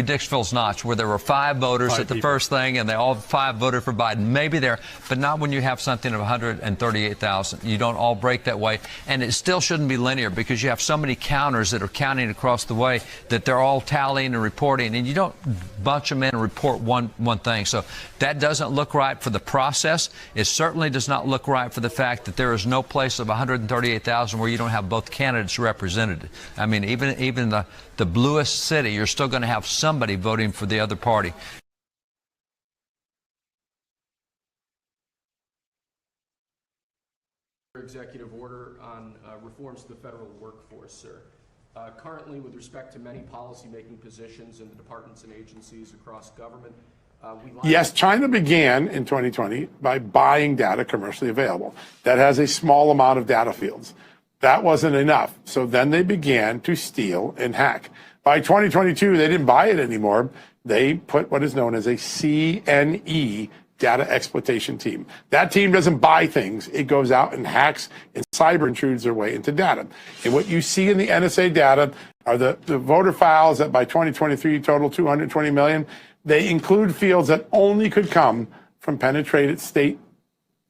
Dixville's Notch, where there were 5 voters at the first thing, and they all 5 voted for Biden. Maybe there, but not when you have something of 138,000. You don't all break that way, and it still shouldn't be linear because you have so many counters that are counting across the way that they're all tallying and reporting, and you don't bunch them in and report one thing. So that doesn't look right for the process. It certainly does not look right for the fact that there is no place of 138,000 where you don't have both candidates represented. I mean, even the bluest city, you're still going to have somebody voting for the other party. Executive order on reforms to the federal workforce, sir. Currently, with respect to many policy-making positions in the departments and agencies across government, yes, China began in 2020 by buying data commercially available. That has a small amount of data fields. That wasn't enough. So then they began to steal and hack. By 2022, they didn't buy it anymore. They put what is known as a CNE, data exploitation team. That team doesn't buy things. It goes out and hacks and cyber intrudes their way into data. And what you see in the NSA data are the voter files that by 2023 total 220 million. They include fields that only could come from penetrated state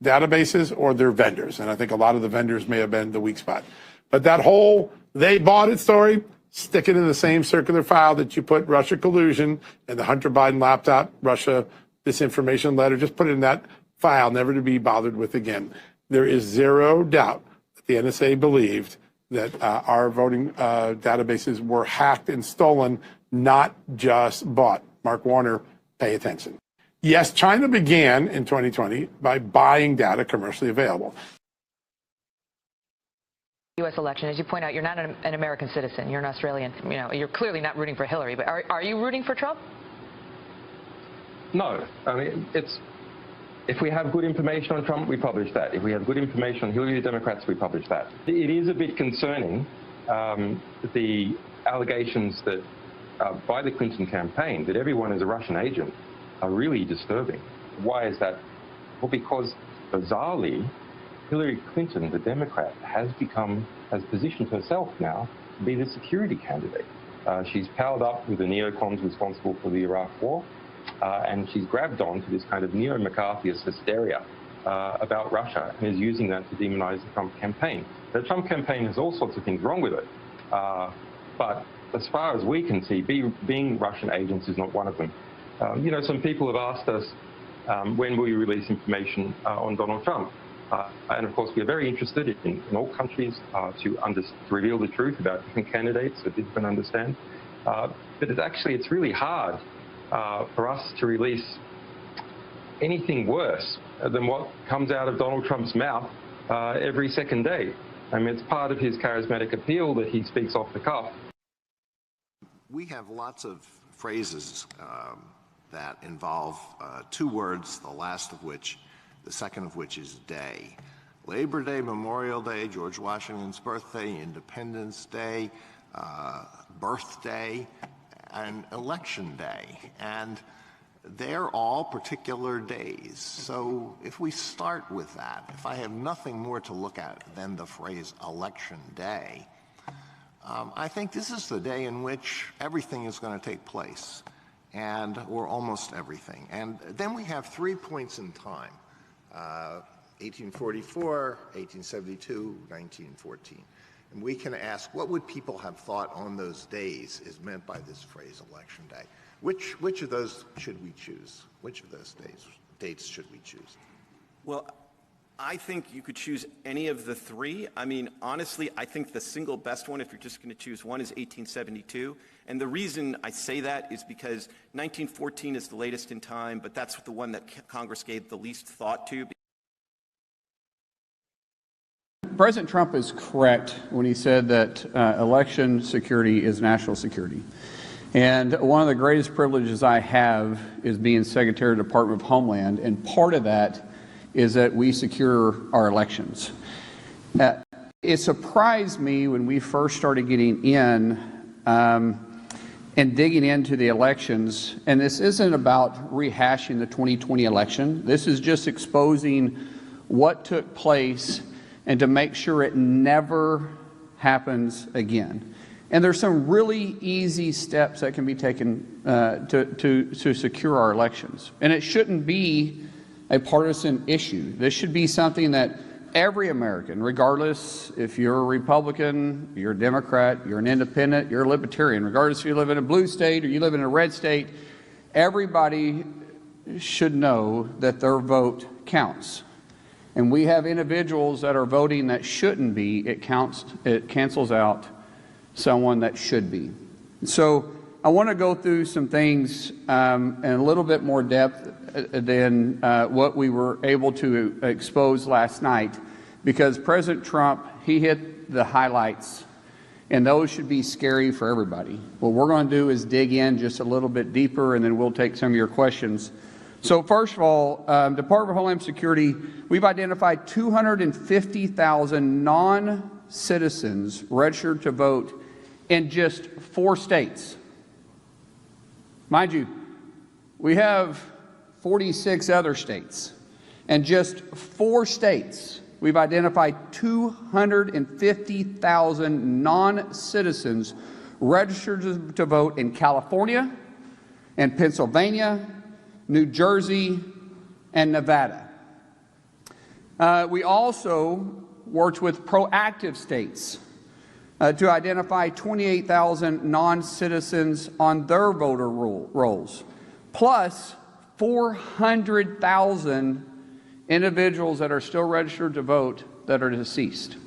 databases or their vendors. And I think a lot of the vendors may have been the weak spot. But that whole they bought it story, stick it in the same circular file that you put Russia collusion and the Hunter Biden laptop, Russia disinformation letter, just put it in that file, never to be bothered with again. There is zero doubt that the NSA believed that our voting databases were hacked and stolen, not just bought. Mark Warner, pay attention. Yes, China began in 2020 by buying data commercially available. U.S. election, as you point out, you're not an American citizen. You're an Australian. You know, you're clearly not rooting for Hillary, but are you rooting for Trump? No. I mean, if we have good information on Trump, we publish that. If we have good information on Hillary, the Democrats, we publish that. It is a bit concerning, the allegations that by the Clinton campaign that everyone is a Russian agent are really disturbing. Why is that? Well, because bizarrely, Hillary Clinton, the Democrat, has positioned herself now to be the security candidate. She's powered up with the neocons responsible for the Iraq War, and she's grabbed on to this kind of neo-McCarthyist hysteria about Russia and is using that to demonize the Trump campaign. The Trump campaign has all sorts of things wrong with it, but as far as we can see, being Russian agents is not one of them. Some people have asked us, when will you release information on Donald Trump? And of course, we're very interested in all countries to reveal the truth about different candidates so people can understand. But it's really hard for us to release anything worse than what comes out of Donald Trump's mouth every second day. I mean, it's part of his charismatic appeal that he speaks off the cuff. We have lots of phrases that involve two words, the second of which is day. Labor Day, Memorial Day, George Washington's birthday, Independence Day, birthday, and election day. And they're all particular days. So if we start with that, if I have nothing more to look at than the phrase election day, I think this is the day in which everything is going to take place, or almost everything. And then we have 3 points in time, 1844, 1872, 1914. And we can ask, what would people have thought on those days is meant by this phrase, election day? Which of those should we choose? Which of those dates should we choose? Well, I think you could choose any of the three. I mean, honestly, I think the single best one, if you're just going to choose one, is 1872. And the reason I say that is because 1914 is the latest in time, but that's the one that Congress gave the least thought to. President Trump is correct when he said that election security is national security. And one of the greatest privileges I have is being Secretary of the Department of Homeland, and part of that is that we secure our elections. It surprised me when we first started getting in and digging into the elections, and this isn't about rehashing the 2020 election. This is just exposing what took place and to make sure it never happens again. And there's some really easy steps that can be taken to secure our elections. And it shouldn't be a partisan issue. This should be something that every American, regardless if you're a Republican, you're a Democrat, you're an independent, you're a libertarian, regardless if you live in a blue state or you live in a red state, everybody should know that their vote counts. And we have individuals that are voting that shouldn't be. It cancels out someone that should be. So I want to go through some things in a little bit more depth than what we were able to expose last night, because President Trump, he hit the highlights, and those should be scary for everybody. What we're going to do is dig in just a little bit deeper, and then we'll take some of your questions. So first of all, Department of Homeland Security, we've identified 250,000 non-citizens registered to vote in just 4 states. Mind you, we have 46 other states. And just 4 states, we've identified 250,000 non-citizens registered to vote in California, and Pennsylvania, New Jersey, and Nevada. We also worked with proactive states to identify 28,000 non-citizens on their voter rolls, plus 400,000 individuals that are still registered to vote that are deceased.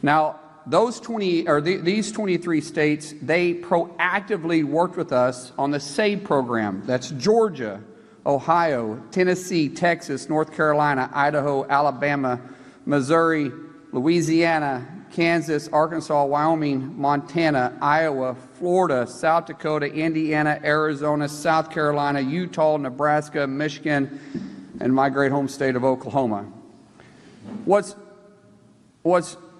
Now, these 23 states, they proactively worked with us on the SAVE program. That's Georgia, Ohio, Tennessee, Texas, North Carolina, Idaho, Alabama, Missouri, Louisiana, Kansas, Arkansas, Wyoming, Montana, Iowa, Florida, South Dakota, Indiana, Arizona, South Carolina, Utah, Nebraska, Michigan, and my great home state of Oklahoma. What's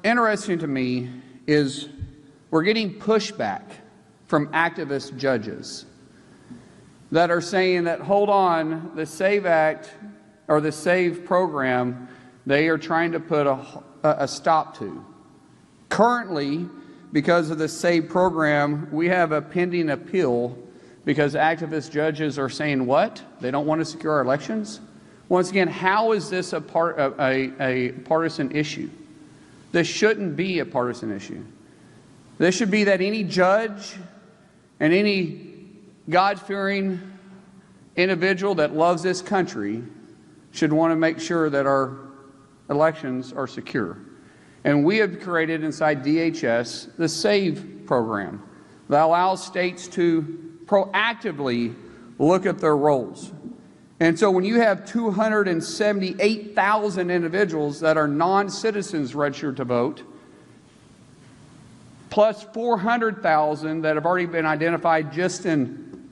interesting to me is we're getting pushback from activist judges that are saying that, hold on, the SAVE Act or the SAVE program, they are trying to put a stop to. Currently, because of the SAVE program, we have a pending appeal because activist judges are saying what? They don't want to secure our elections? Once again, how is this a partisan issue? This shouldn't be a partisan issue. This should be that any judge and any God-fearing individual that loves this country should want to make sure that our elections are secure. And we have created inside DHS the SAVE program that allows states to proactively look at their roles. And so when you have 278,000 individuals that are non-citizens registered to vote, plus 400,000 that have already been identified just in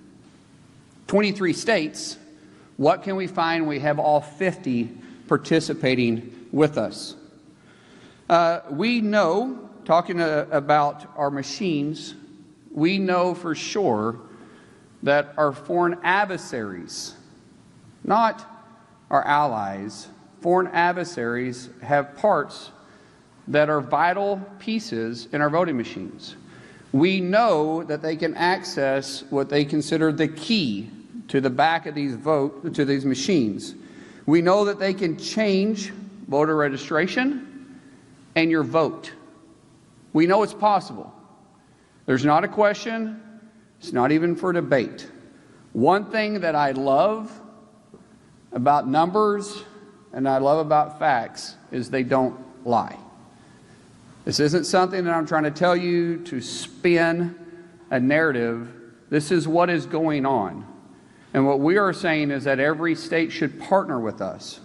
23 states, what can we find? We have all 50 participating with us. We know, talking about our machines, we know for sure that our foreign adversaries, not our allies, foreign adversaries have parts that are vital pieces in our voting machines. We know that they can access what they consider the key to the back of these machines. We know that they can change voter registration and your vote. We know it's possible. There's not a question. It's not even for debate. One thing that I love about numbers and I love about facts is they don't lie. This isn't something that I'm trying to tell you to spin a narrative. This is what is going on. And what we are saying is that every state should partner with us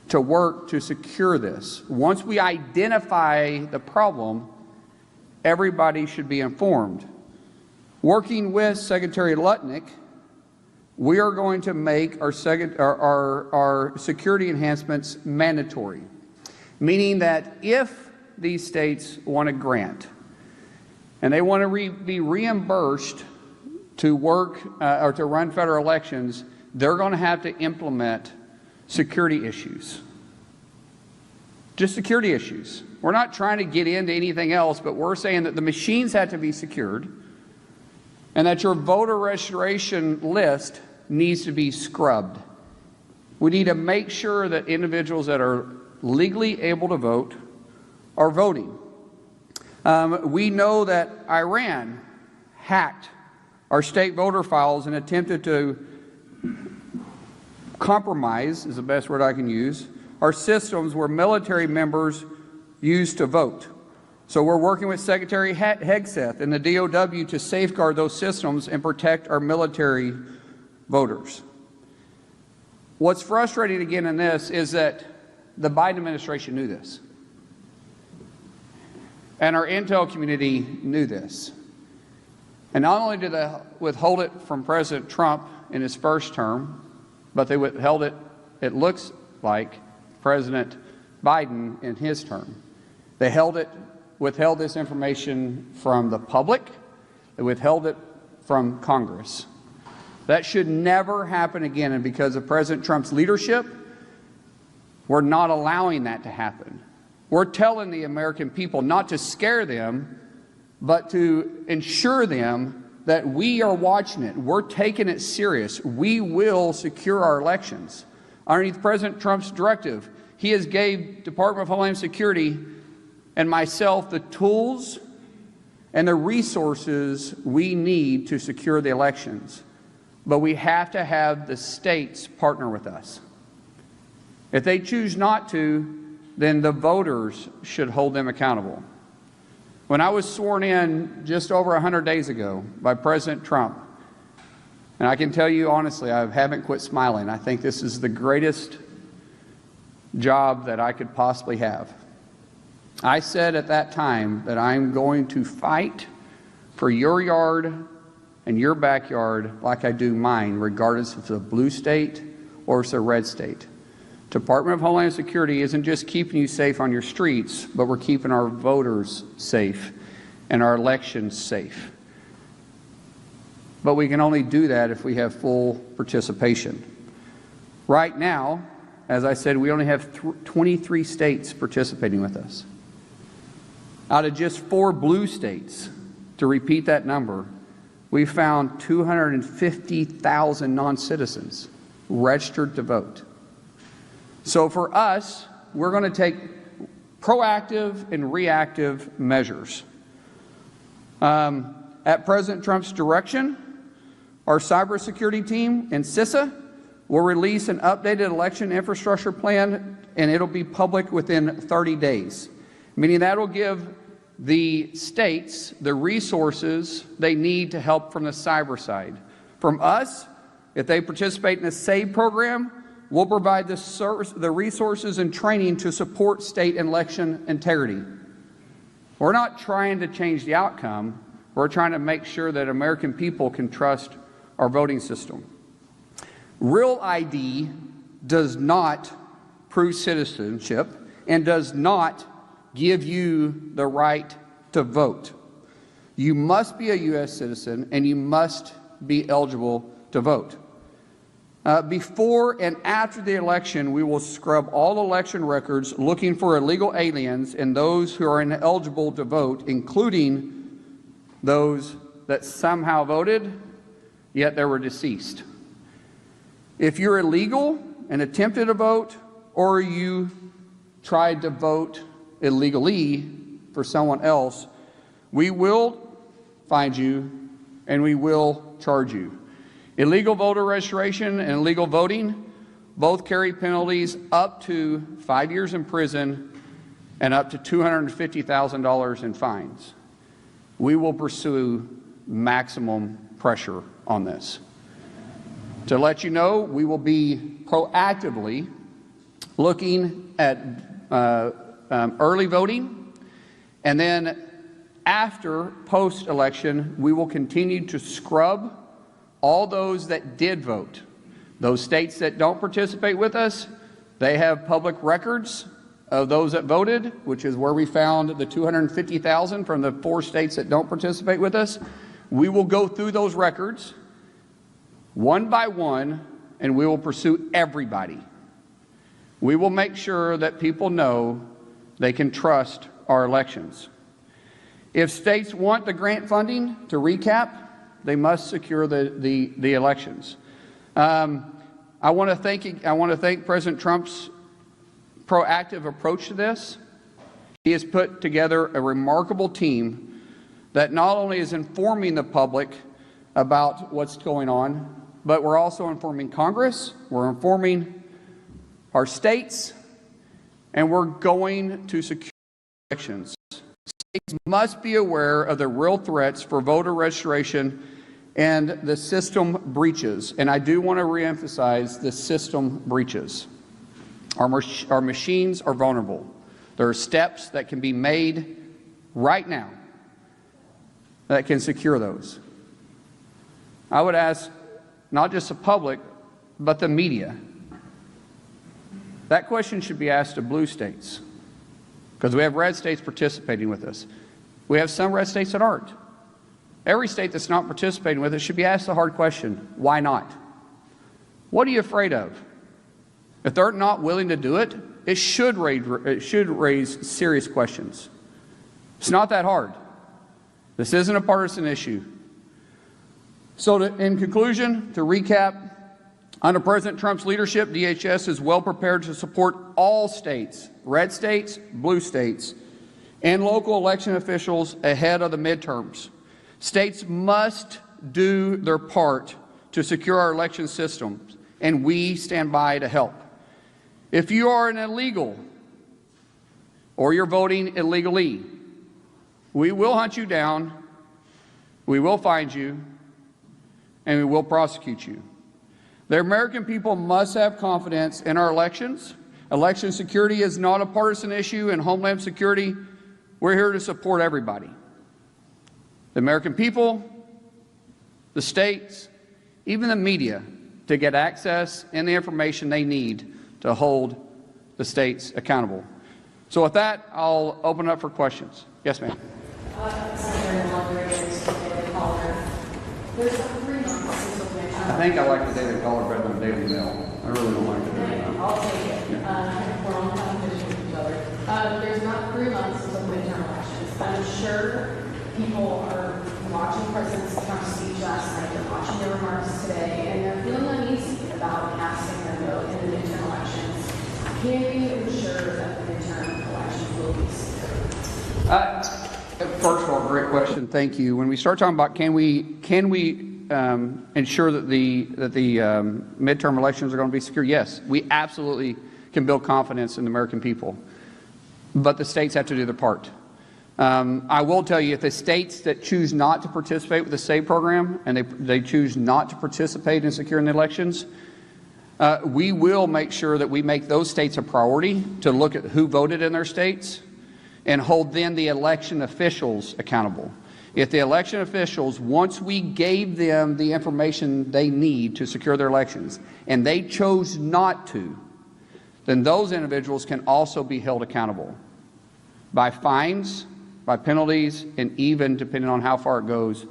to work to secure this. Once we identify the problem, everybody should be informed. Working with Secretary Lutnick, we are going to make our security enhancements mandatory, meaning that if these states want a grant and they want to be reimbursed to work or to run federal elections, they're going to have to implement security issues. Just security issues. We're not trying to get into anything else, but we're saying that the machines have to be secured and that your voter registration list needs to be scrubbed. We need to make sure that individuals that are legally able to vote are voting. We know that Iran hacked our state voter files and attempted to compromise, is the best word I can use, our systems where military members used to vote. So we're working with Secretary Hegseth and the DOW to safeguard those systems and protect our military voters. What's frustrating again in this is that the Biden administration knew this. And our intel community knew this. And not only did they withhold it from President Trump in his first term, but they withheld it, it looks like, President Biden in his term. They withheld this information from the public. They withheld it from Congress. That should never happen again, and because of President Trump's leadership, we're not allowing that to happen. We're telling the American people not to scare them, but to ensure them that we are watching it. We're taking it serious. We will secure our elections. Underneath President Trump's directive, he has gave Department of Homeland Security and myself the tools and the resources we need to secure the elections. But we have to have the states partner with us. If they choose not to, then the voters should hold them accountable. When I was sworn in just over 100 days ago by President Trump, and I can tell you honestly, I haven't quit smiling. I think this is the greatest job that I could possibly have. I said at that time that I'm going to fight for your yard and your backyard like I do mine, regardless if it's a blue state or it's a red state. Department of Homeland Security isn't just keeping you safe on your streets, but we're keeping our voters safe and our elections safe. But we can only do that if we have full participation. Right now, as I said, we only have 23 states participating with us. Out of just 4 blue states, to repeat that number, we found 250,000 non-citizens registered to vote. So for us, we're going to take proactive and reactive measures. At President Trump's direction, our cybersecurity team and CISA will release an updated election infrastructure plan, and it'll be public within 30 days, meaning that will give the states the resources they need to help from the cyber side. From us, if they participate in the SAVE program, we'll provide the resources and training to support state election integrity. We're not trying to change the outcome. We're trying to make sure that American people can trust our voting system. Real ID does not prove citizenship and does not give you the right to vote. You must be a U.S. citizen and you must be eligible to vote. Before and after the election, we will scrub all election records looking for illegal aliens and those who are ineligible to vote, including those that somehow voted, yet they were deceased. If you're illegal and attempted to vote, or you tried to vote illegally for someone else, we will find you and we will charge you. Illegal voter registration and illegal voting both carry penalties up to 5 years in prison and up to $250,000 in fines. We will pursue maximum pressure on this. To let you know, we will be proactively looking at early voting, and then after post-election, we will continue to scrub all those that did vote. Those states that don't participate with us, they have public records of those that voted, which is where we found the 250,000 from the 4 states that don't participate with us. We will go through those records one by one, and we will pursue everybody. We will make sure that people know they can trust our elections. If states want the grant funding, to recap, they must secure the elections. I want to thank President Trump's proactive approach to this. He has put together a remarkable team that not only is informing the public about what's going on, but we're also informing Congress, we're informing our states, and we're going to secure elections. States must be aware of the real threats for voter registration and the system breaches. And I do want to reemphasize the system breaches. Our machines are vulnerable. There are steps that can be made right now that can secure those. I would ask not just the public, but the media. That question should be asked of blue states, because we have red states participating with us. We have some red states that aren't. Every state that's not participating with us should be asked the hard question, why not? What are you afraid of? If they're not willing to do it, it should raise serious questions. It's not that hard. This isn't a partisan issue. So in conclusion, to recap, under President Trump's leadership, DHS is well prepared to support all states, red states, blue states, and local election officials ahead of the midterms. States must do their part to secure our election systems, and we stand by to help. If you are an illegal or you're voting illegally, we will hunt you down, we will find you, and we will prosecute you. The American people must have confidence in our elections. Election security is not a partisan issue, and Homeland Security, we're here to support everybody. The American people, the states, even the media, to get access and the information they need to hold the states accountable. So with that, I'll open up for questions. Yes, ma'am. I think I like the Daily Caller better than the Daily Mail. I really don't like the Daily Mail. I'll take it. We're on competition with each other. There's not 3 months until the midterm elections. sure people are watching President Trump's speech last night, they're watching their remarks today, and they're feeling uneasy about casting their vote in the midterm elections. Can we ensure that the midterm elections will be secure? First of all, great question. Thank you. When we start talking about can we ensure that the midterm elections are going to be secure, yes, we absolutely can build confidence in the American people. But the states have to do their part. I will tell you, if the states that choose not to participate with the SAVE program and they choose not to participate in securing the elections, we will make sure that we make those states a priority to look at who voted in their states and hold then the election officials accountable. If the election officials, once we gave them the information they need to secure their elections, and they chose not to, then those individuals can also be held accountable by fines, by penalties, and even, depending on how far it goes,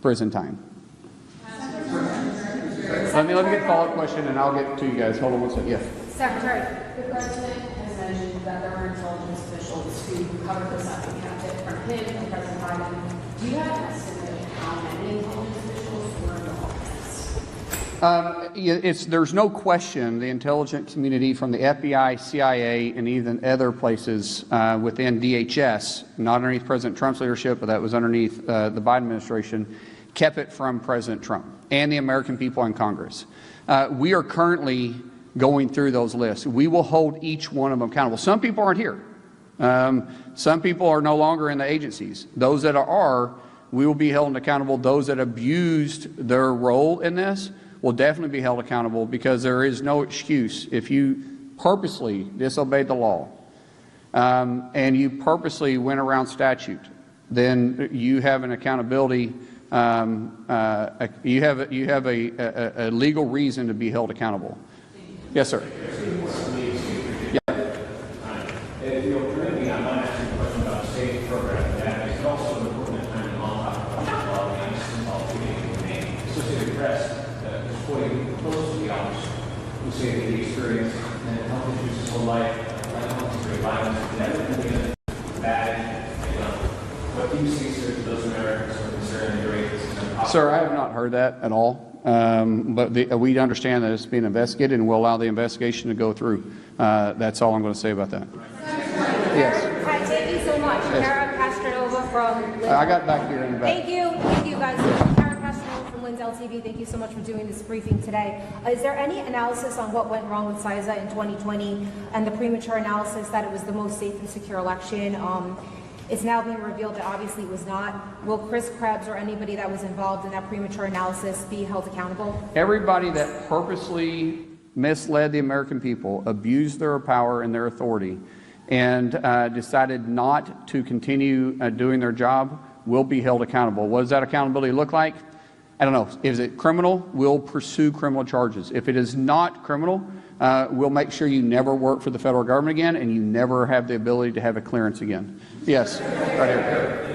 prison time. Let me get a follow-up question, and I'll get to you guys. Hold on one second. Yes. Secretary, the President has mentioned that there were intelligence officials who covered this up and kept it from him and President Biden. Do you have an estimate of how many intelligence officials were involved in this? There's no question the intelligence community from the FBI, CIA, and even other places within DHS, not underneath President Trump's leadership, but that was underneath the Biden administration, kept it from President Trump and the American people in Congress. We are currently going through those lists. We will hold each one of them accountable. Some people aren't here. Some people are no longer in the agencies. Those that are, we will be held accountable. Those that abused their role in this will definitely be held accountable, because there is no excuse. If you purposely disobeyed the law and you purposely went around statute, then you have an accountability. You have a legal reason to be held accountable. Yes, sir. Who say that the experience and health issues his whole life, health is very violent, and everything is bad. What do you say, sir, to those Americans who are concerned that rape is Sir, I have not heard that at all. But we understand that it's being investigated, and we'll allow the investigation to go through. That's all I'm going to say about that. Yes. Hi, thank you so much. Yes. Kara Castronova from I got back here in the back. Thank you guys. Kara Castronova from Lindsay TV. Thank you so much for doing this briefing today. Is there any analysis on what went wrong with CISA in 2020 and the premature analysis that it was the most safe and secure election? It's now being revealed that obviously it was not. Will Chris Krebs or anybody that was involved in that premature analysis be held accountable? Everybody that purposely misled the American people, abused their power and their authority, and decided not to continue doing their job will be held accountable. What does that accountability look like? I don't know. Is it criminal? We'll pursue criminal charges. If it is not criminal, we'll make sure you never work for the federal government again, and you never have the ability to have a clearance again. Yes, right here.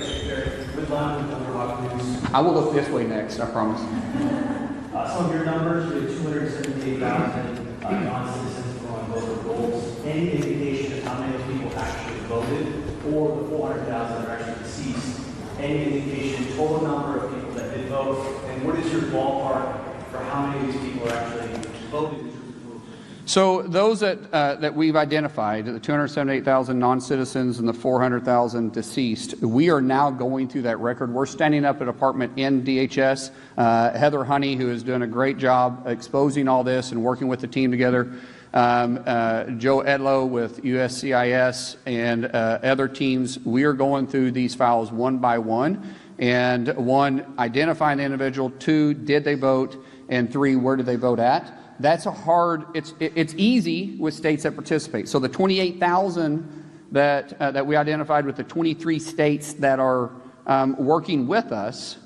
I will look this way next, I promise. Some of your numbers, we have 278,000 non-citizens going voter rolls. Any indication of how many people actually voted, or the 400,000 that are actually deceased? Any indication, total number of people that did vote, and what is your ballpark for how many of these people are actually voted? So those that we've identified, the 278,000 non-citizens and the 400,000 deceased, we are now going through that record. We're standing up a department in DHS. Heather Honey, who is doing a great job exposing all this and working with the team together. Joe Edlow with USCIS and other teams. We are going through these files one by one. And one, identifying the individual. Two, did they vote? And three, where did they vote at? That's a hard, it's easy with states that participate. So the 28,000 that we identified with the 23 states that are working with us,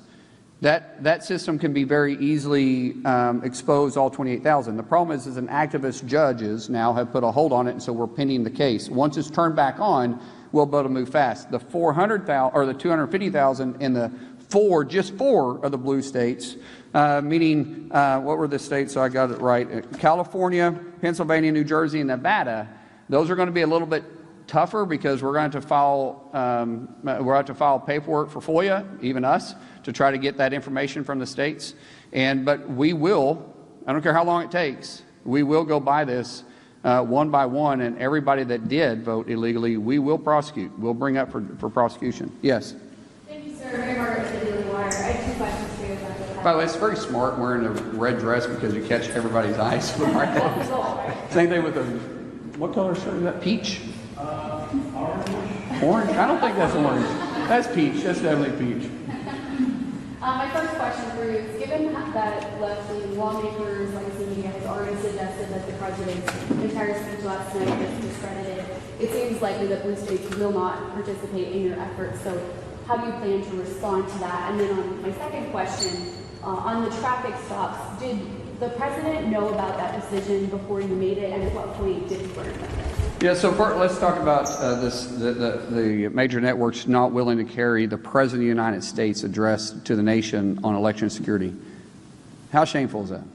that system can be very easily exposed, all 28,000. The problem is an activist judges now have put a hold on it, and so we're pending the case. Once it's turned back on, we'll be able to move fast. The 400,000 or the 250,000 in the just four of the blue states, meaning what were the states? So I got it right. California, Pennsylvania, New Jersey, and Nevada. Those are going to be a little bit tougher because we're going to file paperwork for FOIA, even us, to try to get that information from the states. But we will, I don't care how long it takes, we will go by this one by one, and everybody that did vote illegally, we will prosecute. We'll bring up for prosecution. Yes. Thank you, sir. Mary Margaret, the Daily Wire. I have 2 questions for you. By the way, it's very smart wearing a red dress because you catch everybody's eyes with our clothes. Same thing with the, what color shirt is that? Peach? Orange? I don't think that's orange. That's peach. That's definitely peach. My first question for you is, given that left-wing lawmakers like CBS has already suggested that the president's entire speech last night was discredited, it seems likely that blue states will not participate in your efforts. So how do you plan to respond to that? And then on my second question, on the traffic stops, did the president know about that decision before you made it, and at what point did you learn about it? Yeah, so first, let's talk about the major networks not willing to carry the President of the United States address to the nation on election security. How shameful is that?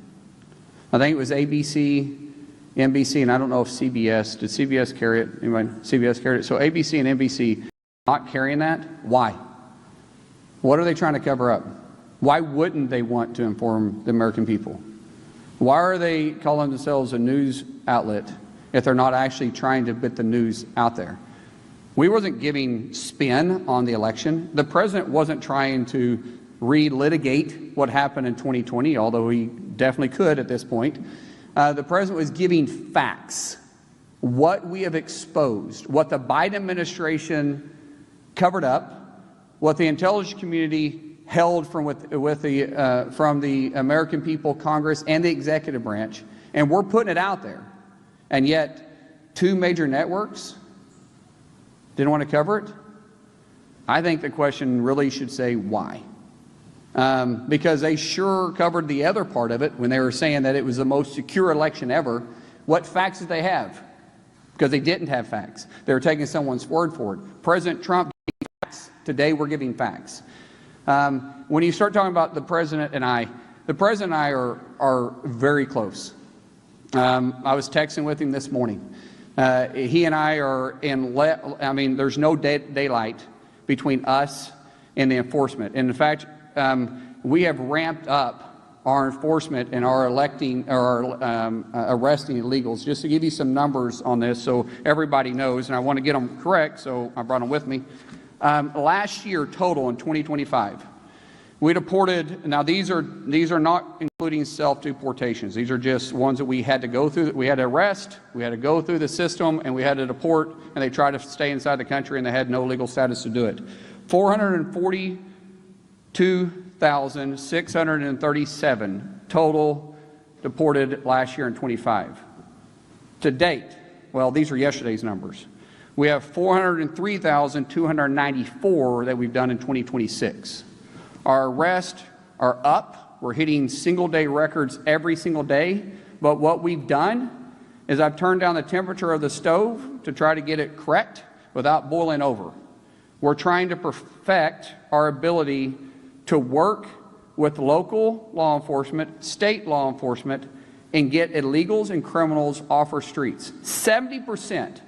I think it was ABC, NBC, and I don't know if CBS, did CBS carry it? Anybody? CBS carried it? So ABC and NBC not carrying that? Why? What are they trying to cover up? Why wouldn't they want to inform the American people? Why are they calling themselves a news outlet if they're not actually trying to put the news out there? We wasn't giving spin on the election. The president wasn't trying to relitigate what happened in 2020, although he definitely could at this point. The president was giving facts, what we have exposed, what the Biden administration covered up, what the intelligence community held from the American people, Congress, and the executive branch, and we're putting it out there. And yet, 2 major networks didn't want to cover it. I think the question really should say why. Because they sure covered the other part of it when they were saying that it was the most secure election ever. What facts did they have? Because they didn't have facts. They were taking someone's word for it. President Trump gave facts. Today we're giving facts. When you start talking about the president and I are very close. I was texting with him this morning. He and I are there's no daylight between us and the enforcement. And in fact, we have ramped up our enforcement and our arresting illegals. Just to give you some numbers on this so everybody knows, and I want to get them correct, so I brought them with me. Last year total in 2025, we deported, now these are not including self-deportations. These are just ones that we had to go through, that we had to arrest, we had to go through the system, and we had to deport, and they tried to stay inside the country and they had no legal status to do it. 442,637 total deported last year in 25. To date, well, these are yesterday's numbers. We have 403,294 that we've done in 2026. Our arrests are up. We're hitting single-day records every single day. But what we've done is I've turned down the temperature of the stove to try to get it correct without boiling over. We're trying to perfect our ability to work with local law enforcement, state law enforcement, and get illegals and criminals off our streets. 70%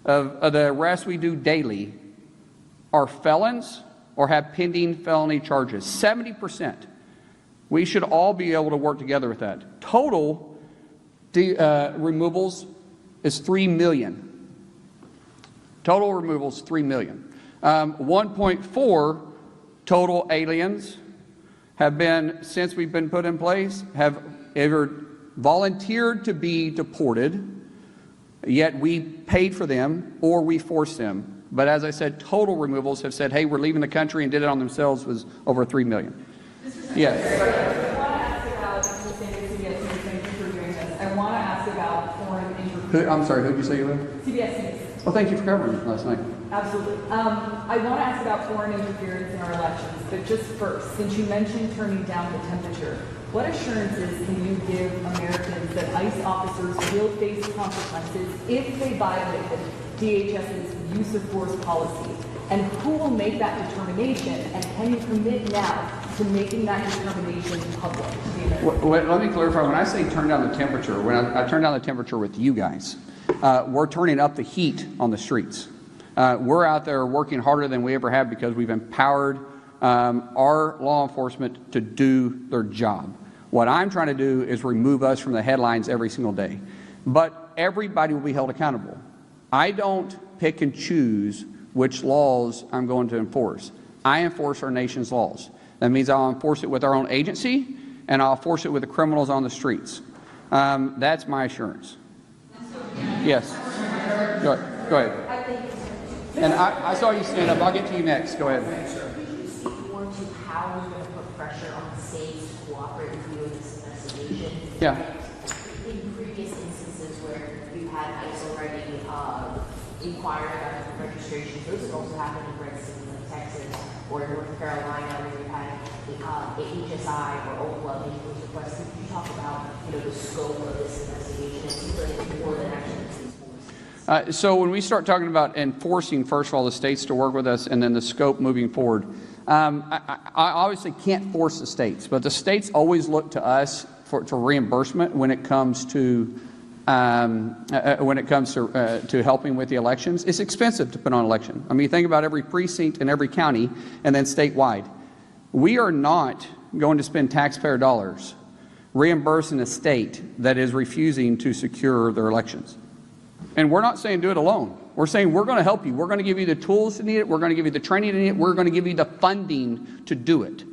of the arrests we do daily are felons or have pending felony charges. 70%. We should all be able to work together with that. Total removals is 3 million. Total removals, 3 million. 1.4 total aliens have been, since we've been put in place, have either volunteered to be deported, yet we paid for them, or we forced them. But as I said, total removals have said, hey, we're leaving the country and did it on themselves was over 3 million. Yes. I want to ask about foreign interference. I'm sorry, who did you say you were? CBS News. Well, thank you for covering it last night. Absolutely. I want to ask about foreign interference in our elections, but just first, since you mentioned turning down the temperature, what assurances can you give Americans that ICE officers will face consequences if they violate DHS's use of force policy? And who will make that determination? And can you commit now to making that determination public to the American? Let me clarify. When I say turn down the temperature, when I turn down the temperature with you guys, we're turning up the heat on the streets. We're out there working harder than we ever have because we've empowered our law enforcement to do their job. What I'm trying to do is remove us from the headlines every single day. But everybody will be held accountable. I don't pick and choose which laws I'm going to enforce. I enforce our nation's laws. That means I'll enforce it with our own agency, and I'll enforce it with the criminals on the streets. That's my assurance. Yes. Go ahead. And I saw you stand up. I'll get to you next. Go ahead. Could you speak more to how you're going to put pressure on the states to cooperate with you in this investigation? Yeah. In previous instances where you've had ICE already inquire about the registration, those have also happened in red cities like Texas or North Carolina, where you had HSI or Oklahoma making those requests. Could you talk about the scope of this investigation? It seems like it's more than actually police force. So when we start talking about enforcing, first of all, the states to work with us and then the scope moving forward, I obviously can't force the states, but the states always look to us for reimbursement when it comes to to helping with the elections. It's expensive to put on an election. I mean, think about every precinct in every county and then statewide. We are not going to spend taxpayer dollars reimbursing a state that is refusing to secure their elections. And we're not saying do it alone. We're saying we're going to help you. We're going to give you the tools to need it. We're going to give you the training to need it. We're going to give you the funding to do it.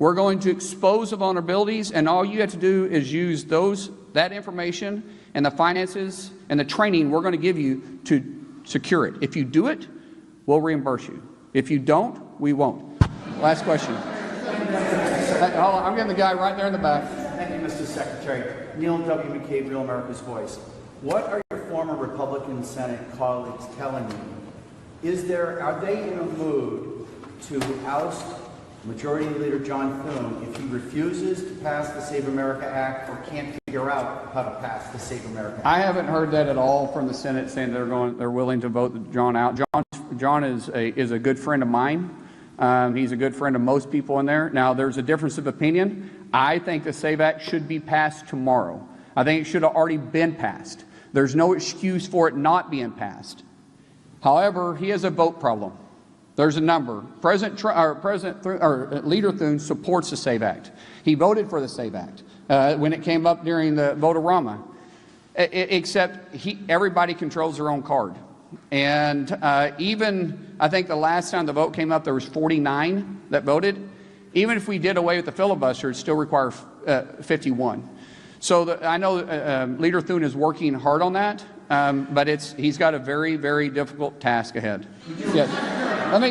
We're going to expose the vulnerabilities, and all you have to do is use that information and the finances and the training we're going to give you to secure it. If you do it, we'll reimburse you. If you don't, we won't. Last question. I'm getting the guy right there in the back. Thank you, Mr. Secretary. Neil W. McCabe, Real America's Voice. What are your former Republican Senate colleagues telling you? Are they in a mood to oust Majority Leader John Thune if he refuses to pass the Save America Act or can't figure out how to pass the Save America Act? I haven't heard that at all from the Senate saying they're willing to vote John out. John is a good friend of mine. He's a good friend of most people in there. Now, there's a difference of opinion. I think the SAVE Act should be passed tomorrow. I think it should have already been passed. There's no excuse for it not being passed. However, he has a vote problem. There's a number. Leader Thune supports the SAVE Act. He voted for the SAVE Act when it came up during the vote-a-rama. Except everybody controls their own card. And even, I think the last time the vote came up, there was 49 that voted. Even if we did away with the filibuster, it still requires 51. So I know Leader Thune is working hard on that, but he's got a very, very difficult task ahead. Yes. Let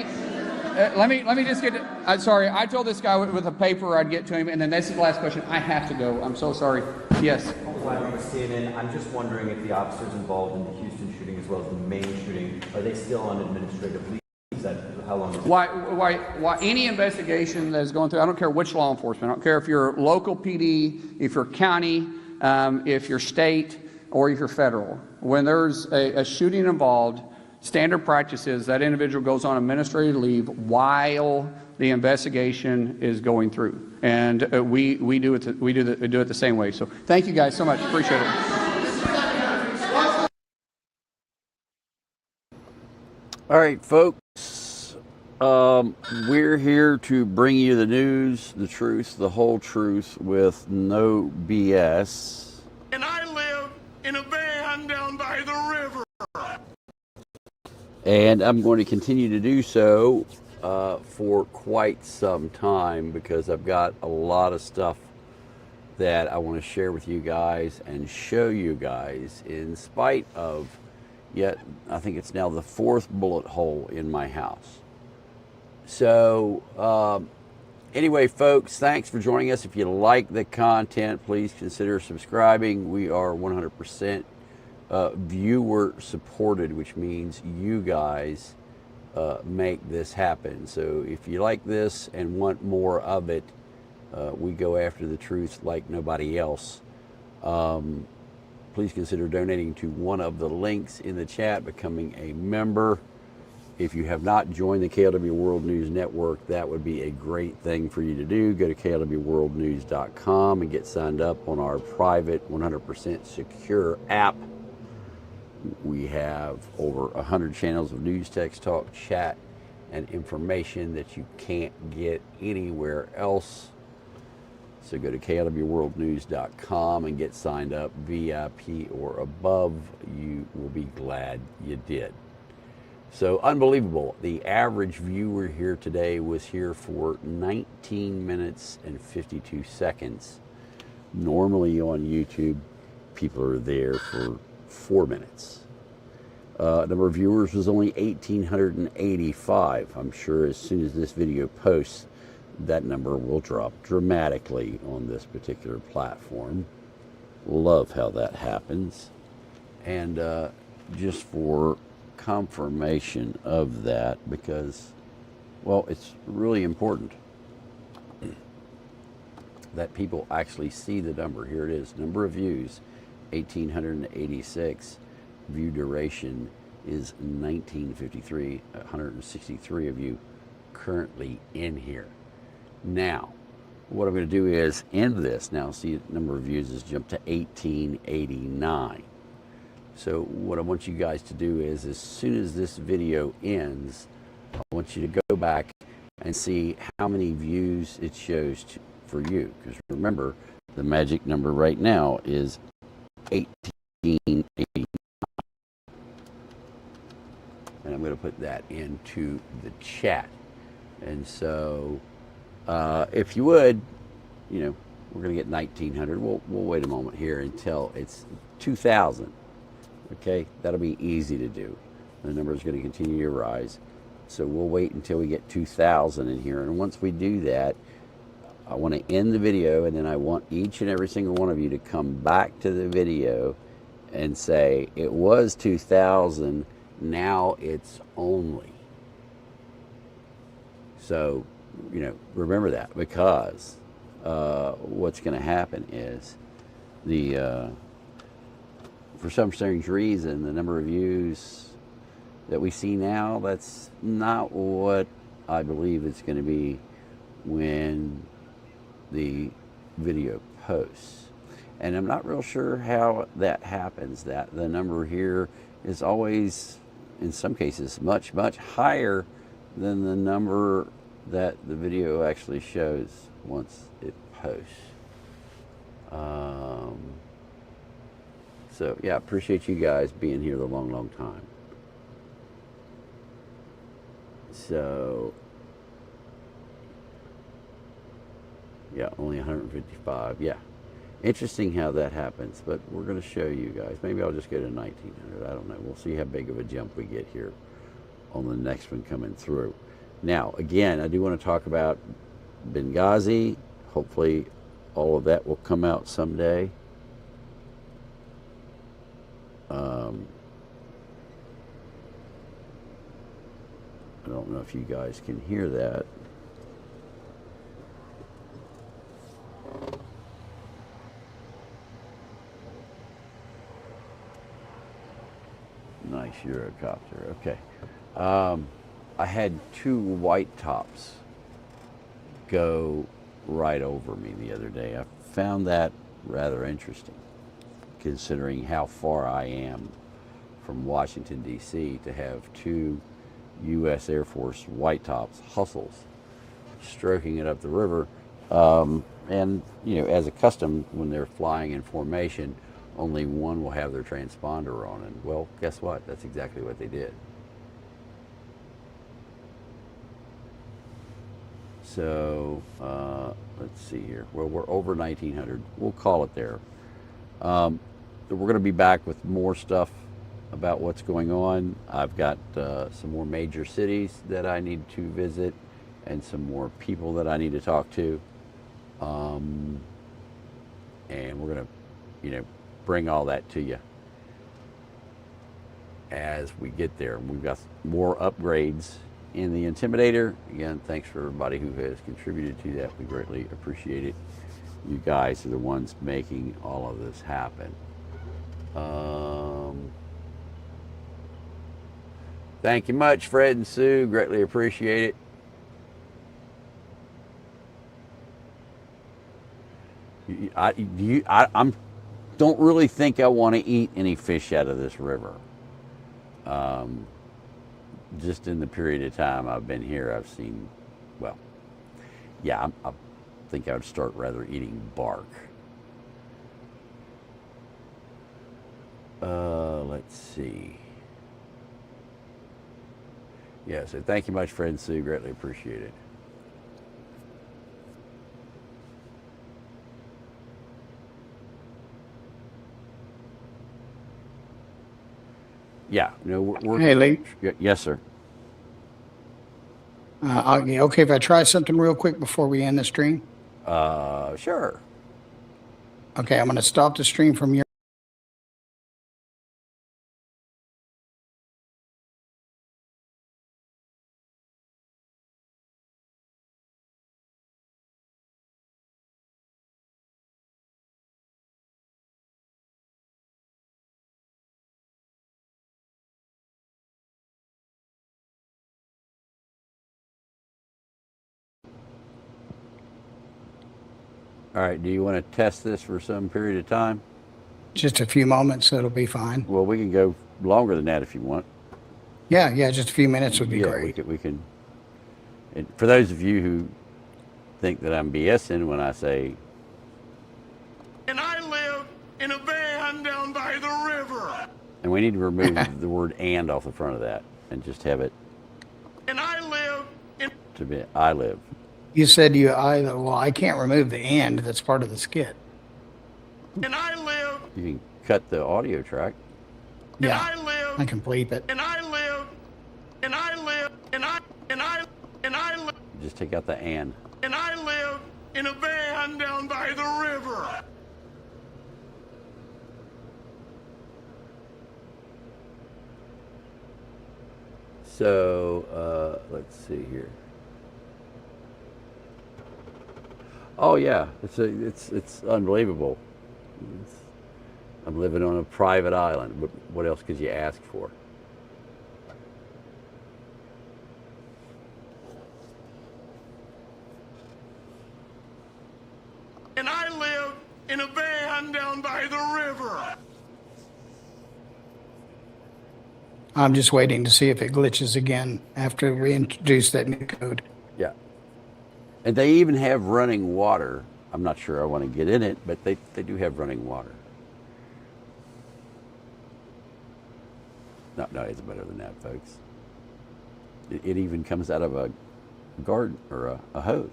me just get to, I'm sorry, I told this guy with a paper I'd get to him, and then this is the last question. I have to go. I'm so sorry. Yes. I'm just wondering if the officers involved in the Houston shooting as well as the Maine shooting, are they still on administrative leave? Is that how long? Why any investigation that is going through, I don't care which law enforcement, I don't care if you're local PD, if you're county, if you're state, or if you're federal. When there's a shooting involved, standard practice is that individual goes on administrative leave while the investigation is going through, and we do it the same way. So thank you guys so much. Appreciate it. All right, folks. We're here to bring you the news, the truth, the whole truth, with no BS. And I live in a van down by the river. And I'm going to continue to do so for quite some time, because I've got a lot of stuff that I want to share with you guys and show you guys, in spite of yet I think it's now the 4th bullet hole in my house. So anyway, folks, thanks for joining us. If you like the content, please consider subscribing. We are 100% viewer supported, which means you guys make this happen. So if you like this and want more of it, we go after the truth like nobody else. Please consider donating to one of the links in the chat, becoming a member. If you have not joined the KLW World News Network, that would be a great thing for you to do. Go to klwworldnews.com and get signed up on our private, 100% secure app. We have over 100 channels of news, text, talk, chat, and information that you can't get anywhere else. So go to klwworldnews.com and get signed up, VIP or above. You will be glad you did. So unbelievable. The average viewer here today was here for 19 minutes and 52 seconds. Normally on YouTube, people are there for 4 minutes. Number of viewers was only 1,885. I'm sure as soon as this video posts, that number will drop dramatically on this particular platform. Love how that happens. And just for confirmation of that, because, well, it's really important that people actually see the number. Here it is. Number of views, 1,886. View duration is 1953. 163 of you currently in here. Now, what I'm going to do is end this. Now, see, the number of views has jumped to 1,889. So what I want you guys to do is, as soon as this video ends, I want you to go back and see how many views it shows for you. Because remember, the magic number right now is 1,889. And I'm going to put that into the chat. And so, if you would, you know, we're going to get 1,900. We'll wait a moment here until it's 2,000. Okay, that'll be easy to do. The number is going to continue to rise. So we'll wait until we get 2,000 in here. And once we do that, I want to end the video, and then I want each and every single one of you to come back to the video and say, it was 2,000, now it's only. So, you know, remember that, because what's going to happen is for some strange reason, the number of views that we see now, that's not what I believe it's going to be when the video posts. And I'm not real sure how that happens, that the number here is always, in some cases, much, much higher than the number that the video actually shows once it posts. So yeah, appreciate you guys being here the long, long time. So yeah, only 155. Yeah, interesting how that happens, but we're going to show you guys. Maybe I'll just go to 1,900. I don't know. We'll see how big of a jump we get here on the next one coming through. Now, again, I do want to talk about Benghazi. Hopefully all of that will come out someday. I don't know if you guys can hear that. Nice Eurocopter. Okay. I had 2 white tops go right over me the other day. I found that rather interesting, considering how far I am from Washington, D.C., to have 2 U.S. Air Force white tops, Hustles, stroking it up the river. And, you know, as a custom, when they're flying in formation, only one will have their transponder on. And, well, guess what? That's exactly what they did. So, let's see here. Well, we're over 1,900. We'll call it there. We're going to be back with more stuff about what's going on. I've got some more major cities that I need to visit and some more people that I need to talk to. And we're going to, you know, bring all that to you as we get there. We've got more upgrades in the Intimidator. Again, thanks for everybody who has contributed to that. We greatly appreciate it. You guys are the ones making all of this happen. Thank you much, Fred and Sue. Greatly appreciate it. I don't really think I want to eat any fish out of this river. Just in the period of time I've been here, I've seen, well, yeah, I think I would start rather eating bark. Let's see. Yeah, so thank you much, friend Sue. Greatly appreciate it. Yeah, no, we're Hey, Lee. Yes, sir. Okay if I try something real quick before we end the stream? Sure. Okay, I'm going to stop the stream from your. All right, do you want to test this for some period of time? Just a few moments, it'll be fine. Well, we can go longer than that if you want. Yeah, just a few minutes would be great. We can. And for those of you who think that I'm BSing when I say, And I live in a van down by the river. and we need to remove the word "and" off the front of that and just have it And I live in. to be "I live." You said well, I can't remove the "and." That's part of the skit. And I live. You can cut the audio track. Yeah, I live. I can bleep it. And I live. And I live. And I live. Just take out the "and." And I live in a van down by the river. So let's see here. Oh yeah, it's unbelievable. I'm living on a private island. What else could you ask for? And I live in a van down by the river. I'm just waiting to see if it glitches again after we introduce that new code. Yeah. And they even have running water. I'm not sure I want to get in it, but they do have running water. No, it's better than that, folks. It even comes out of a garden or a hose.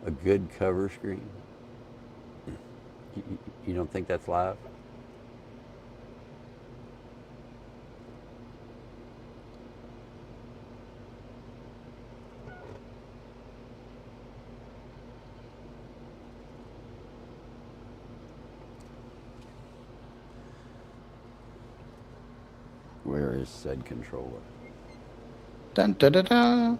A good cover screen. You don't think that's live? Where is said controller? Dun, da, da, da.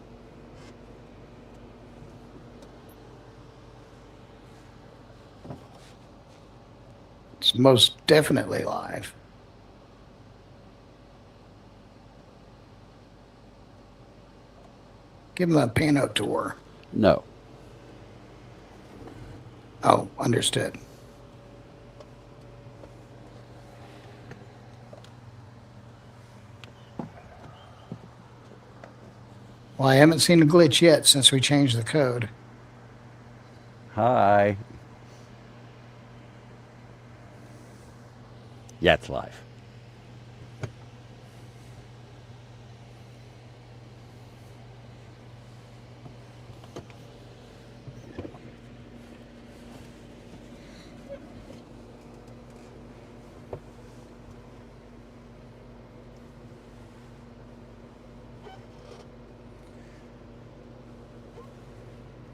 It's most definitely live. Give him a piano tour. No. Oh, understood. Well, I haven't seen a glitch yet since we changed the code. Hi. Yeah, it's live.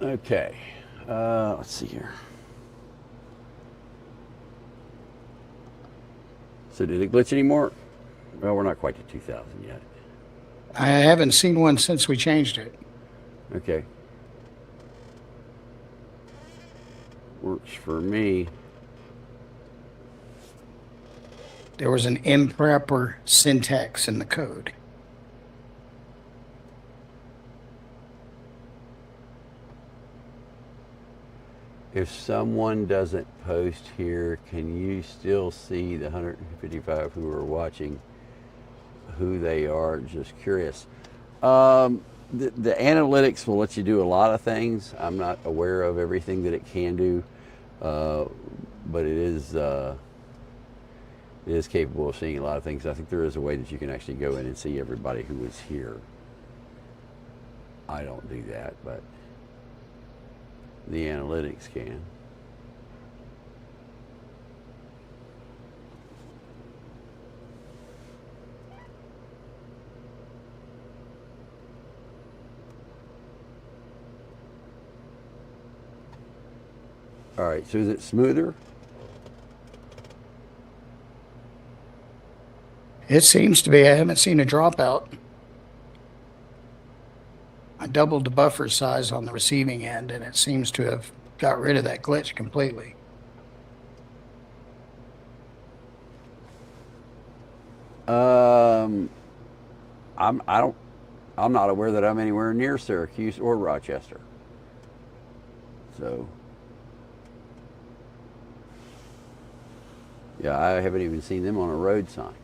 Okay, let's see here. So did it glitch anymore? Well, we're not quite to 2000 yet. I haven't seen one since we changed it. Okay. Works for me. There was an improper syntax in the code. If someone doesn't post here, can you still see the 155 who are watching who they are? Just curious. The analytics will let you do a lot of things. I'm not aware of everything that it can do, but it is capable of seeing a lot of things. I think there is a way that you can actually go in and see everybody who is here. I don't do that, but the analytics can. All right, so is it smoother? It seems to be. I haven't seen a dropout. I doubled the buffer size on the receiving end, and it seems to have got rid of that glitch completely. I'm not aware that I'm anywhere near Syracuse or Rochester. So yeah, I haven't even seen them on a road sign.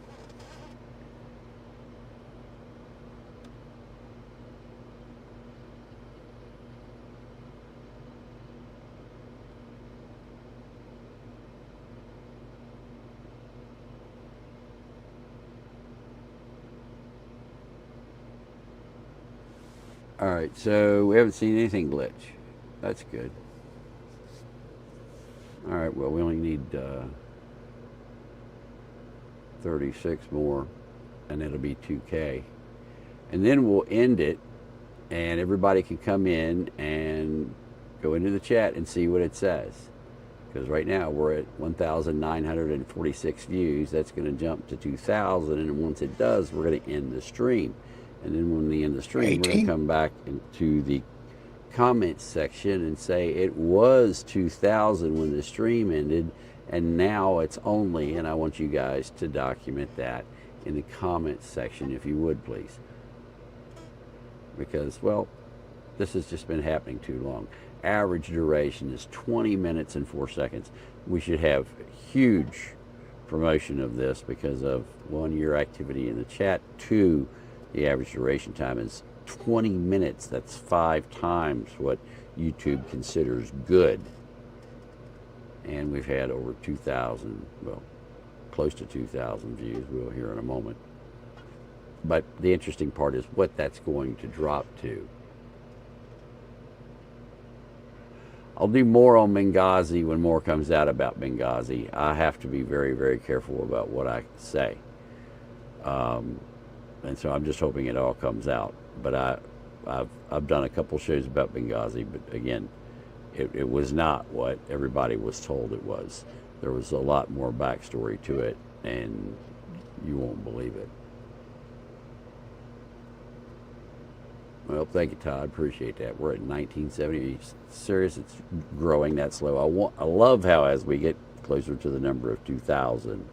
All right, so we haven't seen anything glitch. That's good. All right, well, we only need 36 more, and it'll be 2K. And then we'll end it, and everybody can come in and go into the chat and see what it says. Because right now we're at 1,946 views. That's going to jump to 2,000, and once it does, we're going to end the stream. And then when we end the stream, we're going to come back into the comments section and say it was 2,000 when the stream ended, and now it's only, and I want you guys to document that in the comments section, if you would, please. Because, well, this has just been happening too long. Average duration is 20 minutes and 4 seconds. We should have huge promotion of this because of, 1, your activity in the chat, 2, the average duration time is 20 minutes. That's 5 times what YouTube considers good. And we've had over 2,000, well, close to 2,000 views. We'll hear in a moment. But the interesting part is what that's going to drop to. I'll do more on Benghazi when more comes out about Benghazi. I have to be very, very careful about what I say. And so I'm just hoping it all comes out. But I've done a couple shows about Benghazi, but again, it was not what everybody was told it was. There was a lot more backstory to it, and you won't believe it. Well, thank you, Todd. Appreciate that. We're at 1970. Are you serious? It's growing that slow. I love how as we get closer to the number of 2,000.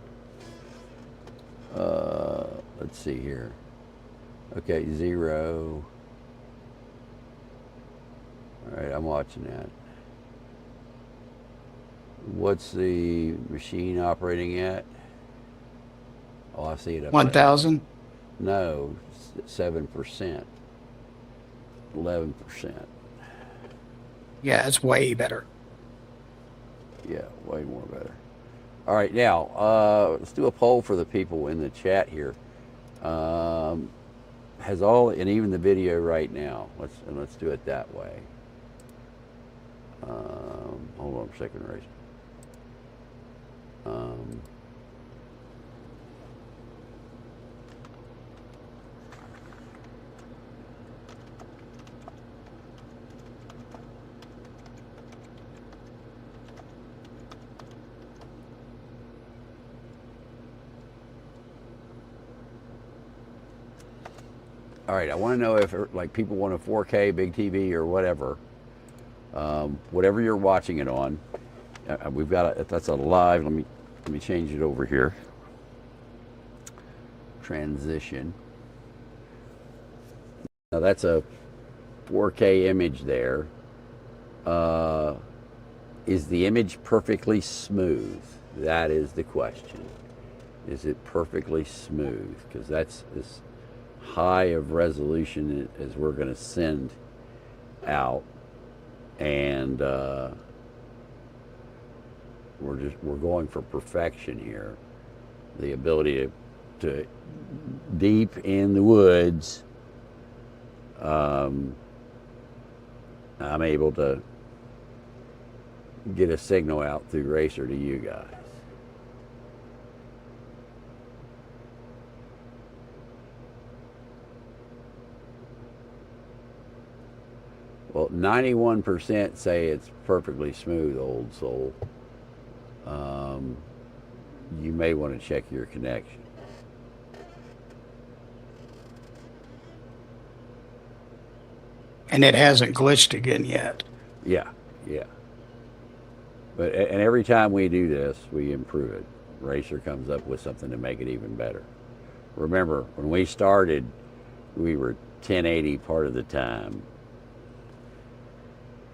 Let's see here. Okay, 0. All right, I'm watching that. What's the machine operating at? Oh, I see it up 1,000? No, 7%. 11%. Yeah, it's way better. Yeah, way more better. All right, now let's do a poll for the people in the chat here. Has all, and even the video right now. Let's do it that way. Hold on a second, Ray. All right, I want to know if like people want a 4K big TV or whatever, whatever you're watching it on. We've got that's a live. Let me change it over here. Transition. Now that's a 4K image there. Is the image perfectly smooth? That is the question. Is it perfectly smooth? Because that's as high of resolution as we're going to send out, and we're going for perfection here. The ability to deep in the woods, I'm able to get a signal out through Racer to you guys. Well, 91% say it's perfectly smooth, old soul. You may want to check your connection. And it hasn't glitched again yet. Yeah, yeah. And every time we do this, we improve it. Racer comes up with something to make it even better. Remember, when we started, we were 1080 part of the time.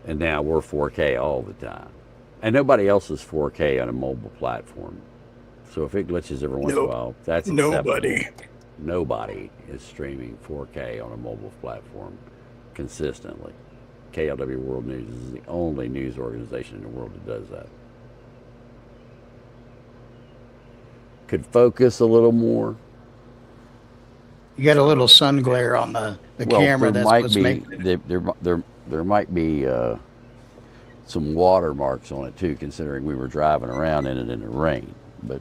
And now we're 4K all the time. And nobody else is 4K on a mobile platform. So if it glitches every once in a while, that's nobody. acceptable. Nobody is streaming 4K on a mobile platform consistently. KLW World News is the only news organization in the world that does that. Could focus a little more. You got a little sun glare on the camera. That's what's making it. There might be some watermarks on it too, considering we were driving around in it in the rain. But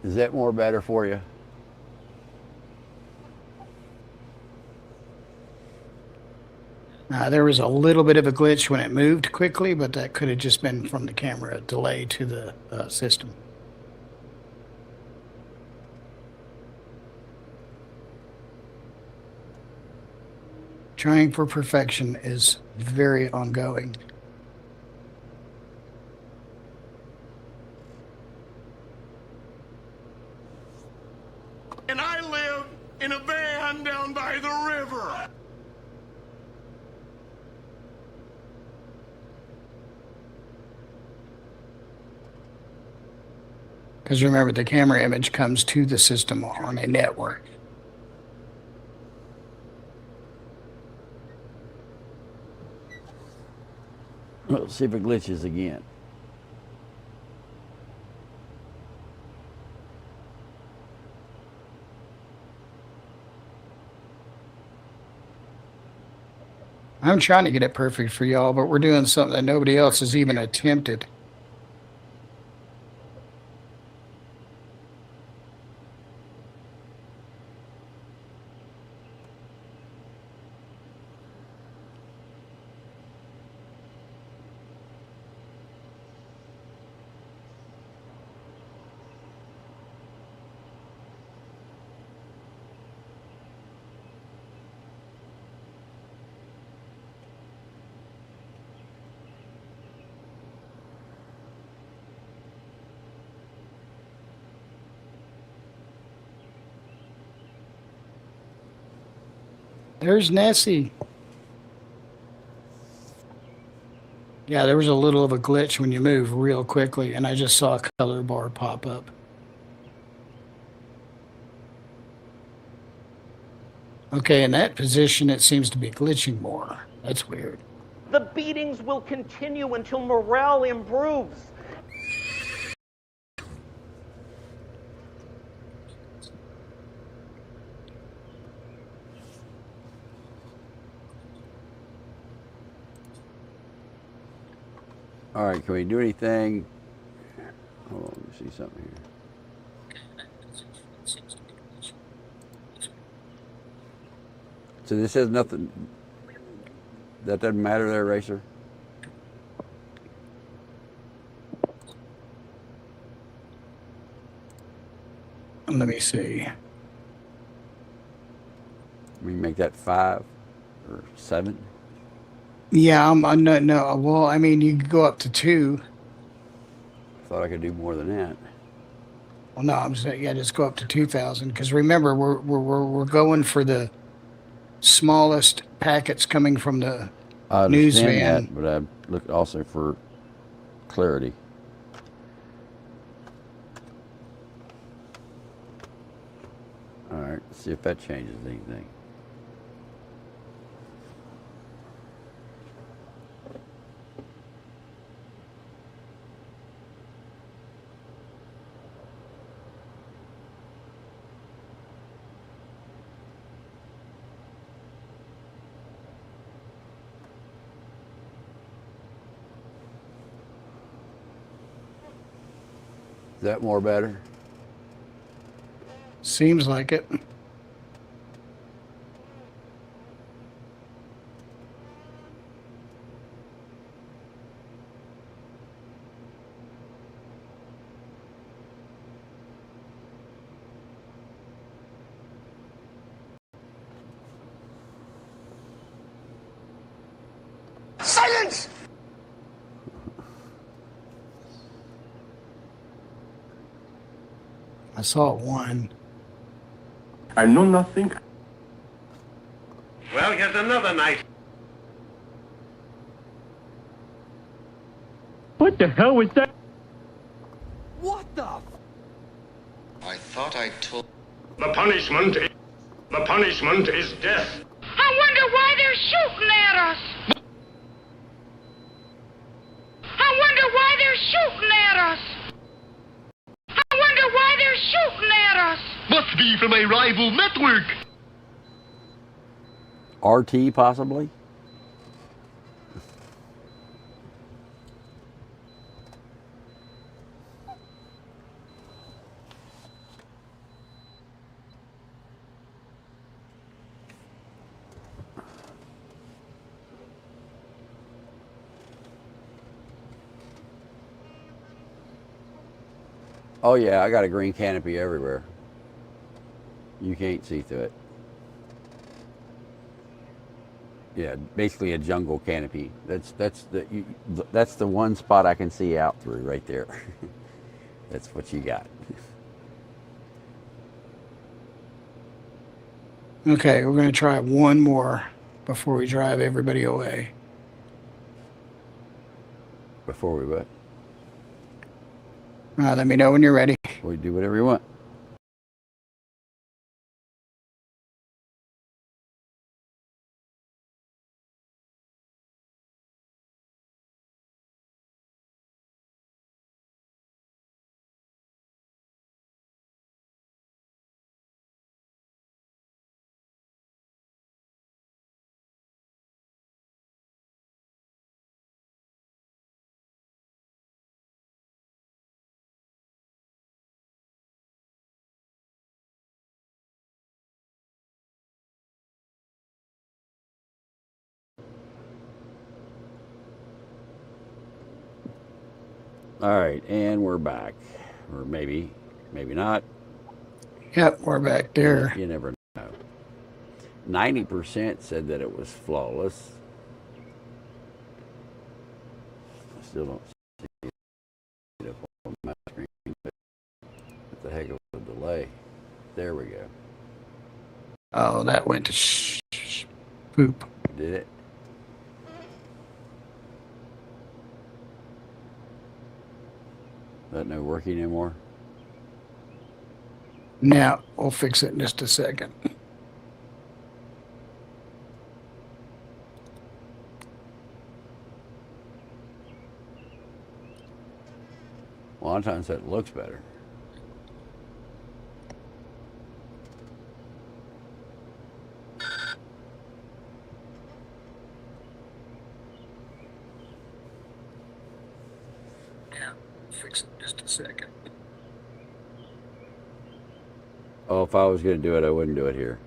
is that more better for you? There was a little bit of a glitch when it moved quickly, but that could have just been from the camera delay to the system. Trying for perfection is very ongoing. And I live in a van down by the river. Because remember, the camera image comes to the system on a network. Let's see if it glitches again. I'm trying to get it perfect for y'all, but we're doing something that nobody else has even attempted. There's Nessie. Yeah, there was a little of a glitch when you move real quickly, and I just saw a color bar pop up. Okay, in that position, it seems to be glitching more. That's weird. The beatings will continue until morale improves. All right, can we do anything? Hold on, let me see something here. So this has nothing, that doesn't matter there, Racer? Let me see. We can make that 5 or 7. Yeah, no. Well, I mean, you could go up to 2. Thought I could do more than that. Well, no, I'm saying, yeah, just go up to 2,000. Because remember, we're going for the smallest packets coming from the I news understand van. that, but I look also for clarity. All right, let's see if that changes anything. Is that more better? Seems like it. Silence! I saw 1. I know nothing. Well, here's another nice. What the hell was that? What the? I thought I told. The punishment is death. I wonder why they're shooting at us. I wonder why they're shooting at us. I wonder why they're shooting at us. Must be from a rival network. RT possibly? Oh yeah, I got a green canopy everywhere. You can't see through it. Yeah, basically a jungle canopy. That's the one spot I can see out through right there. That's what you got. Okay, we're going to try 1 more before we drive everybody away. Before we what? Let me know when you're ready. We do whatever you want. All right, and we're back. Or maybe not. Yep, we're back there. You never know. 90% said that it was flawless. I still don't see it up on my screen, but what the heck of a delay. There we go. Oh, that went to poop. Did it? That no working anymore? Now, we'll fix it in just a second. A lot of times that looks better. Yeah, fix it in just a second. Oh, if I was going to do it, I wouldn't do it here.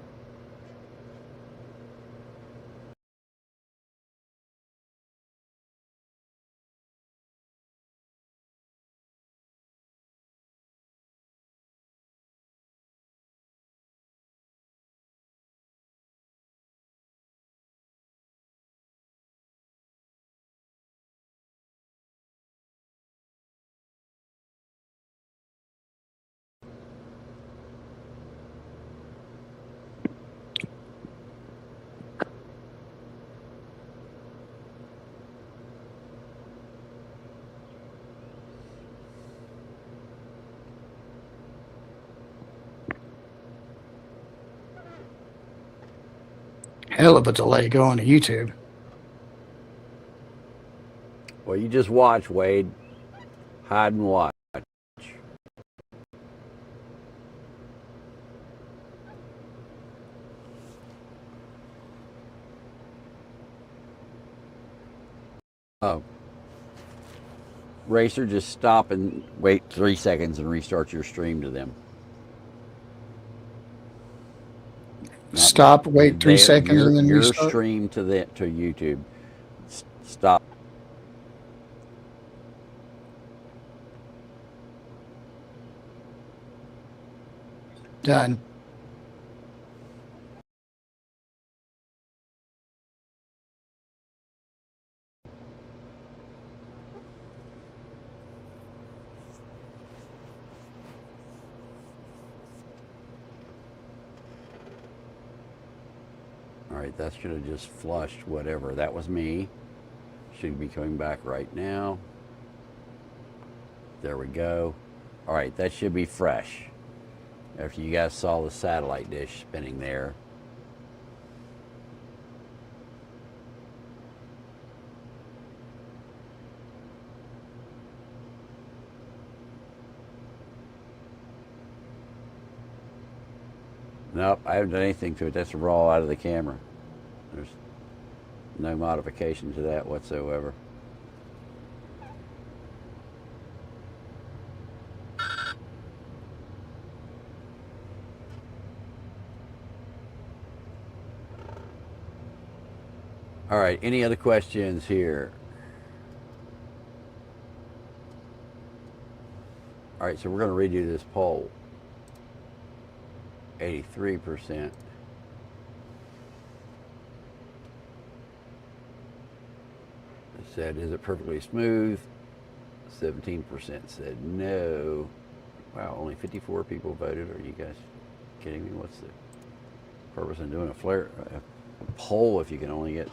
hell of a delay going to YouTube. Well, you just watch, Wade. Hide and watch. Oh. Racer, just stop and wait 3 seconds and restart your stream to them. Stop, wait 3 seconds, and then your restart? stream to YouTube. Stop. Done. All right, that should have just flushed whatever. That was me. Should be coming back right now. There we go. All right, that should be fresh. After you guys saw the satellite dish spinning there. Nope, I haven't done anything to it. That's raw out of the camera. There's no modification to that whatsoever. All right, any other questions here? All right, so we're going to redo this poll. 83%. It said, is it perfectly smooth? 17% said no. Wow, only 54 people voted. Are you guys kidding me? What's the purpose in doing a poll if you can only get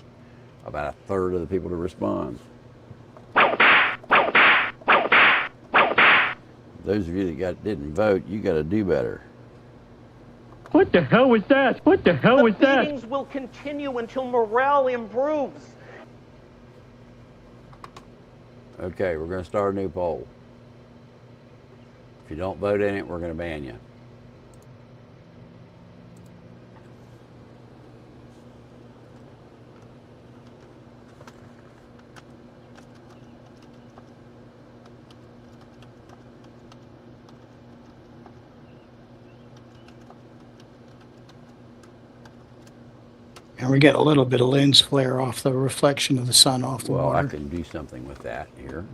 about a third of the people to respond? Those of you that didn't vote, you got to do better. What the hell was that? What the hell was that? The beatings will continue until morale improves. Okay, we're going to start a new poll. If you don't vote in it, we're going to ban you. And we get a little bit of lens flare off the reflection of the sun off the water. water. I can do something with that here.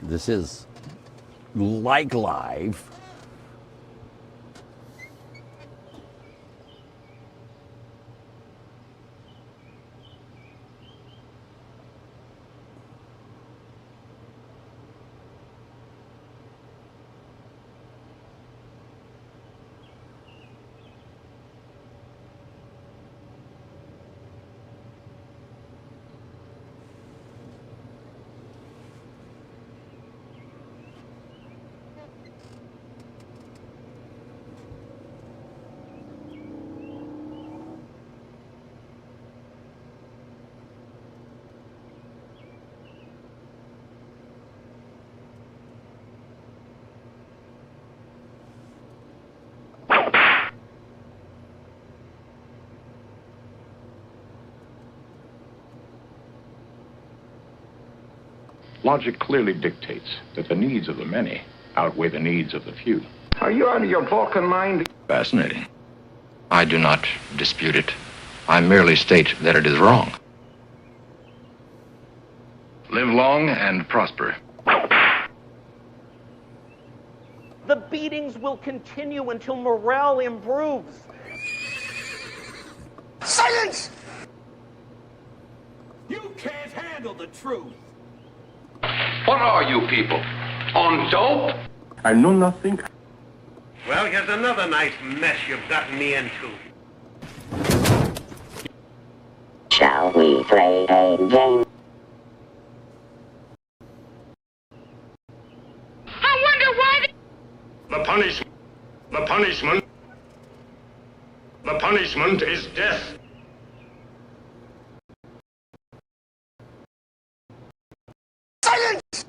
This is like live. Logic clearly dictates that the needs of the many outweigh the needs of the few. Are you out of your Vulcan mind? Fascinating. I do not dispute it. I merely state that it is wrong. Live long and prosper. The beatings will continue until morale improves. Silence! You can't handle the truth. What are you people? On dope? I know nothing. Well, here's another nice mess you've gotten me into. Shall we play a game? I wonder why The punishment is death. Silence!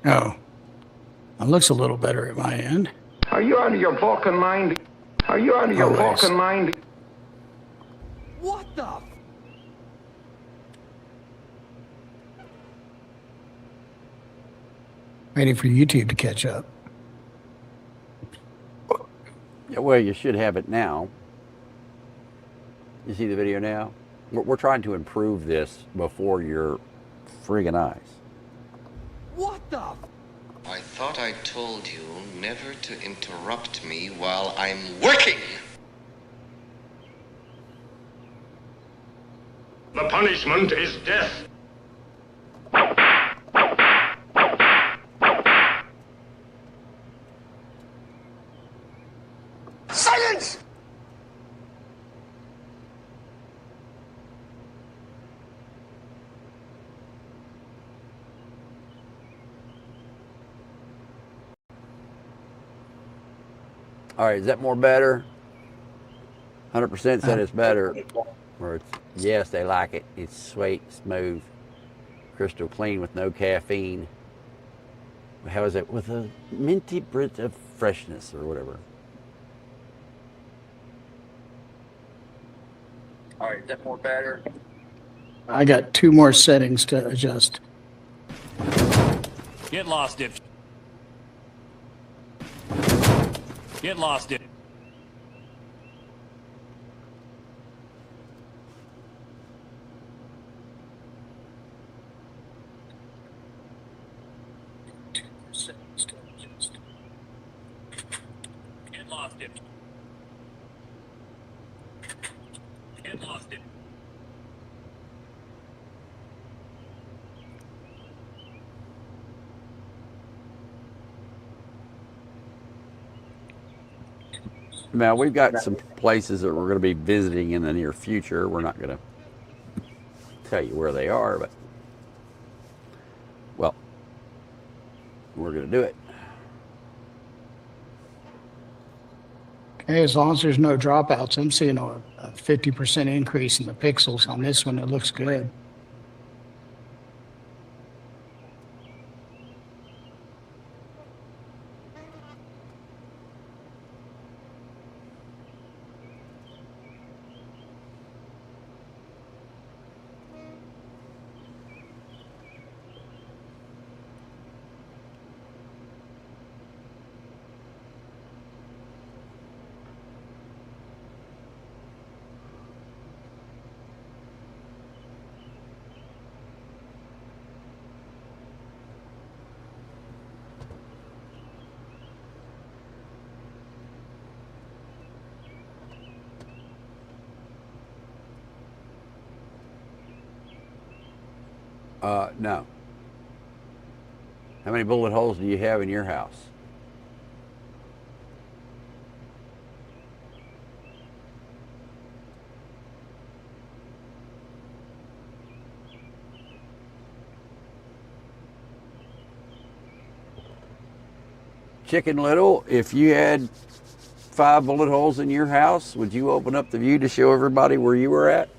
Oh, it looks a little better at my end. Are you out of your Vulcan mind? Are you out of your Vulcan mind? What the? Waiting for YouTube to catch up. Yeah, well, you should have it now. You see the video now? We're trying to improve this before your friggin' eyes. What the? I thought I told you never to interrupt me while I'm working. The punishment is death. Silence! All right, is that more better? 100% said it's better. Or it's, yes, they like it. It's sweet, smooth, crystal clean with no caffeine. How is it? With a minty bit of freshness or whatever. All right, is that more better? I got 2 more settings to adjust. Get lost, dip. Get lost, dip. Get lost, dip. Get lost, dip. Now, we've got some places that we're going to be visiting in the near future. We're not going to tell you where they are, but, well, we're going to do it. Okay, as long as there's no dropouts, I'm seeing a 50% increase in the pixels on this one. It looks good. No. How many bullet holes do you have in your house? Chicken Little, if you had 5 bullet holes in your house, would you open up the view to show everybody where you were at?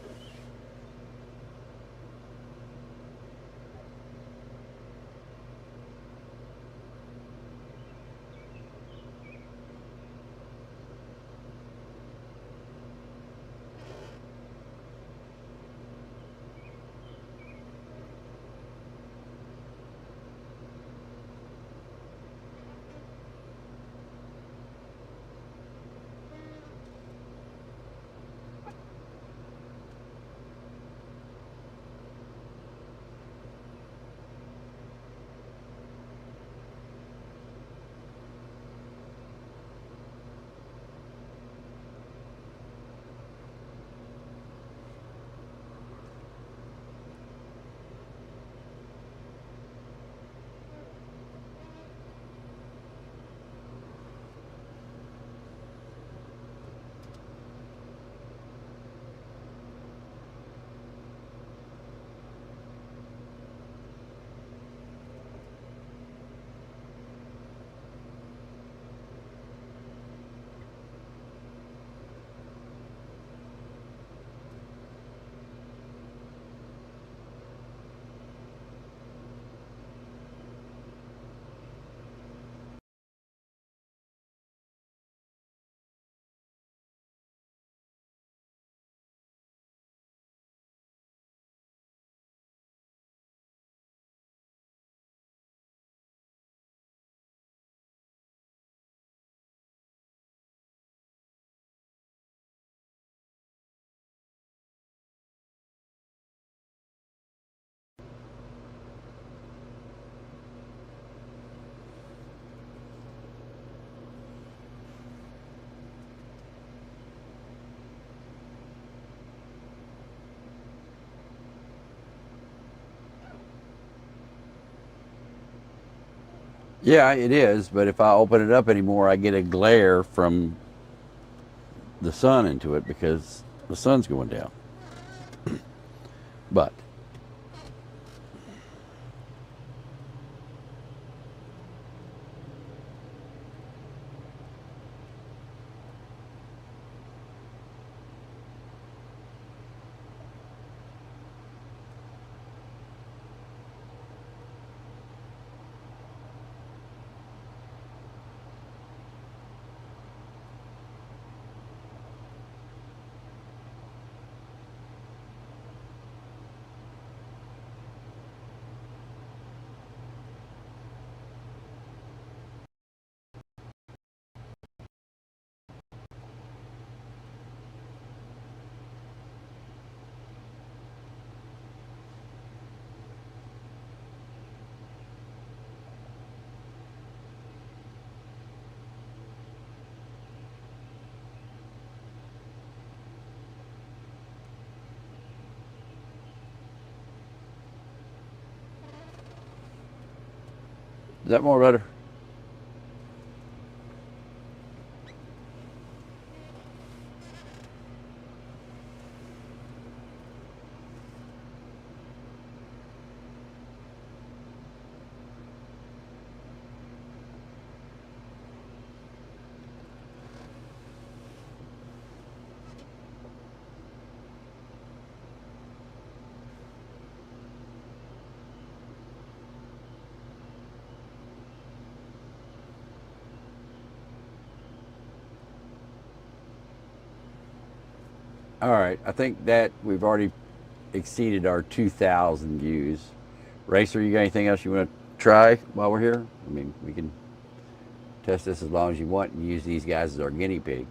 Yeah, it is, but if I open it up anymore, I get a glare from the sun into it because the sun's going down. But is that more better? All right, I think that we've already exceeded our 2,000 views. Racer, you got anything else you want to try while we're here? I mean, we can test this as long as you want and use these guys as our guinea pigs.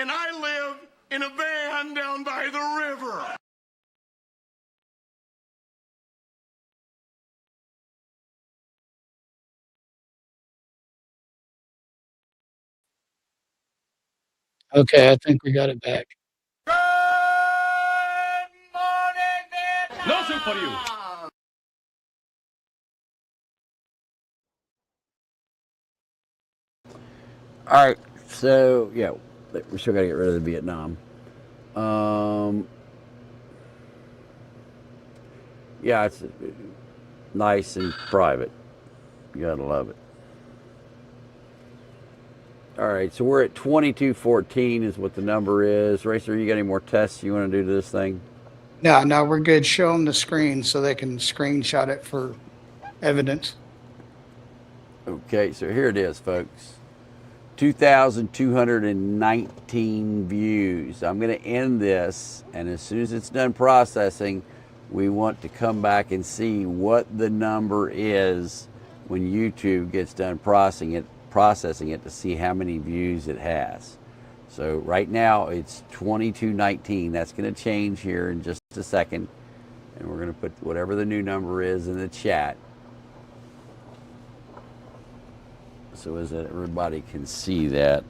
And I live in a van down by the river. Okay, I think we got it back. No soup for you. All right, so yeah, we still got to get rid of the Vietnam. Yeah, it's nice and private. You gotta love it. All right, so we're at 2214 is what the number is. Racer, you got any more tests you want to do to this thing? No, we're good. Show them the screen so they can screenshot it for evidence. Okay, so here it is, folks. 2,219 views. I'm going to end this, and as soon as it's done processing, we want to come back and see what the number is when YouTube gets done processing it to see how many views it has. So right now it's 2219. That's going to change here in just a second, and we're going to put whatever the new number is in the chat so as that everybody can see that.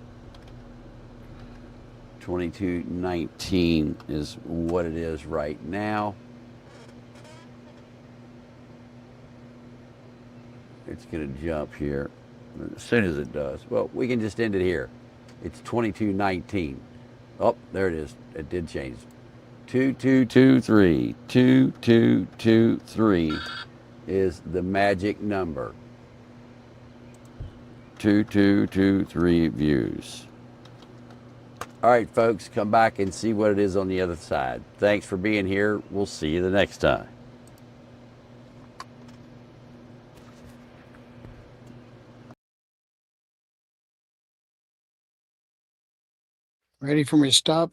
2219 is what it is right now. It's going to jump here as soon as it does. Well, we can just end it here. It's 2219. Oh, there it is. It did change. 2223. 2223 is the magic number. 2223 views. All right, folks, come back and see what it is on the other side. Thanks for being here. We'll see you the next time. Ready for me to stop?